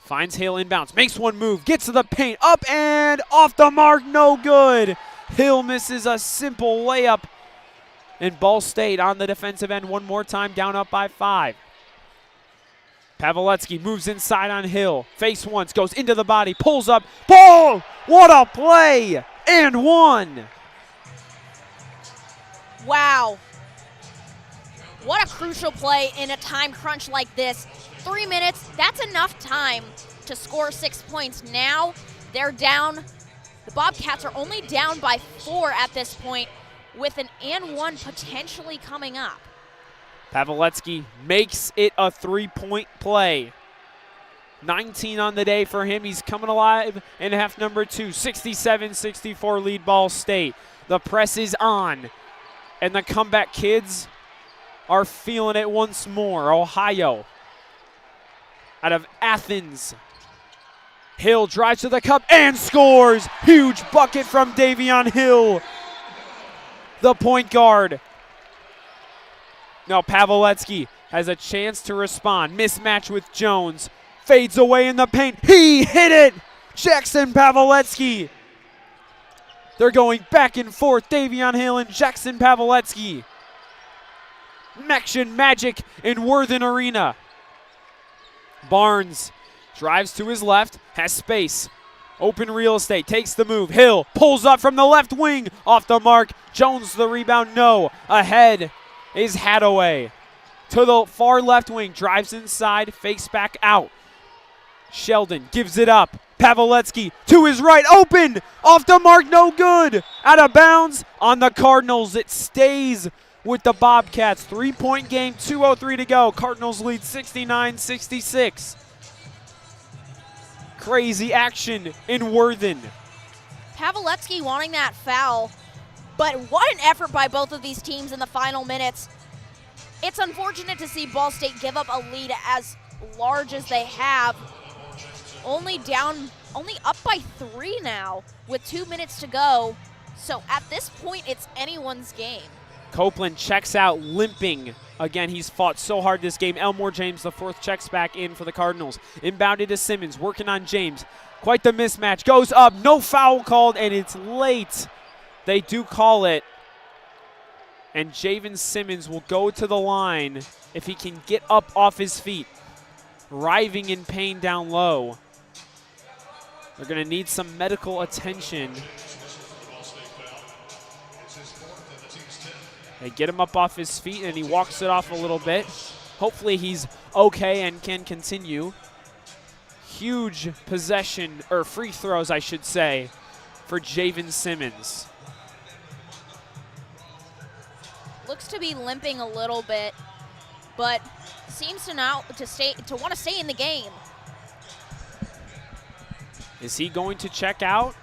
Finds Hill inbounds. Makes one move. Gets to the paint. Up and off the mark. No good. Hill misses a simple layup. And Ball State on the defensive end one more time, down up by 5. Pavletsky moves inside on Hill. Face once, goes into the body, pulls up. Ball! What a play! And 1. Wow. What a crucial play in a time crunch like this. 3 minutes, that's enough time to score 6 points. Now they're down. The Bobcats are only down by 4 at this point, with an and 1 potentially coming up. Pavletsky makes it a 3-point play. 19 on the day for him. He's coming alive in half number 2. 67-64 lead Ball State. The press is on, and the comeback kids are feeling it once more. Ohio out of Athens. Hill drives to the cup and scores. Huge bucket from Davion Hill, the point guard. Now Pavletsky has a chance to respond. Mismatch with Jones. Fades away in the paint. He hit it! Jackson Pavletsky. They're going back and forth. Davion Hill and Jackson Pavletsky. MACtion magic in Worthen Arena. Barnes drives to his left, has space. Open real estate, takes the move. Hill pulls up from the left wing, off the mark. Jones the rebound, no. Ahead is Hadaway. To the far left wing, drives inside, fakes back out. Sheldon gives it up. Pavletsky to his right, open, off the mark, no good. Out of bounds on the Cardinals. It stays with the Bobcats. 3-point game, 2:03 to go. Cardinals lead 69-66. Crazy action in Worthen. Pavletsky wanting that foul, but what an effort by both of these teams in the final minutes. It's unfortunate to see Ball State give up a lead as large as they have. Only up by 3 now with 2 minutes to go. So at this point, it's anyone's game. Copeland checks out limping. Again, he's fought so hard this game. Elmore James, the fourth, checks back in for the Cardinals. Inbounded to Simmons, working on James. Quite the mismatch. Goes up, no foul called, and it's late. They do call it. And Javen Simmons will go to the line if he can get up off his feet. Writhing in pain down low. They're going to need some medical attention. They get him up off his feet, and he walks it off a little bit. Hopefully he's okay and can continue. Huge possession, or free throws, I should say, for Javen Simmons. Looks to be limping a little bit, but seems to want to stay in the game. Is he going to check out?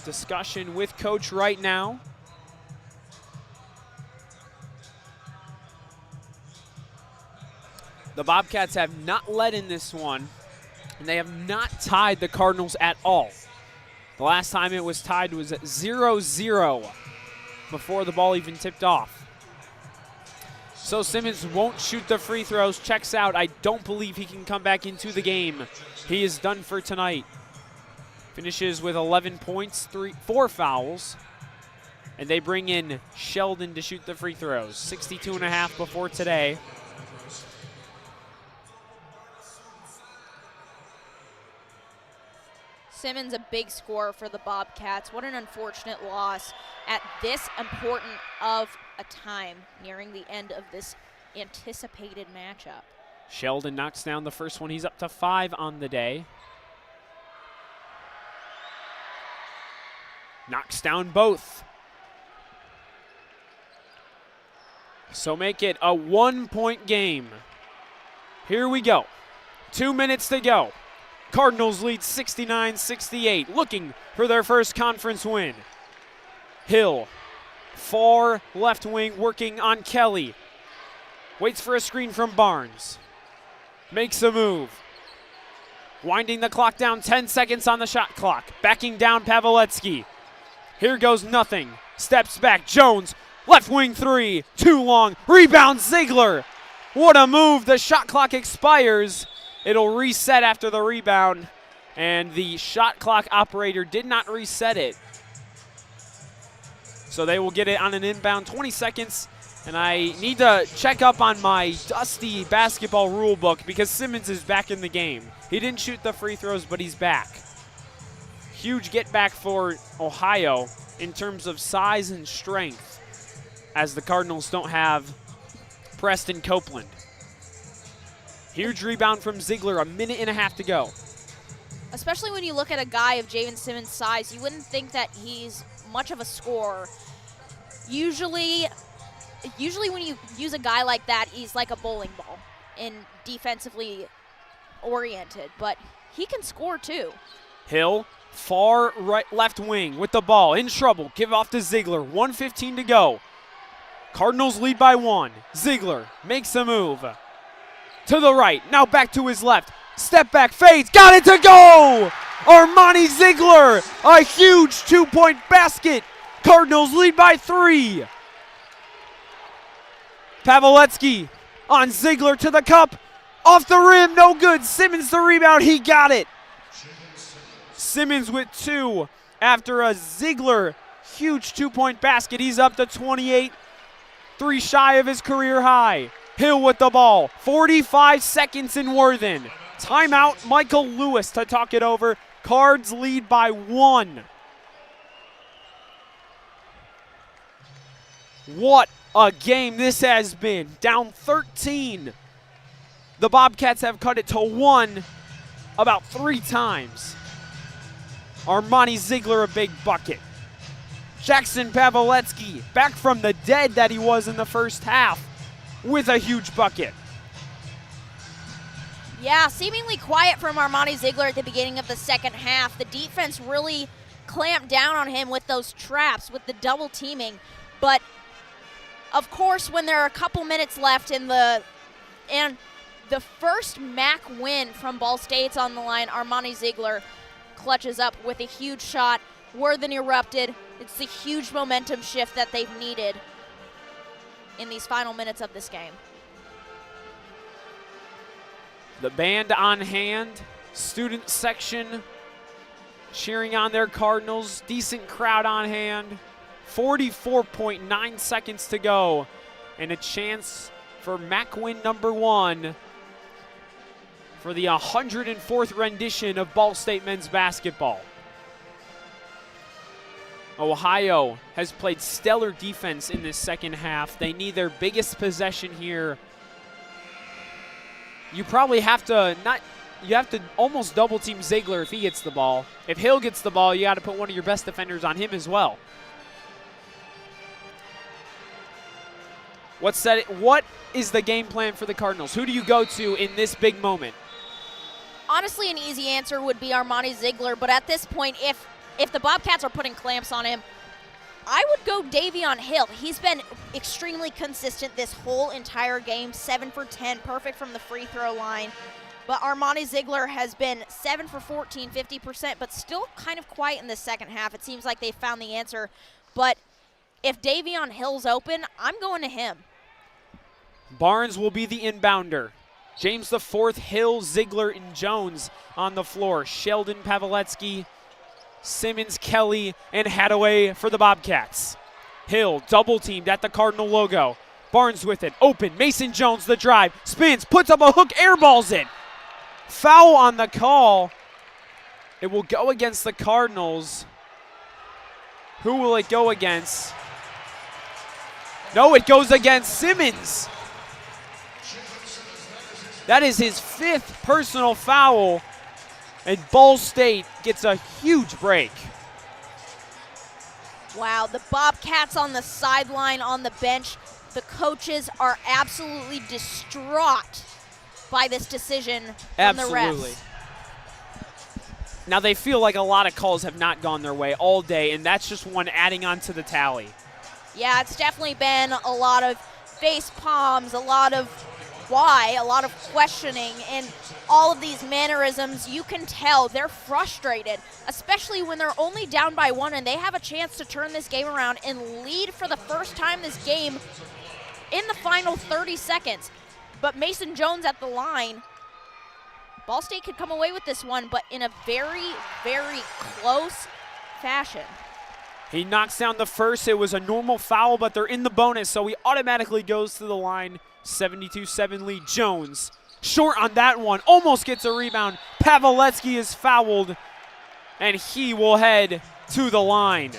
Discussion with coach right now. The Bobcats have not led in this one, and they have not tied the Cardinals at all. The last time it was tied was at 0-0 before the ball even tipped off. So Simmons won't shoot the free throws, checks out. I don't believe he can come back into the game. He is done for tonight. Finishes with 11 points, 4 fouls. And they bring in Sheldon to shoot the free throws. 62.5 before today. Simmons, a big scorer for the Bobcats. What an unfortunate loss at this important of a time, nearing the end of this anticipated matchup. Sheldon knocks down the first one. He's up to 5 on the day. Knocks down both. So make it a 1-point game. Here we go. 2 minutes to go. Cardinals lead 69-68, looking for their first conference win. Hill, far left wing, working on Kelly. Waits for a screen from Barnes. Makes a move. Winding the clock down, 10 seconds on the shot clock. Backing down Pavletsky. Here goes nothing. Steps back, Jones, left wing 3, too long. Rebound, Ziegler. What a move, the shot clock expires. It'll reset after the rebound, and the shot clock operator did not reset it. So they will get it on an inbound, 20 seconds, and I need to check up on my dusty basketball rule book because Simmons is back in the game. He didn't shoot the free throws, but he's back. Huge get back for Ohio in terms of size and strength, as the Cardinals don't have Preston Copeland. Huge rebound from Ziegler, 1.5 minutes to go. Especially when you look at a guy of Javen Simmons' size, you wouldn't think that he's much of a scorer. Usually when you use a guy like that, he's like a bowling ball and defensively oriented, but he can score too. Hill, far right, left wing with the ball, in trouble. Give off to Ziegler, 1:15 to go. Cardinals lead by 1. Ziegler makes a move. To the right, now back to his left. Step back, fades, got it to go! Armani Ziegler, a huge 2-point basket. Cardinals lead by 3. Pavletsky on Ziegler to the cup. Off the rim, no good. Simmons the rebound, he got it. Simmons with 2 after a Ziegler huge 2-point basket. He's up to 28, 3 shy of his career high. Hill with the ball, 45 seconds in Worthen. Timeout, Michael Lewis to talk it over. Cards lead by 1. What a game this has been. Down 13. The Bobcats have cut it to 1 about 3 times. Armani Ziegler, a big bucket. Jackson Pavletsky, back from the dead that he was in the first half, with a huge bucket. Yeah, seemingly quiet from Armani Ziegler at the beginning of the second half. The defense really clamped down on him with those traps, with the double teaming. But, of course, when there are a couple minutes left and the first MAC win from Ball State's on the line, Armani Ziegler clutches up with a huge shot. Worthen erupted. It's the huge momentum shift that they've needed in these final minutes of this game. The band on hand, student section cheering on their Cardinals. Decent crowd on hand. 44.9 seconds to go, and a chance for MAC win number 1 for the 104th rendition of Ball State men's basketball. Ohio has played stellar defense in this second half. They need their biggest possession here. You probably have to almost double team Ziegler if he gets the ball. If Hill gets the ball, you got to put one of your best defenders on him as well. What is the game plan for the Cardinals? Who do you go to in this big moment? Honestly, an easy answer would be Armani Ziegler, but at this point, if the Bobcats are putting clamps on him, I would go Davion Hill. He's been extremely consistent this whole entire game, 7 for 10, perfect from the free throw line. But Armani Ziegler has been 7 for 14, 50%, but still kind of quiet in the second half. It seems like they found the answer. But if Davion Hill's open, I'm going to him. Barnes will be the inbounder. James IV, Hill, Ziegler, and Jones on the floor. Sheldon Pavletsky, Simmons, Kelly, and Hadaway for the Bobcats. Hill double teamed at the Cardinal logo. Barnes with it, open. Mason Jones the drive, spins, puts up a hook, airballs it. Foul on the call. It will go against the Cardinals. Who will it go against? No, it goes against Simmons. That is his 5th personal foul, and Ball State gets a huge break. Wow, the Bobcats on the sideline, on the bench, the coaches are absolutely distraught by this decision from the refs. Now they feel like a lot of calls have not gone their way all day, and that's just one adding on to the tally. Yeah, it's definitely been a lot of face palms, a lot of why, a lot of questioning, and all of these mannerisms. You can tell they're frustrated, especially when they're only down by 1 and they have a chance to turn this game around and lead for the first time this game in the final 30 seconds. But Mason Jones at the line. Ball State could come away with this one, but in a very, very close fashion. He knocks down the first. It was a normal foul, but they're in the bonus, so he automatically goes to the line. 72-7 lead. Jones short on that one. Almost gets a rebound. Pavletsky is fouled, and he will head to the line.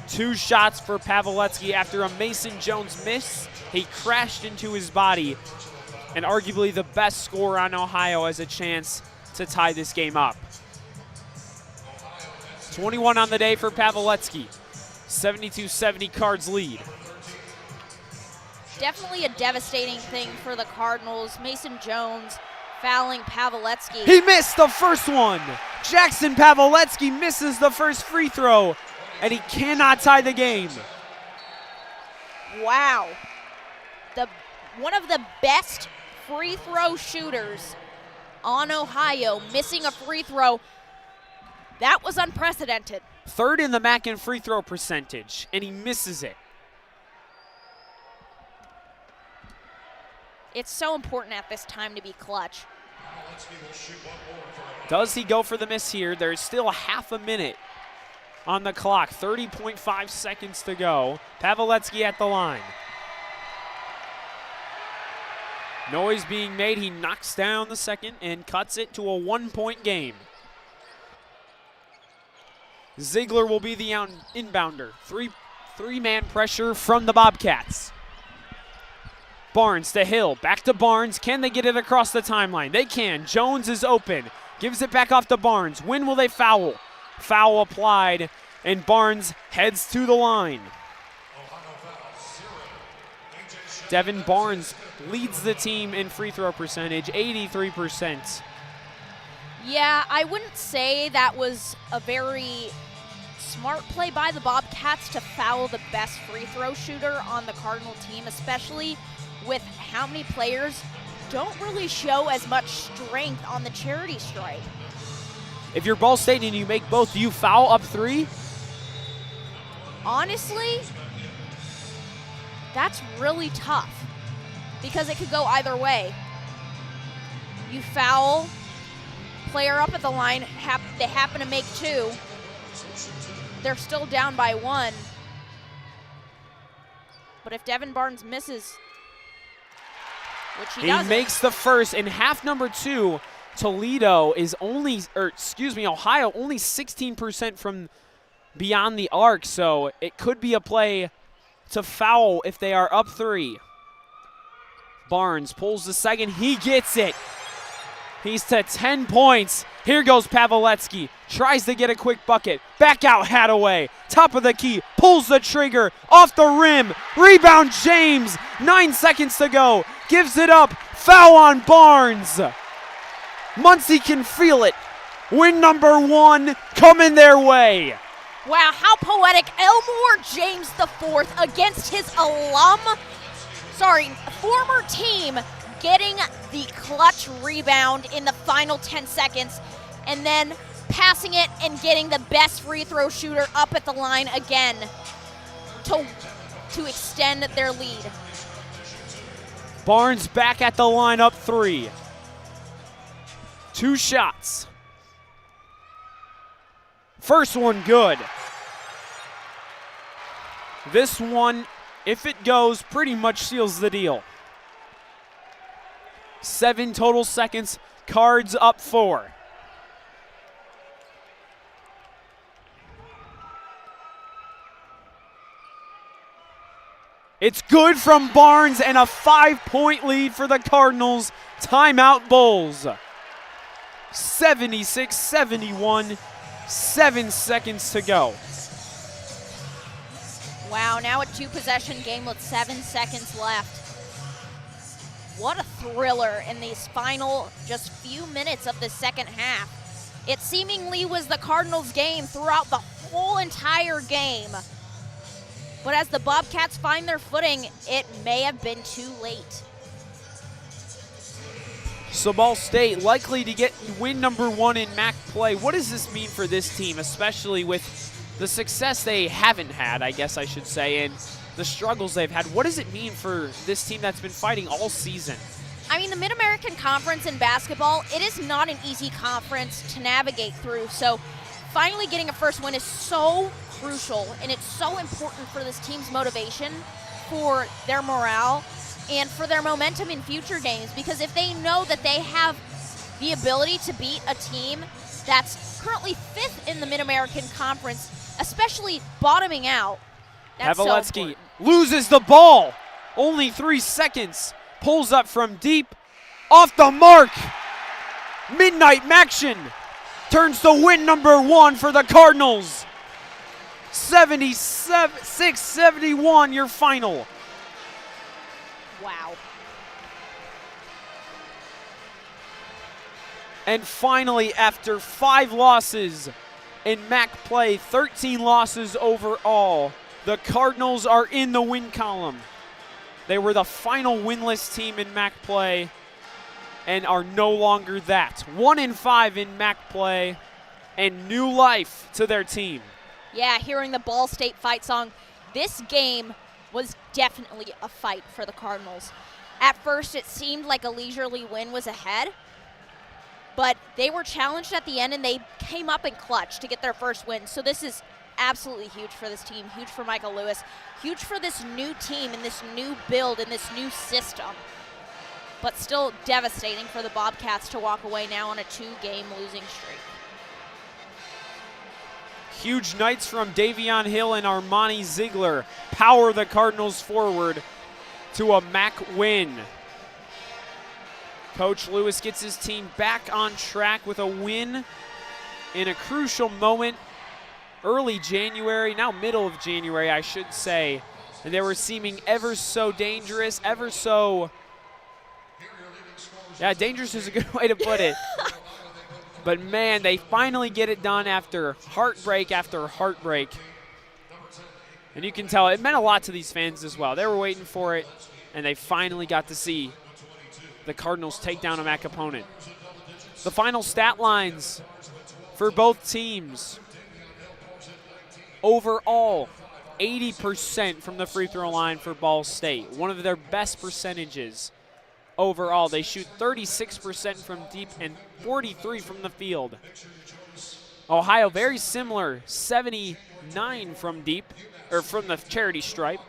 2 shots for Pavletsky after a Mason Jones miss. He crashed into his body, and arguably the best scorer on Ohio has a chance to tie this game up. 21 on the day for Pavletsky. 72-70 Cards lead. Definitely a devastating thing for the Cardinals. Mason Jones fouling Pavletsky. He missed the first one. Jackson Pavletsky misses the first free throw, and he cannot tie the game. Wow. One of the best free throw shooters on Ohio missing a free throw. That was unprecedented. 3rd in the MAC in free throw percentage, and he misses it. It's so important at this time to be clutch. Does he go for the miss here? There's still half a minute on the clock. 30.5 seconds to go. Pavletsky at the line. Noise being made. He knocks down the second and cuts it to a 1-point game. Ziegler will be the inbounder. Three-man pressure from the Bobcats. Barnes to Hill, back to Barnes. Can they get it across the timeline? They can. Jones is open. Gives it back off to Barnes. When will they foul? Foul applied, and Barnes heads to the line. Devin Barnes leads the team in free throw percentage, 83%. Yeah, I wouldn't say that was a very smart play by the Bobcats to foul the best free throw shooter on the Cardinal team, especially with how many players don't really show as much strength on the charity stripe. If you're Ball State and you make both, do you foul up 3? Honestly, that's really tough because it could go either way. You foul, player up at the line, they happen to make 2. They're still down by 1. But if Devin Barnes misses, which he doesn't. Makes the first. In half number 2, Toledo is Ohio only 16% from beyond the arc, so it could be a play to foul if they are up 3. Barnes pulls the second. He gets it. He's to 10 points. Here goes Pavletsky. Tries to get a quick bucket. Back out Hadaway. Top of the key. Pulls the trigger. Off the rim. Rebound James. 9 seconds to go. Gives it up. Foul on Barnes. Muncie can feel it. Win number 1 coming their way. Wow, how poetic. Elmore James IV against his former team, getting the clutch rebound in the final 10 seconds and then passing it and getting the best free throw shooter up at the line again to extend their lead. Barnes back at the line, up 3. 2 shots. First one good. This one, if it goes, pretty much seals the deal. 7 total seconds. Cards up 4. It's good from Barnes and a 5-point lead for the Cardinals. Timeout Bulls. 76-71. 7 seconds to go. Wow, now a 2-possession game with 7 seconds left. What a thriller in these final just few minutes of the second half. It seemingly was the Cardinals' game throughout the whole entire game. But as the Bobcats find their footing, it may have been too late. So Ball State likely to get win number 1 in MAC play. What does this mean for this team, especially with the success they haven't had, I guess I should say, and the struggles they've had? What does it mean for this team that's been fighting all season? I mean, the Mid-American Conference in basketball, it is not an easy conference to navigate through. So finally getting a first win is so crucial, and it's so important for this team's motivation, for their morale, and for their momentum in future games. Because if they know that they have the ability to beat a team that's currently 5th in the Mid-American Conference, especially bottoming out, that's Pavletsky loses the ball. Only 3 seconds. Pulls up from deep. Off the mark. Midnight MACtion turns to win number 1 for the Cardinals. 76-71, your final. Wow. And finally, after 5 losses in MAC play, 13 losses overall, the Cardinals are in the win column. They were the final winless team in MAC play and are no longer that. 1-5 in MAC play and new life to their team. Yeah, hearing the Ball State fight song, this game was definitely a fight for the Cardinals. At first, it seemed like a leisurely win was ahead, but they were challenged at the end, and they came up in clutch to get their first win. So this is absolutely huge for this team, huge for Michael Lewis, huge for this new team and this new build and this new system. but still devastating for the Bobcats to walk away now on a 2-game losing streak. Huge nights from Davion Hill and Armani Ziegler power the Cardinals forward to a MAC win. Coach Lewis gets his team back on track with a win in a crucial moment early January, now middle of January, I should say. And they were seeming ever so dangerous, dangerous is a good way to put it. But man, they finally get it done after heartbreak after heartbreak. And you can tell it meant a lot to these fans as well. They were waiting for it, and they finally got to see the Cardinals take down a MAC opponent. The final stat lines for both teams. Overall, 80% from the free throw line for Ball State, one of their best percentages overall. They shoot 36% from deep and 43% from the field. Ohio, very similar, 79% from deep, or from the charity stripe,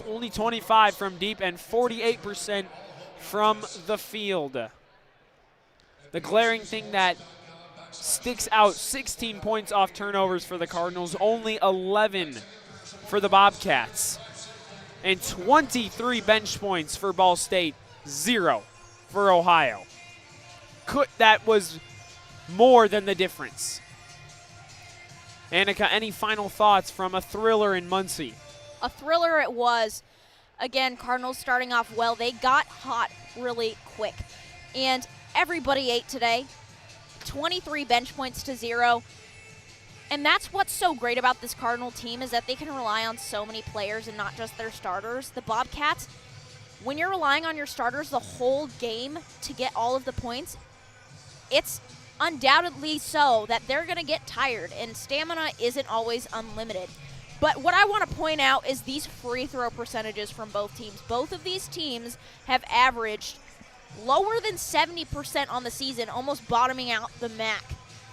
only 25% from deep and 48% from the field. The glaring thing that sticks out, 16 points off turnovers for the Cardinals, only 11 for the Bobcats, and 23 bench points for Ball State, 0 for Ohio. That was more than the difference. Annaka, any final thoughts from a thriller in Muncie? A thriller it was. Again, Cardinals starting off well. They got hot really quick, and everybody ate today. 23 bench points to 0. And that's what's so great about this Cardinal team, is that they can rely on so many players and not just their starters. The Bobcats, when you're relying on your starters the whole game to get all of the points, it's undoubtedly so that they're going to get tired, and stamina isn't always unlimited. But what I want to point out is these free throw percentages from both teams. Both of these teams have averaged lower than 70% on the season, almost bottoming out the MAC,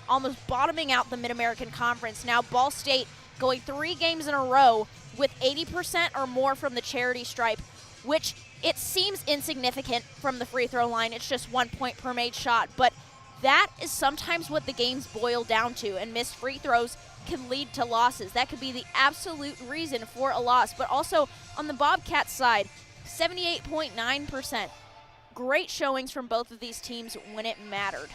almost bottoming out the Mid-American Conference. Now Ball State going 3 games in a row with 80% or more from the charity stripe, which it seems insignificant from the free throw line. It's just 1 point per made shot. But that is sometimes what the games boil down to, and missed free throws can lead to losses. That could be the absolute reason for a loss. But also on the Bobcats side, 78.9%. Great showings from both of these teams when it mattered.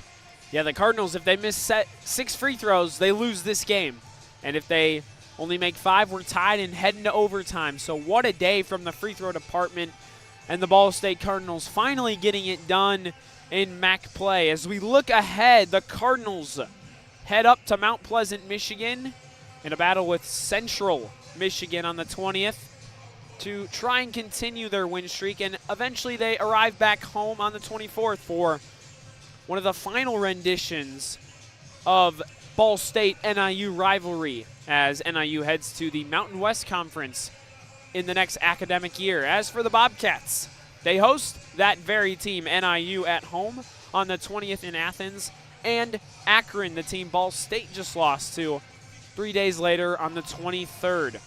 Yeah, the Cardinals, if they miss 6 free throws, they lose this game. And if they only make 5, we're tied and heading to overtime. So what a day from the free throw department, and the Ball State Cardinals finally getting it done in MAC play. As we look ahead, the Cardinals head up to Mount Pleasant, Michigan, in a battle with Central Michigan on the 20th to try and continue their win streak, and eventually they arrive back home on the 24th for one of the final renditions of Ball State NIU rivalry, as NIU heads to the Mountain West Conference in the next academic year. As for the Bobcats, they host that very team, NIU, at home on the 20th in Athens, and Akron, the team Ball State just lost to 3 days later on the 23rd.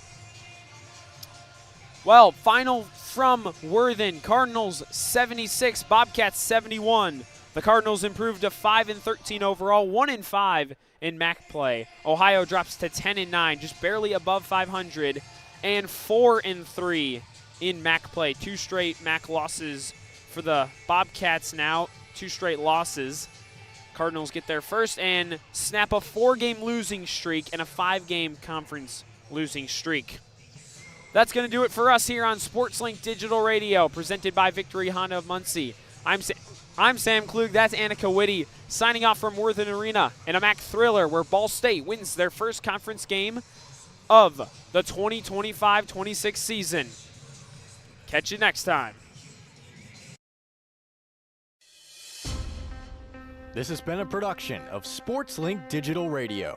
Well, final from Worthen, Cardinals 76, Bobcats 71. The Cardinals improved to 5-13 overall, 1-5 in MAC play. Ohio drops to 10-9, just barely above 500, and 4-3 in MAC play. 2 straight MAC losses for the Bobcats now, 2 straight losses. Cardinals get their first and snap a 4-game losing streak and a 5-game conference losing streak. That's going to do it for us here on SportsLink Digital Radio, presented by Victory Honda of Muncie. I'm Sam Klug, that's Annaka Whittey, signing off from Worthen Arena in a MAC thriller where Ball State wins their first conference game of the 2025-26 season. Catch you next time. This has been a production of SportsLink Digital Radio.